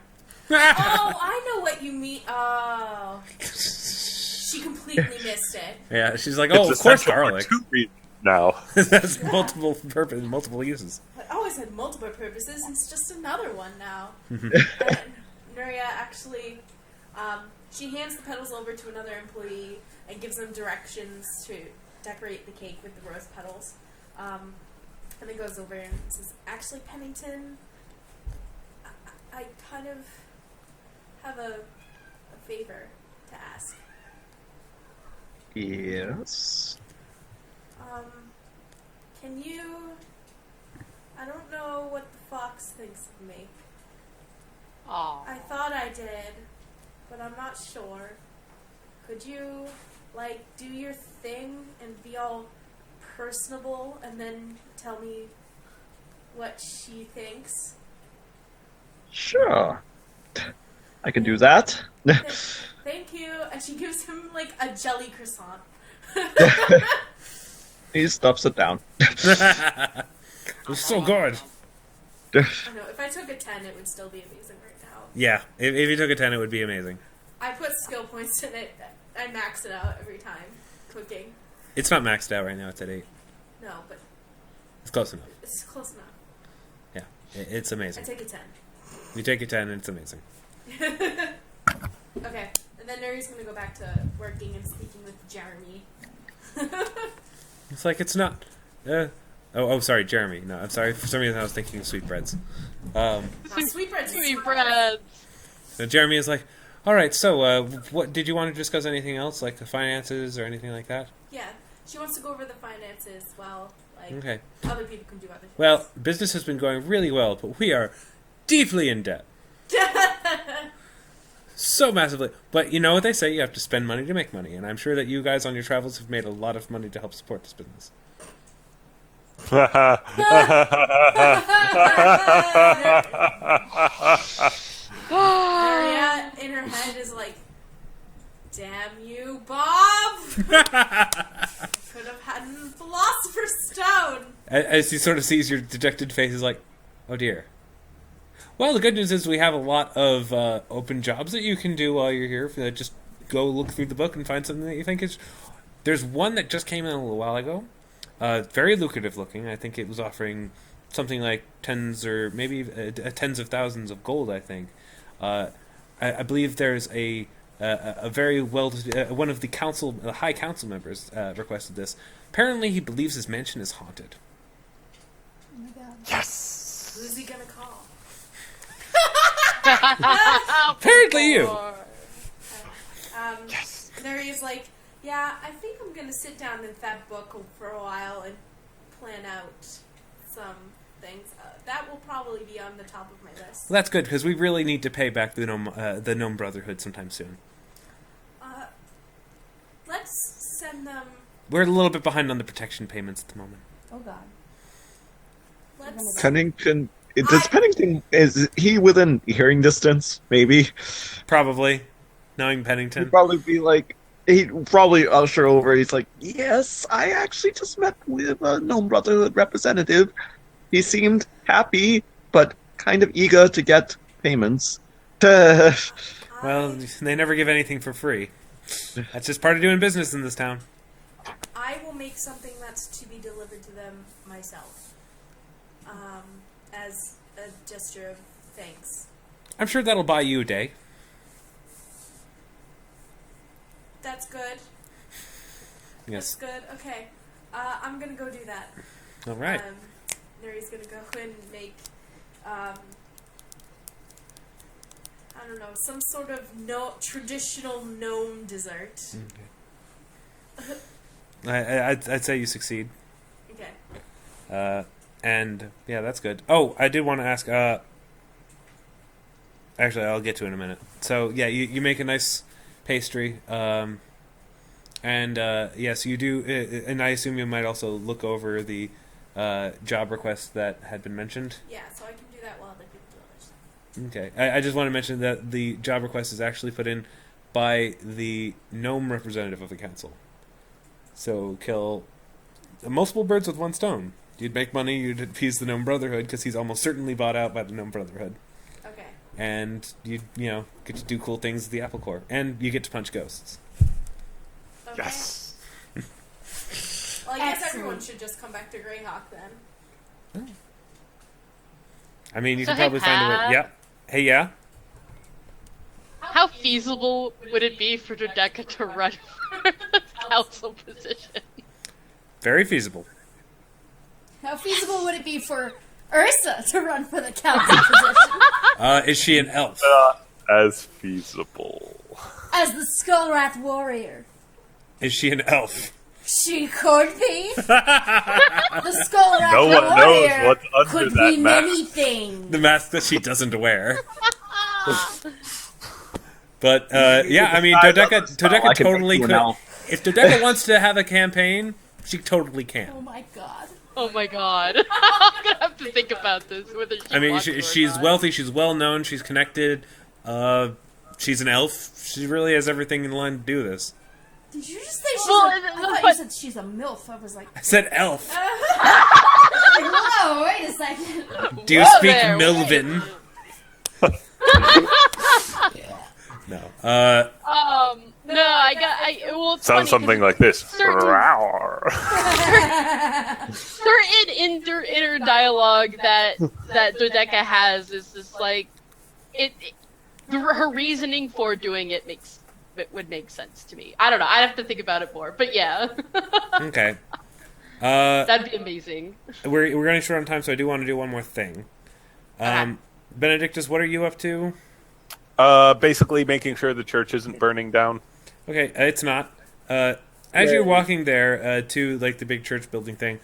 Oh, I know what you mean. Oh. She completely missed it. yeah, she's like, It's oh, of course, essential for garlic. 2 reasons now. That's multiple uses. I always had multiple purposes. It's just another one now. And Nuria actually, she hands the petals over to another employee and gives them directions to decorate the cake with the rose petals. And then goes over and says, actually, Pennington, I kind of have a favor to ask. Yes. Can you... I don't know what the fox thinks of me. Aw. I thought I did, but I'm not sure. Could you, like, do your thing and be all personable and then tell me what she thinks? Sure. I can do that. Thank you. And she gives him, like, a jelly croissant. He stuffs it down. It's so good. I know, if I took a 10, it would still be amazing right now. Yeah, if you took a 10, it would be amazing. I put skill points in it. I max it out every time cooking. It's not maxed out right now. It's at 8. No, but It's close enough. it's close enough. Yeah, it's I amazing. take a 10. You take a 10, and it's amazing. Okay, and then Nuri's gonna go back to working and speaking with Jeremy. It's like, it's not... sorry, Jeremy. No, I'm sorry. For some reason, I was thinking of sweetbreads. Sweetbreads. Sweetbreads. So Jeremy is like, all right, so what did you want to discuss anything else, like the finances or anything like that? Yeah, she wants to go over the finances while, like, Okay. other people can do other things. Well, business has been going really well, but we are deeply in debt. So massively. But you know what they say, you have to spend money to make money, and I'm sure that you guys on your travels have made a lot of money to help support this business. Nuria, in her head, is like, damn you, Bob! Could have had a Philosopher's Stone! As he sort of sees your dejected face, he's like, oh dear. Well, the good news is we have a lot of open jobs that you can do while you're here. Just go look through the book and find something that you think is... There's one that just came in a little while ago. Very lucrative looking. I think it was offering something like tens or maybe tens of thousands of gold, I think. I believe there's a very well... one of the high council members requested this. Apparently he believes his mansion is haunted. Oh my god. Yes! Who's he gonna call? Apparently you! Yes! Nuria's like, yeah, I think I'm gonna sit down with that book for a while and plan out some things. That will probably be on the top of my list. Well, that's good, because we really need to pay back the Gnome Brotherhood sometime soon. Let's send them... We're a little bit behind on the protection payments at the moment. Oh god. Let's... Pennington... Does Pennington... Is he within hearing distance? Maybe? Probably. Knowing He'd Pennington. probably be like... He'd probably usher over. He's like, yes, I actually just met with a Gnome Brotherhood representative. He seemed happy, but kind of eager to get payments. Well, they never give anything for free. That's just part of doing business in this town. I will make something that's to be delivered to them myself. As a gesture of thanks. I'm sure that'll buy you a day. That's good. Yes. That's good. Okay. I'm gonna go do that. All right. Nuri's gonna go and make I don't know, some sort of traditional gnome dessert. I'd say you succeed. Okay. And yeah, that's good. Oh, I did want to ask. Actually, I'll get to it in a minute. So yeah, you make a nice pastry. And yes, you do. And I assume you might also look over the job requests that had been mentioned. Yeah, so I can do that while the people do other stuff. Okay. I just want to mention that the job request is actually put in by the gnome representative of the council. So kill multiple birds with one stone. You'd make money, you'd appease the Gnome Brotherhood, because he's almost certainly bought out by the Gnome Brotherhood. Okay. And you get to do cool things with the Apple Core. And you get to punch ghosts. Okay. Yes. Well, I guess everyone should just come back to Greyhawk then. I mean, you So can probably find a way. Pat? Yeah. Hey, yeah? How feasible would it be for Dodeka to run for the council position? Very feasible. How feasible would it be for Ursa to run for the council position Is she an elf? As feasible. as the Skullwrath warrior? Is she an elf? She could be. The Skullwrath No one knows warrior what's under could that be mask. many things. The mask that she doesn't wear. But, yeah, I mean, Dodeka I can totally make you could. an elf. If Dodeka wants to have a campaign, she totally can. Oh my god. Oh my god. I'm gonna have to think about this. Whether she I mean, wants to or she's not. wealthy, she's well known, she's connected. She's an elf. She really has everything in line to do this. Did you just say she's Well, I thought you but- said she's a MILF. I was like, I said elf. whoa, wait a second. Do you Whoa speak there, Milvin? No. No, well, it's Sounds funny 'cause something like this. certain- Rawr. certain inner dialogue that Dodeka has is just like her reasoning for doing it would make sense to me. I don't know. I'd have to think about it more, but yeah, Okay. that'd be amazing. We're running short on time, so I do want to do one more thing. Benedictus, what are you up to? Basically making sure the church isn't burning down. Okay, it's not. As you're walking there to like the big church building thing,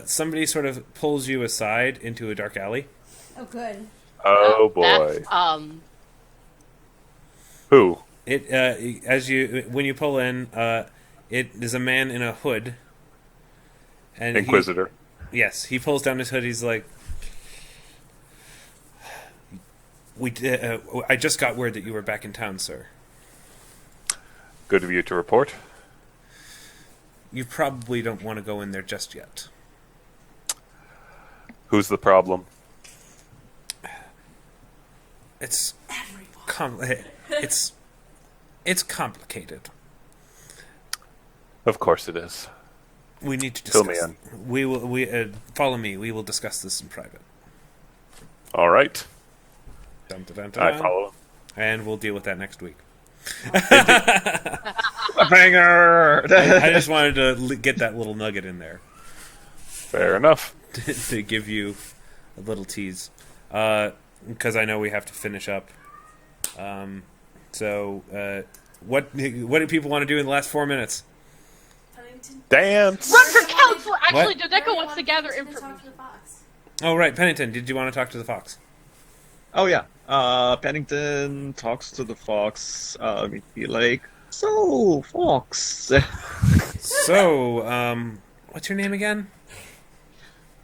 somebody sort of pulls you aside into a dark alley. Oh, good. Oh boy. That's, Who? It when you pull in, it is a man in a hood. And Inquisitor. Yes, he pulls down his hood. He's like, I just got word that you were back in town, sir. Good of you to report. You probably don't want to go in there just yet. Who's the problem? It's it's complicated. Of course it is. We need to Fill discuss. me We will. Follow me. We will discuss this in private. All right. Dun, dun, dun, dun. I follow him. And we'll deal with that next week. Banger! I just wanted to get that little nugget in there Fair enough. to give you a little tease, because I know we have to finish up. What do people want to do in the last 4 minutes? Pennington. Dance! run for council. Actually, What? Dodeka wants to gather Talk information. to the fox. Oh, right, Pennington. Did you want to talk to the fox? Oh yeah. Pennington talks to the fox. He'd be like, "So, fox, So, what's your name again?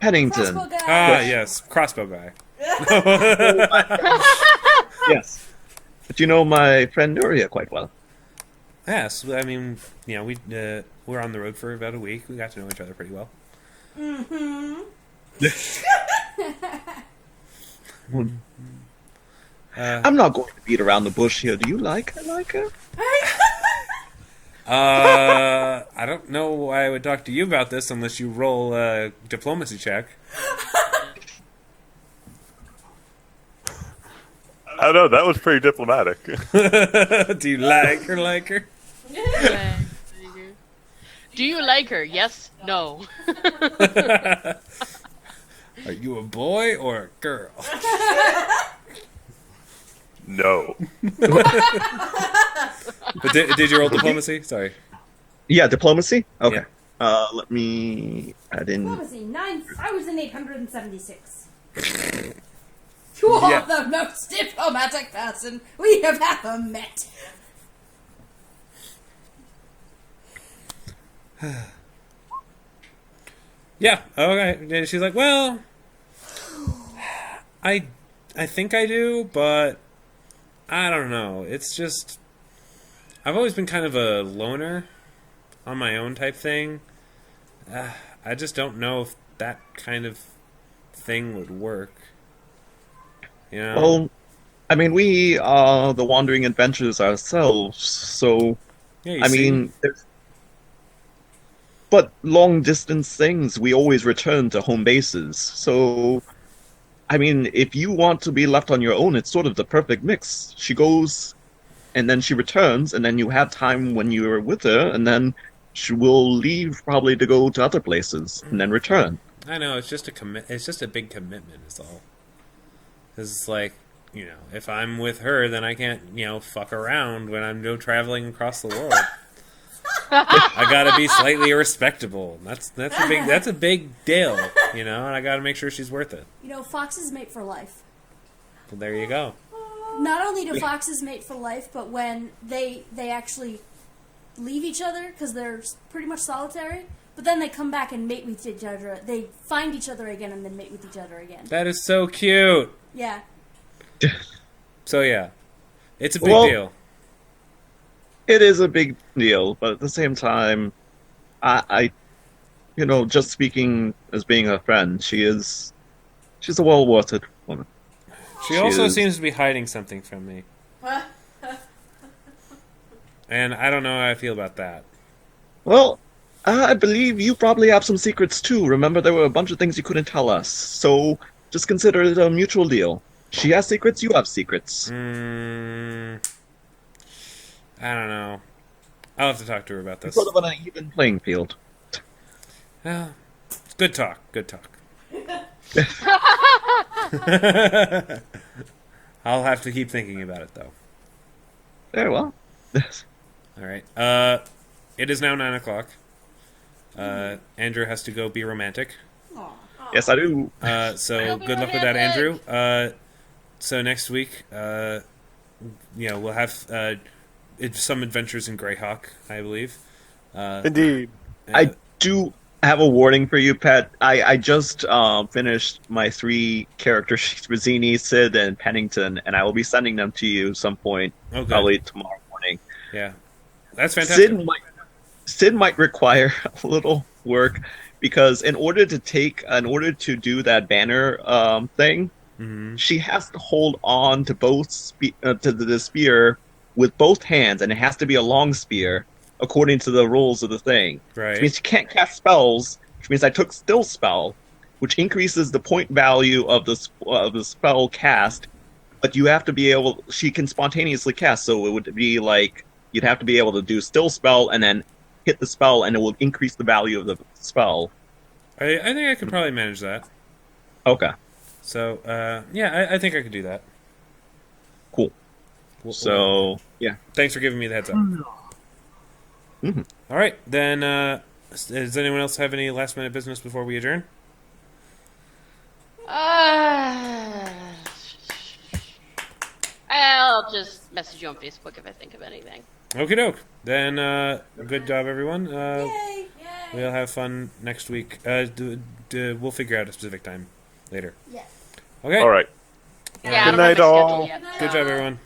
Pennington." Crossbow guy. Ah, yes, crossbow guy. Yes. But you know my friend Nuria quite well. Yes, I mean, we were on the road for about a week. We got to know each other pretty well. Mm-hmm. I'm not going to beat around the bush here. Do you like her? I don't know why I would talk to you about this unless you roll a diplomacy check. I don't know, that was pretty diplomatic. Do you like her? Do you like her? Yes. No. Are you a boy or a girl? No. But did you roll diplomacy? Sorry. Yeah, diplomacy? Okay. Yeah. Let me add in... Diplomacy, 9,876. You are Yeah. the most diplomatic person we have ever met. Yeah. Okay. And she's like, well, I think I do, but I don't know. It's just I've always been kind of a loner on my own type thing. I just don't know if that kind of thing would work. You know? Well, I mean, we are the wandering adventurers ourselves, so... Yeah, you I see? mean, but long distance things, we always return to home bases. So, I mean, if you want to be left on your own, it's sort of the perfect mix. She goes, and then she returns, and then you have time when you're with her, and then she will leave probably to go to other places, and then return. I know, it's just it's just a big commitment, is all. 'Cause it's like, you know, if I'm with her, then I can't, you know, fuck around when I'm traveling across the world. I gotta be slightly respectable. That's a big deal, you know, and I gotta make sure she's worth it. You know, foxes mate for life. Well, there you go. Not only do foxes mate for life, but when they actually leave each other, because they're pretty much solitary, but then they come back and mate with each other. They find each other again and then mate with each other again. That is so cute. Yeah. So yeah, it's a big deal. It is a big deal, but at the same time, I you know, just speaking as being a friend, she's a well-worth woman. She also seems to be hiding something from me. And I don't know how I feel about that. Well, I believe you probably have some secrets too. Remember, there were a bunch of things you couldn't tell us, so just consider it a mutual deal. She has secrets, you have secrets. I don't know. I'll have to talk to her about this. Sort of on an even playing field. Well, good talk. Good talk. I'll have to keep thinking about it, though. Very well. All right. It is now 9:00. Andrew has to go be romantic. Yes, I do. So good luck with that, Andrew. So next week, you know, we'll have some adventures in Greyhawk, I believe. Indeed. I do have a warning for you, Pat. I just finished my 3 character sheets, Rizzini, Sid, and Pennington, and I will be sending them to you some point, probably tomorrow morning. Yeah. That's fantastic. Sid might require a little work, because in order to do that banner thing, she has to hold on to both to the spear with both hands, and it has to be a long spear according to the rules of the thing. Right. Which means she can't cast spells. Which means I took Still Spell, which increases the point value of the spell cast, but you have to be able. She can spontaneously cast, so it would be like you'd have to be able to do Still Spell and then hit the spell, and it will increase the value of the spell. I think I could probably manage that. Okay. So, yeah, I think I could do that. Cool. So, yeah. Thanks for giving me the heads up. Mm-hmm. All right, then, does anyone else have any last-minute business before we adjourn? I'll just message you on Facebook if I think of anything. Okie doke. Then, good job, everyone. Yay! We'll have fun next week. We'll figure out a specific time later. Yes. Okay. All right. Yeah, Good night, all. Good job, everyone.